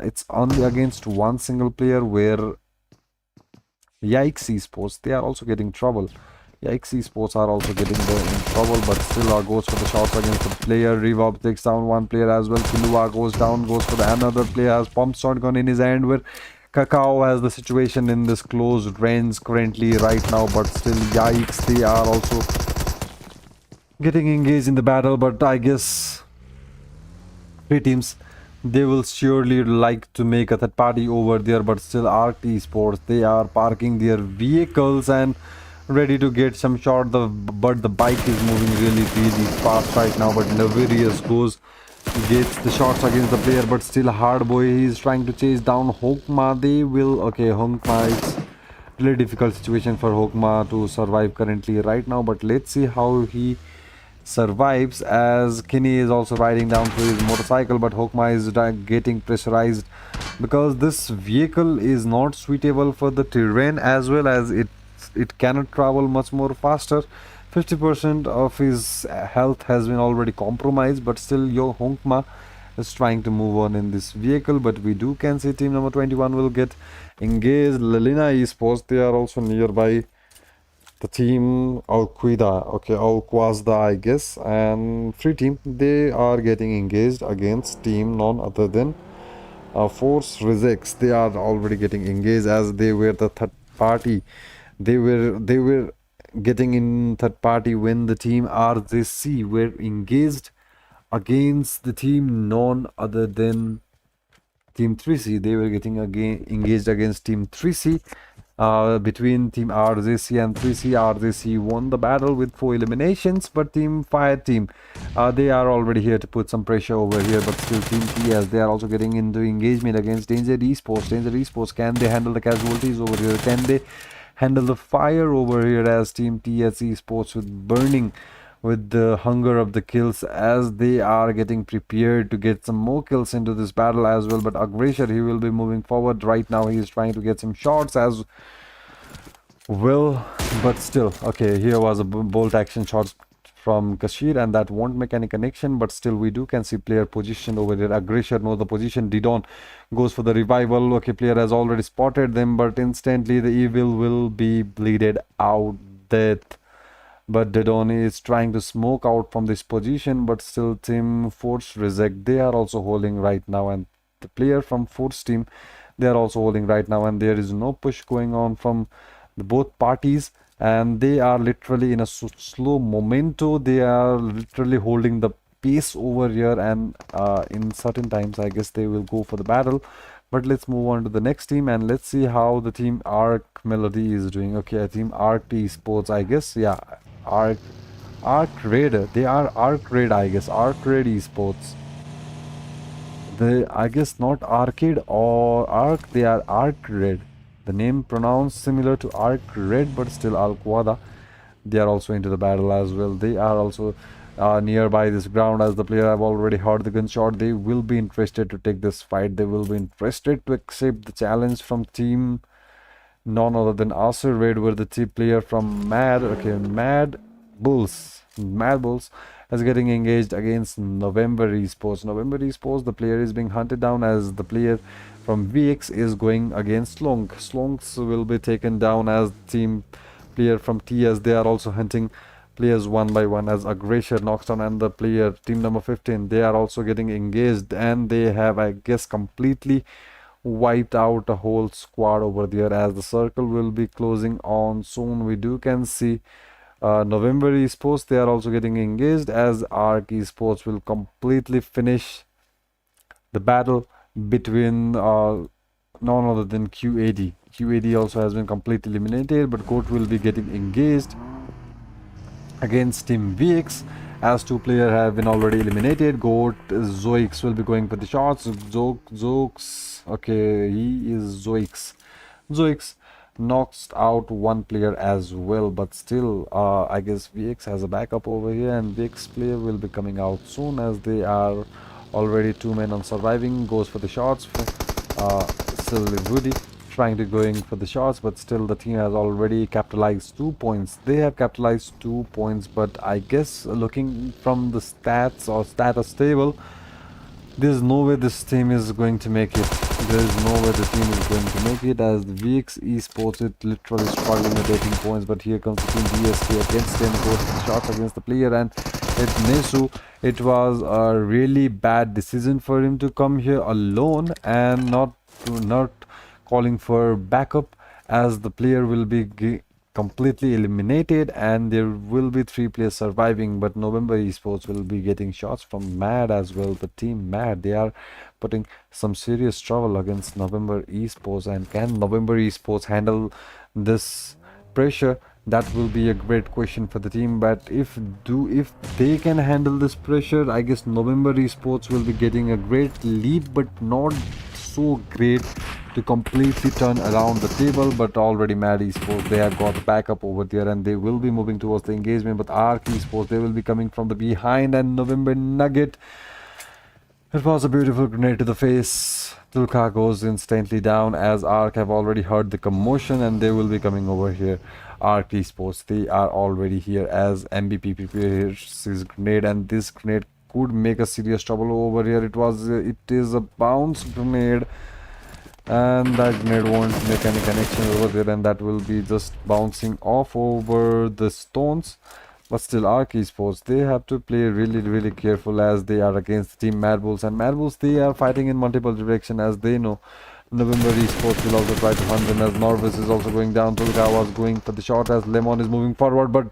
it's only against one single player, where Yikes Esports, they are also getting trouble. Yikes Esports are also getting in trouble, but still goes for the shots against the player. Revob takes down one player as well. Kilua goes down, goes for the another player, has pump shotgun in his hand, where Kakao has the situation in this closed range currently right now. But still, Yikes, they are also getting engaged in the battle. But I guess three teams, they will surely like to make a third party over there. But still, Arc Esports, they are parking their vehicles and ready to get some shot. But the bike is moving really fast right now. But Navirius gets the shots against the player, but still Hardboy, he's trying to chase down Hokma. They will, okay, Hokma, it's really difficult situation for Hokma to survive currently right now, but let's see how he survives, as Kinney is also riding down to his motorcycle. But Hokma is getting pressurized because this vehicle is not suitable for the terrain, as well as it cannot travel much more faster. 50% of his health has been already compromised, but still Hokma is trying to move on in this vehicle. But we do can see team number 21 will get engaged. Lelina Esports, they are also nearby the team Alquida, okay, Alquazda, I guess, and free team, they are getting engaged against team none other than Force Rejects. They are already getting engaged, as they were the third party. They were getting in third party when the team RJC were engaged against the team none other than team 3C. They were getting again engaged against team 3C. Between team RJC and 3C, RJC won the battle with 4 eliminations, but team Fire team, they are already here to put some pressure over here. But still team TS, they are also getting into engagement against Danger Esports. Danger Esports, can they handle the casualties over here? Can they handle the fire over here, as team TS Esports with burning with the hunger of the kills, as they are getting prepared to get some more kills into this battle as well. But Aggressor, he will be moving forward right now. He is trying to get some shots as well, but still, okay, here was a bolt action shots from Kashir, and that won't make any connection. But still, we do can see player position over there. Aggressor knows the position. Didon goes for the revival. Okay, player has already spotted them, but instantly the evil will be bleeded out. Death. But Didon is trying to smoke out from this position, but still team Force Reject, they are also holding right now, and the player from Force team, they are also holding right now, and there is no push going on from the both parties, and they are literally in a slow momento. They are literally holding the pace over here, and in certain times I guess they will go for the battle. But let's move on to the next team and let's see how the team Arc Melody is doing. Okay, team Arc Esports, I guess, yeah, Arc Arc Raid. They are Arc Raid, I guess. Arc Raid Esports. They, I guess, not Arcade or Arc. They are Arc Raid. The name pronounced similar to Arc Raid, but still Al Qaeda. They are also into the battle as well. They are also nearby this ground. As the player, I've already heard the gunshot. They will be interested to take this fight. They will be interested to accept the challenge from team none other than Asir Raid, where the team player from Mad Bulls is getting engaged against November Esports. November Esports, the player is being hunted down as the player from VX is going against Slonk. Slonks will be taken down as team player from TS. They are also hunting players one by one as Aggression knocks down, and the player team number 15, they are also getting engaged, and they have, I guess, completely wiped out a whole squad over there as the circle will be closing on soon. We can see November Esports, they are also getting engaged as Arc Esports will completely finish the battle between none other than QAD. QAD also has been completely eliminated, but Goat will be getting engaged against Team VX as two players have been already eliminated. Goat Zoix will be going for the shots. Zoix, okay, he is Zoix. Zoix knocks out one player as well, but still I guess VX has a backup over here, and VX player will be coming out soon as they are already two men on surviving. Goes for the shots. Still Woody trying to going for the shots, but still the team has already capitalized 2 points. They have capitalized 2 points, but I guess looking from the stats or status table, there's no way this team is going to make it. There's no way the team is going to make it as the VX Esports is literally struggling with 18 points, but here comes the team DSK against them, goes for the shots against the player, and it's Nesu. It was a really bad decision for him to come here alone and not calling for backup, as the player will be completely eliminated and there will be 3 players surviving. But November Esports will be getting shots from Mad as well. The team Mad, they are putting some serious trouble against November Esports, and can November Esports handle this pressure? That will be a great question for the team. But if they can handle this pressure, I guess November Esports will be getting a great lead, but not so great to completely turn around the table. But already Mad Esports, they have got backup over there and they will be moving towards the engagement. But Arc Esports, they will be coming from the behind, and November Nugget, it was a beautiful grenade to the face. Tulka goes instantly down as Arc have already heard the commotion and they will be coming over here. Arc Esports, they are already here as MVP prepares his grenade, and this grenade could make a serious trouble over here. It is a bounce grenade, and that grenade won't make any connection over there, and that will be just bouncing off over the stones. But still, Arc Esports, they have to play really careful as they are against Team Mad Bulls, and Mad Bulls, they are fighting in multiple directions as they know. November Esports will also try to hunt them as Norvis is also going down. Tulka was going for the shot as Lemon is moving forward, but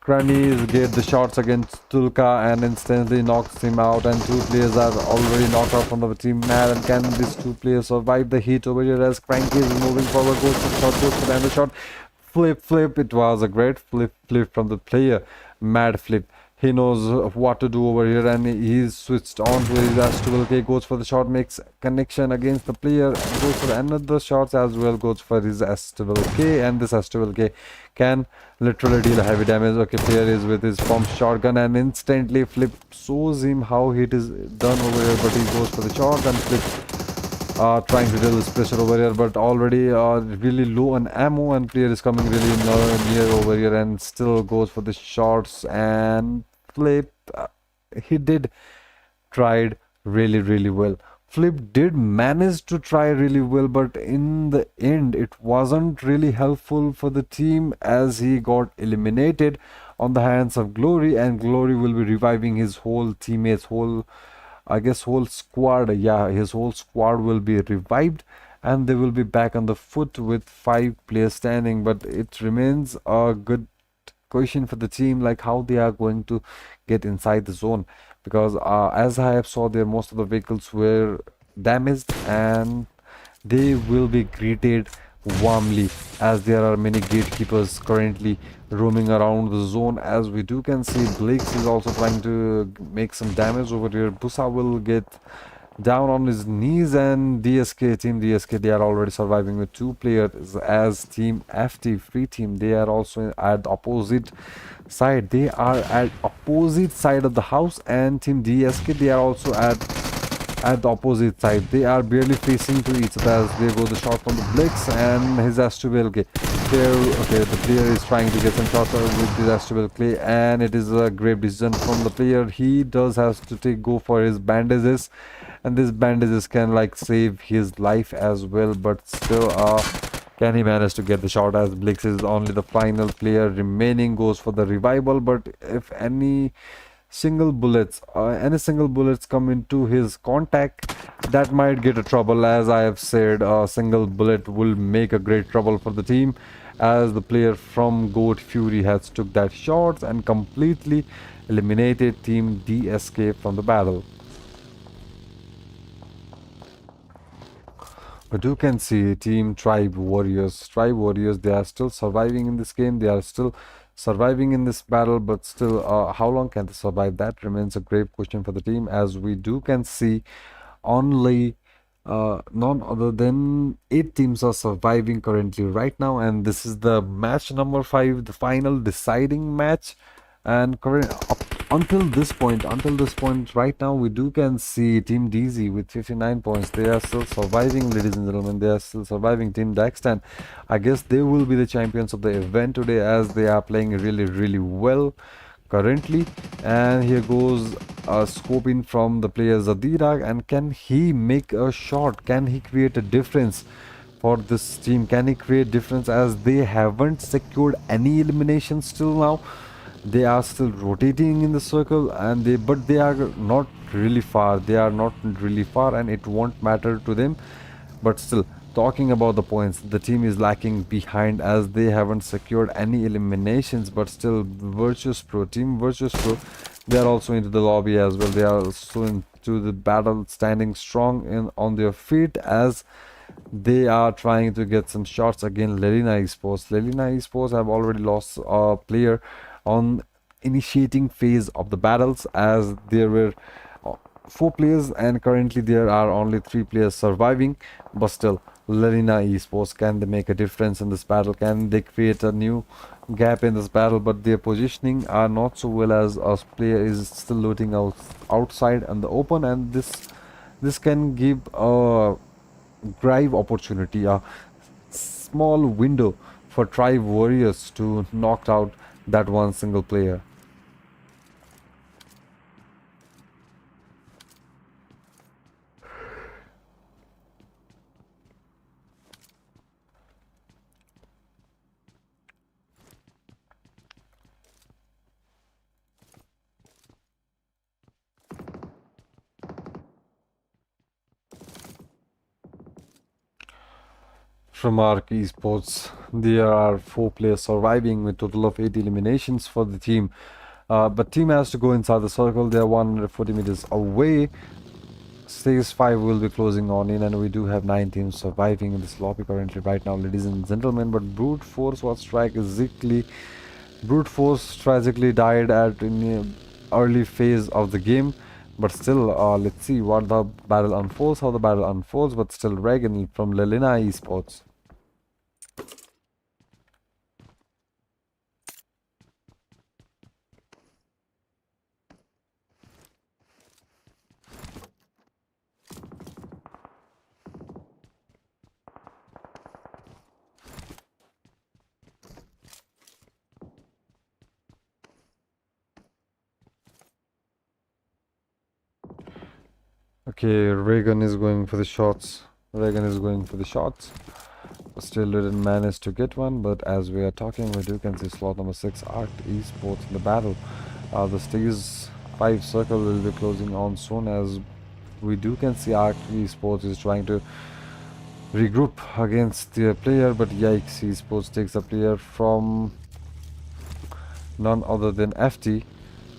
Cranies get the shots against Tulka and instantly knocks him out, and 2 players are already knocked out from the team Mad. And can these 2 players survive the heat over here as Cranky is moving forward, goes for the shot, goes for the end shot. Flip, it was a great flip from the player. Mad flip. He knows what to do over here, and he's switched on to his S12K, goes for the shot, makes connection against the player, goes for another shots as well, goes for his S12K, and this S12K can literally deal heavy damage. Okay, player is with his pump shotgun and instantly Flip shows him how it is done over here, but he goes for the shot and Flip trying to deal this pressure over here, but already really low on ammo, and player is coming really near over here and still goes for the shots. And Flip, he did tried really well. Flip did manage to try really well, but in the end it wasn't really helpful for the team as he got eliminated on the hands of Glory, and Glory will be reviving his whole teammates, whole squad. Yeah, his whole squad will be revived and they will be back on the foot with 5 players standing. But it remains a good question for the team, like how they are going to get inside the zone, because as I have saw there, most of the vehicles were damaged and they will be greeted warmly, as there are many gatekeepers currently roaming around the zone. As we do can see, Blakes is also trying to make some damage over here. Busa will get down on his knees, and team DSK, they are already surviving with 2 players. As team FT free team, they are also at the opposite side. They are at opposite side of the house, and team DSK, they are also at the opposite side. They are barely facing to each other as they go the shot from the Blix, and his Astubel Clay. Okay, the player is trying to get some shots with his Astubel Clay, and it is a great decision from the player. He does has to go for his bandages, and these bandages can like save his life as well, but still can he manage to get the shot, as Blix is only the final player remaining, goes for the revival. But if any single bullets come into his contact, that might get a trouble. As I have said, a single bullet will make a great trouble for the team, as the player from Goat Fury has took that shots and completely eliminated team DSK from the battle. But you can see team Tribe Warriors, they are still surviving in this game. They are still surviving in this battle, but still, how long can they survive? That remains a great question for the team, as we do can see only none other than 8 teams are surviving currently right now, and this is the match number 5, the final deciding match. And until this point right now, we do can see team DZ with 59 points. They are still surviving, ladies and gentlemen. They are still surviving. Team Daxtan, I guess they will be the champions of the event today, as they are playing really well currently. And here goes a scoping from the player Zadira, and can he make a shot? Can he create a difference for this team? Can he create difference, as they haven't secured any eliminations till now? They are still rotating in the circle, and but they are not really far. And it won't matter to them. But still, talking about the points, the team is lacking behind, as they haven't secured any eliminations. But still, team Virtuous Pro, they are also into the lobby as well. They are also into the battle, standing strong on their feet, as they are trying to get some shots again. Lelina Esports have already lost a player on initiating phase of the battles, as there were 4 players, and currently there are only 3 players surviving. But still, Lelina Esports, can they make a difference in this battle? Can they create a new gap in this battle? But their positioning are not so well, as a player is still looting outside and the open, and this can give a grave opportunity, a small window for Tribe Warriors to knock out that one single player. From Arc Esports, there are 4 players surviving with total of 8 eliminations for the team. But team has to go inside the circle. They are 140 meters away. Stage 5 will be closing on in, and we do have 9 teams surviving in this lobby currently right now, ladies and gentlemen. But Brute Force was tragically died in the early phase of the game. But still, let's see what the battle unfolds, how the battle unfolds. But still, Reagan from Lelina Esports. Okay, Reagan is going for the shots. But still didn't manage to get one. But as we are talking, we do can see slot number 6, Arc Esports, in the battle. The stage 5 circle will be closing on soon, as we do can see Arc Esports is trying to regroup against the player. But yikes, Esports takes a player from none other than FT.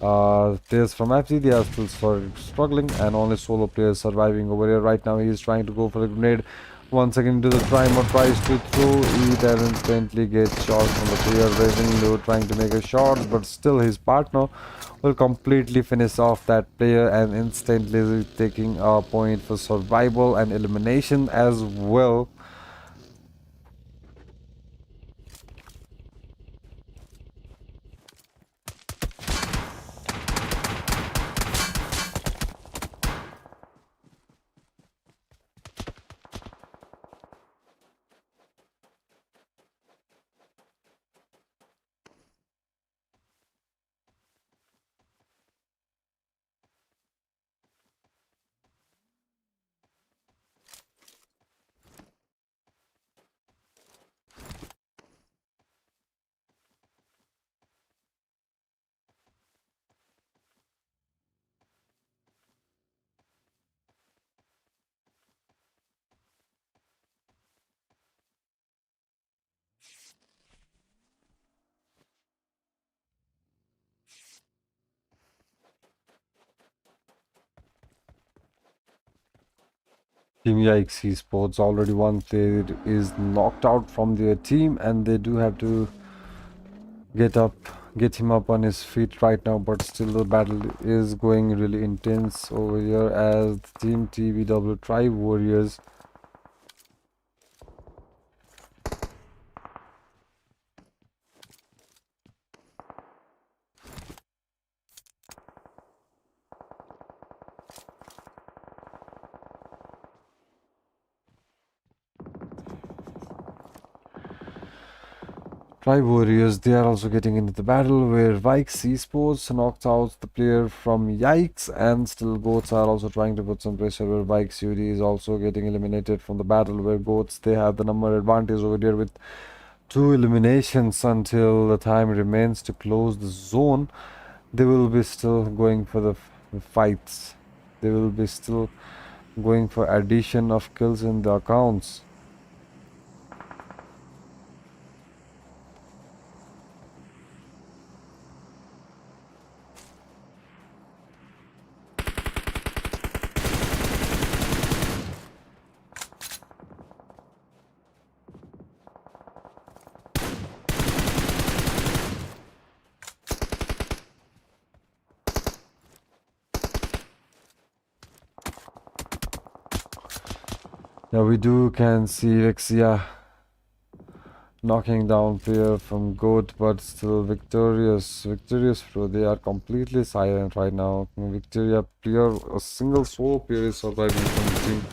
Players from FT, they are still struggling, and only solo players surviving over here right now. He is trying to go for a grenade. Once again into the primer, tries to throw it and instantly gets shot from the player raising low, trying to make a shot, but still his partner will completely finish off that player and instantly taking a point for survival and elimination as well. Team Yikes Esports already one player is knocked out from their team and they do have to get up, get him up on his feet right now, but still the battle is going really intense over here as the Team TBW Tribe Warriors they are also getting into the battle where Vikes Esports knocked out the player from Yikes and still Goats are also trying to put some pressure where Vikes UD is also getting eliminated from the battle where Goats they have the number advantage over there with 2 eliminations until the time remains to close the zone. They will be still going for the fights. They will be still going for addition of kills in the accounts. Yeah, we can see Vexia knocking down player from Goat, but still victorious. Victorious bro. They are completely silent right now. Victoria player, a single solo player is surviving from the team.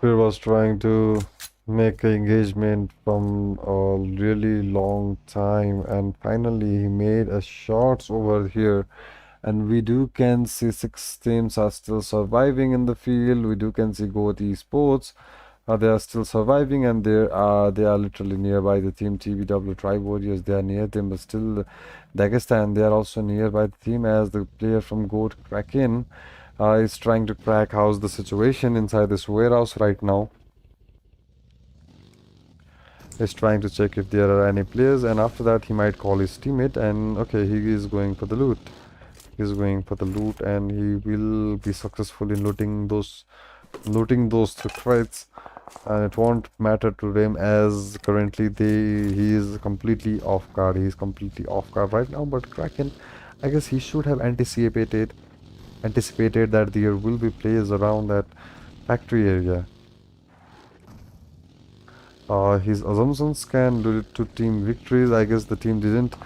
Player was trying to make an engagement from a really long time, and finally he made a shots over here. And we can see 6 teams are still surviving in the field. We can see Goat Esports. They are still surviving and they are literally nearby the team TBW Tribe Warriors. They are near them, but still Dagestan they are also nearby the team as the player from Goat Kraken is trying to crack how's the situation inside this warehouse right now. He's trying to check if there are any players and after that he might call his teammate and okay, he is going for the loot. He's going for the loot and he will be successful in looting those crates, and it won't matter to them as currently he is completely off guard. He is completely off guard right now, but Kraken I guess he should have anticipated that there will be players around that factory area. His assumptions can lead to team victories. I guess the team didn't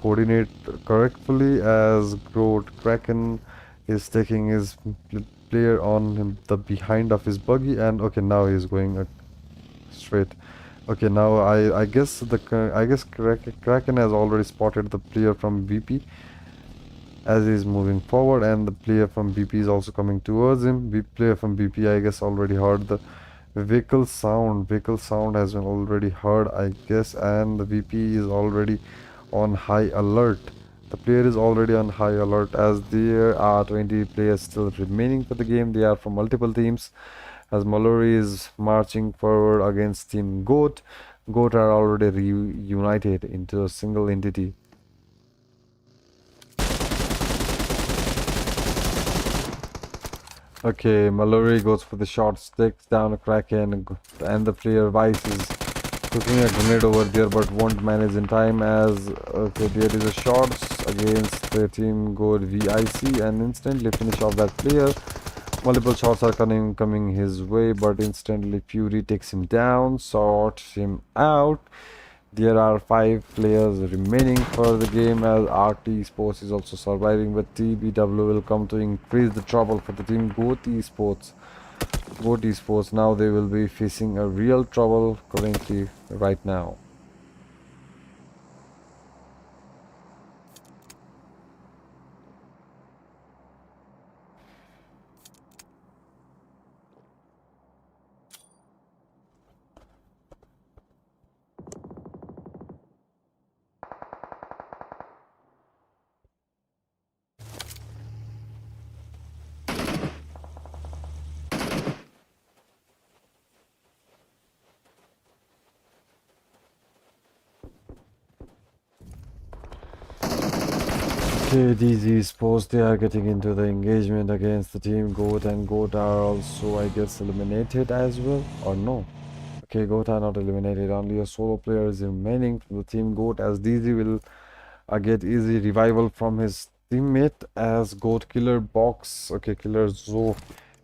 coordinate correctly as Groot Kraken is taking his player on him, the behind of his buggy, and okay, now he's going straight. Okay, now I guess Kraken has already spotted the player from VP as he's moving forward, and the player from BP is also coming towards him. Player from BP, I guess, already heard the vehicle sound. Vehicle sound has been already heard, I guess, and the VP is already on high alert. The player is already on high alert as there are 20 players still remaining for the game. They are from multiple teams as Mallory is marching forward against Team Goat. Goat are already reunited into a single entity. Okay, Mallory goes for the shot, sticks down a Kraken, and the player Vice is cooking a grenade over there but won't manage in time as okay, there is a shot against the team Gold VIC and instantly finish off that player. Multiple shots are coming his way, but instantly Fury takes him down, sorts him out. There are 5 players remaining for the game as RT Sports is also surviving, but TBW will come to increase the trouble for the team Goat Esports. Goat Esports, now they will be facing a real trouble currently right now. Okay, DZ Sports, they are getting into the engagement against the team Goat, and Goat are also, I guess, eliminated as well, or no? Okay, Goat are not eliminated, only a solo player is remaining from the team Goat as DZ will get easy revival from his teammate as Goat Killer Box. Okay, Killer Zo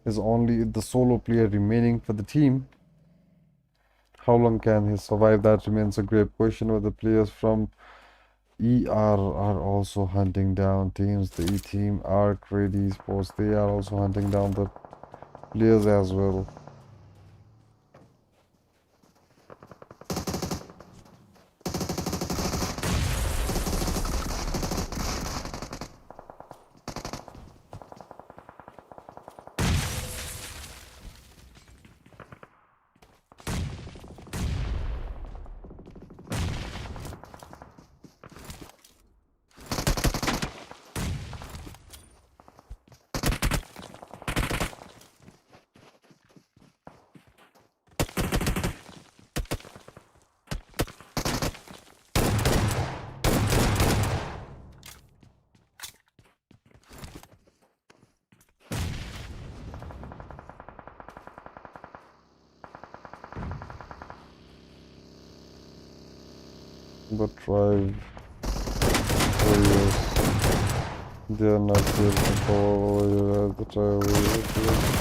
is only the solo player remaining for the team. How long can he survive? That remains a great question. With the players from ER are also hunting down teams. The E team, Arc, Ready Sports, they are also hunting down the players as well. The tribe warriors, they are not here to follow the tribe warriors.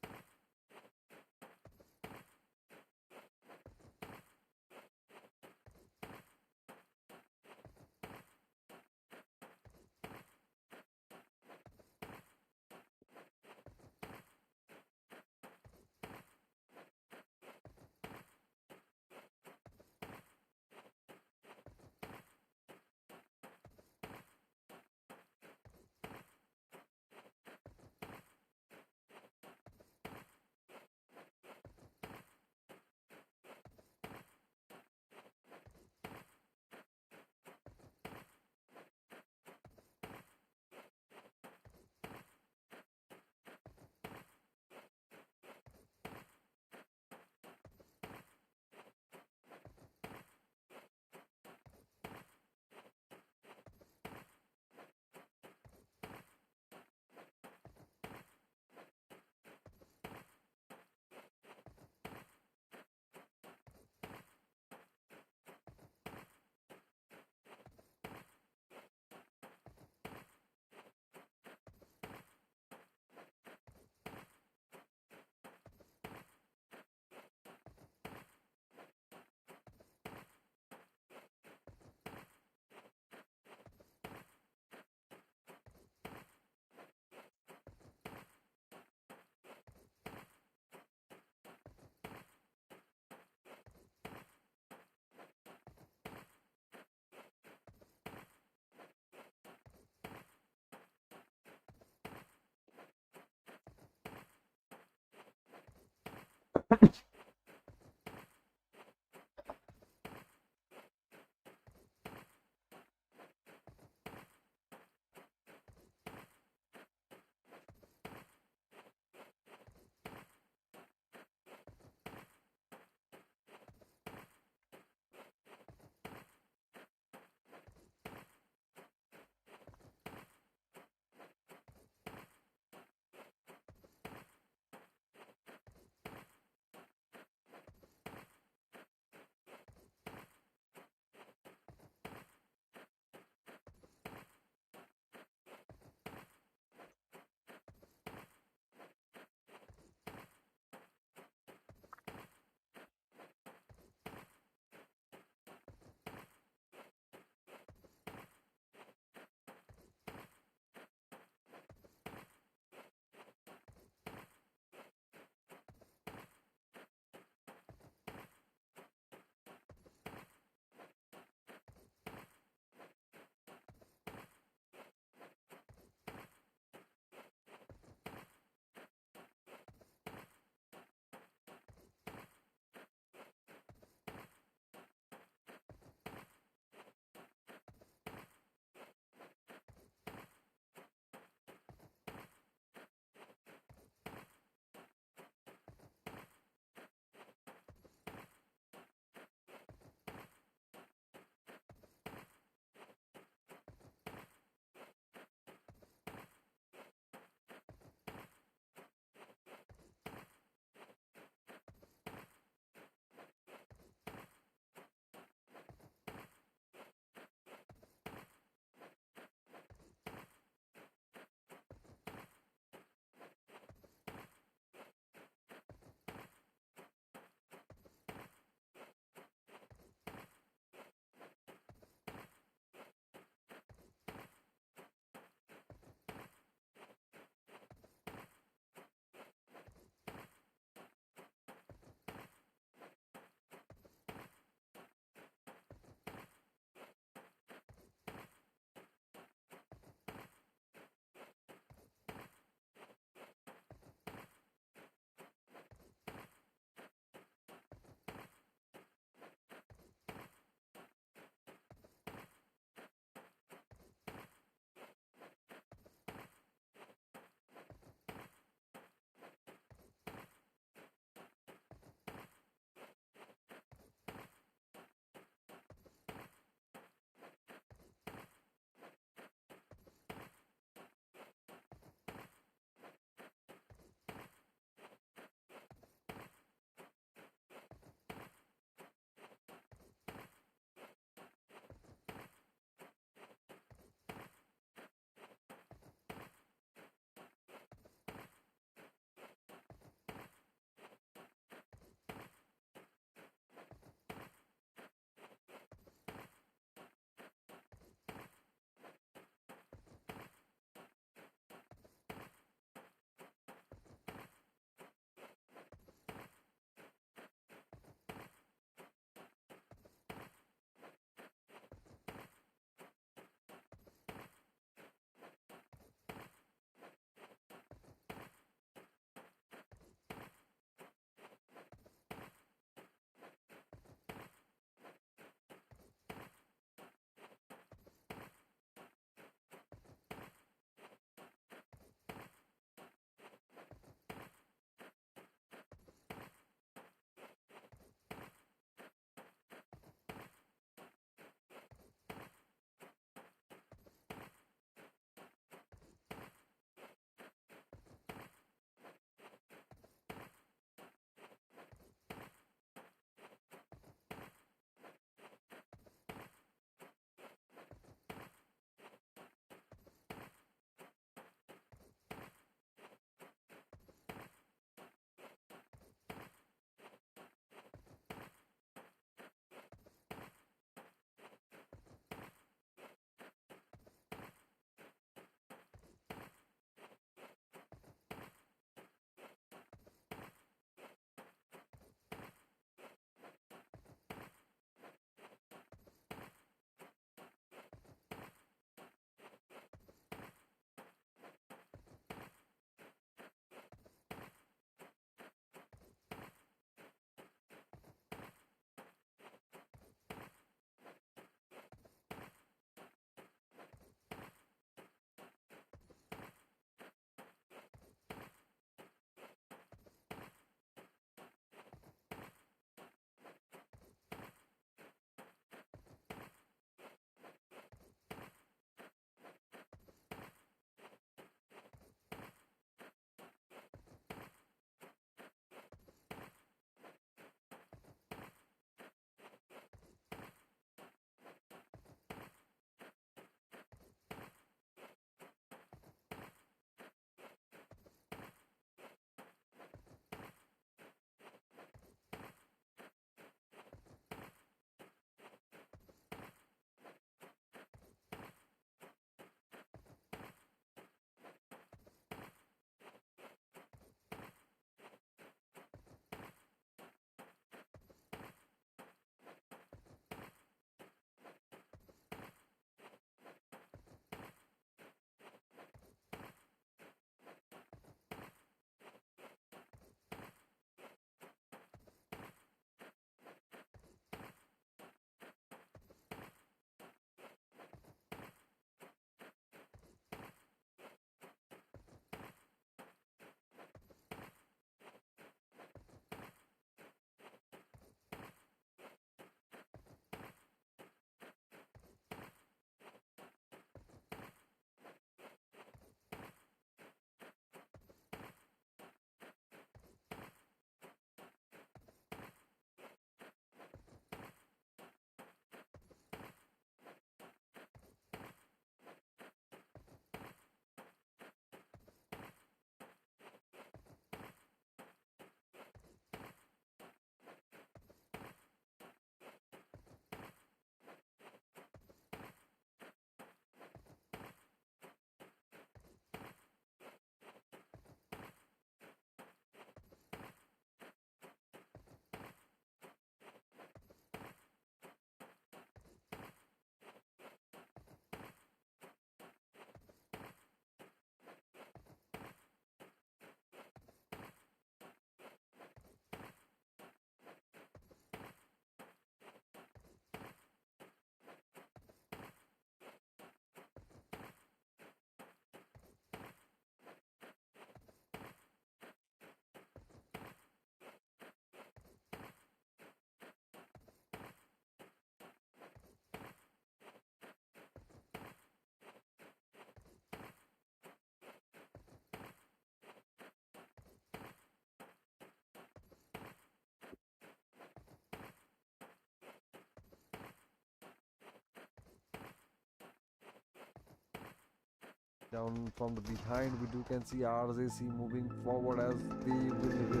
Down from the behind, we do can see RZC moving forward as they will hit the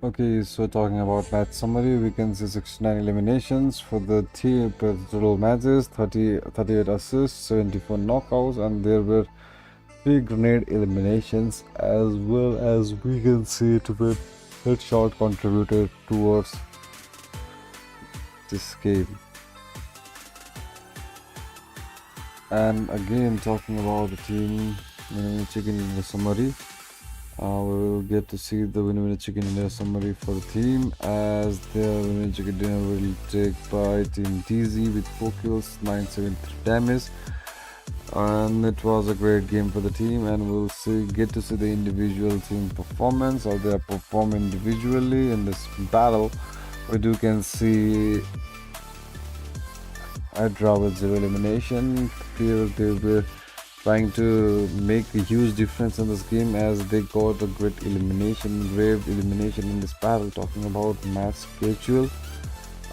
Okay, so talking about match summary, we can see 69 eliminations for the team total matches, 38 assists, 74 knockouts, and there were 3 grenade eliminations, as well as we can see it with headshot contributed towards this game. And again, talking about the team chicken in the summary, we will get to see the winner chicken dinner summary for the team, as the winner chicken dinner will take by Team DZ with 4 kills, 973 damage, and it was a great game for the team. And we'll get to see the individual team performance, how they perform individually in this battle. We can see Hydra with 0 elimination. Here they were trying to make a huge difference in this game, as they got a great elimination, grave elimination in this battle. Talking about match schedule,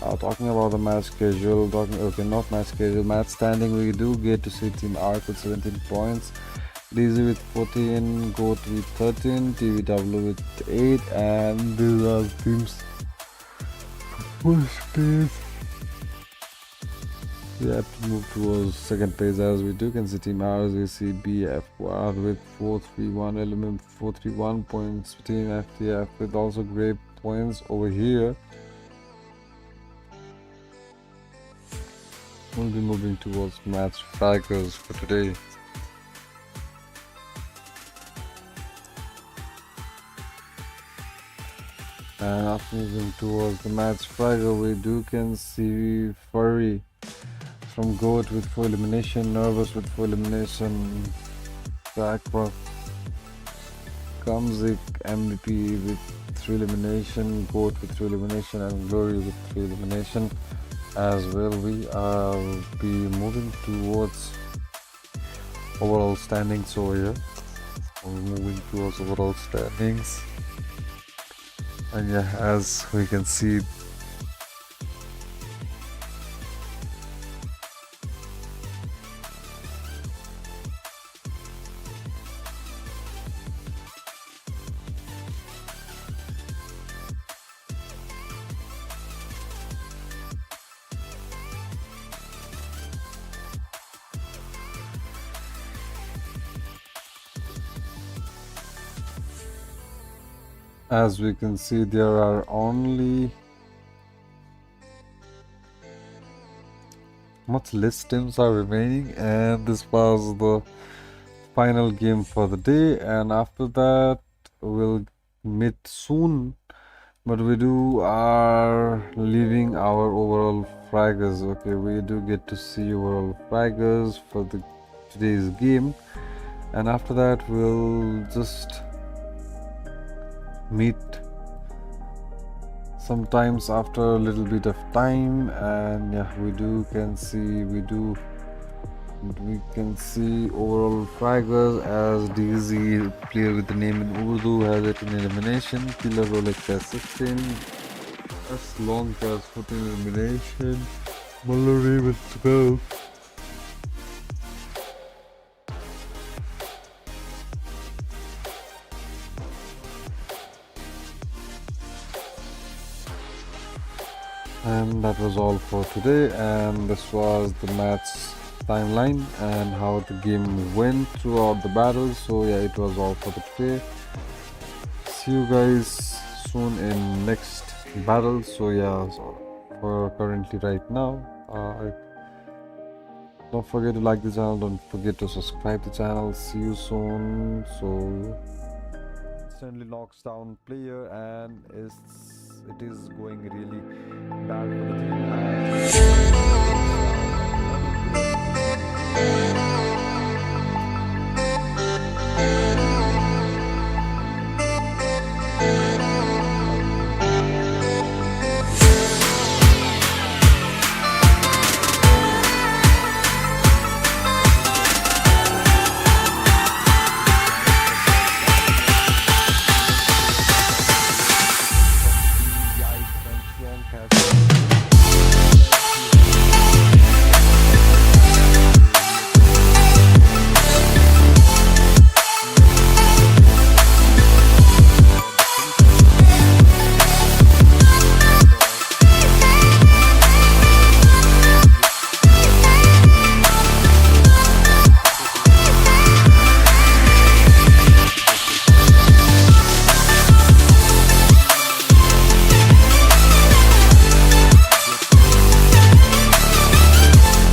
not match schedule, match standing, we do get to see Team Arc with 17 points, DZ with 14, GOAT with 13, TVW with 8, and these are teams first place. We have to move towards second place, as we do can see Team RZCBFR with 431 points, Team FTF with also great points over here. We'll be moving towards match fragers for today. And after moving towards the match fragger, we can see Furry from GOAT with 4 elimination, Nervous with 4 elimination, Backrock, Kamzik MVP with 3 elimination, GOAT with 3 elimination, and Glory with 3 elimination as well. We will be moving towards overall standings over here. We're moving towards overall standings, and yeah, as we can see, there are only much less teams are remaining, and this was the final game for the day. And after that, we'll meet soon, but we are leaving our overall fraggers. Okay, we do get to see overall fraggers for today's game, and after that we'll just meet sometimes after a little bit of time. And yeah, we can see overall fraggers, as DZ player with the name in Urdu has 18 elimination, Killer Rolex has 16, as long as 14 elimination, Mallory with 12. And that was all for today, and this was the match timeline and how the game went throughout the battle. So yeah, it was all for today. see you guys soon in next battle. So yeah, so for currently right now, don't forget to like the channel, don't forget to subscribe the channel. See you soon. So instantly knocks down player, and it is going really bad for the team. And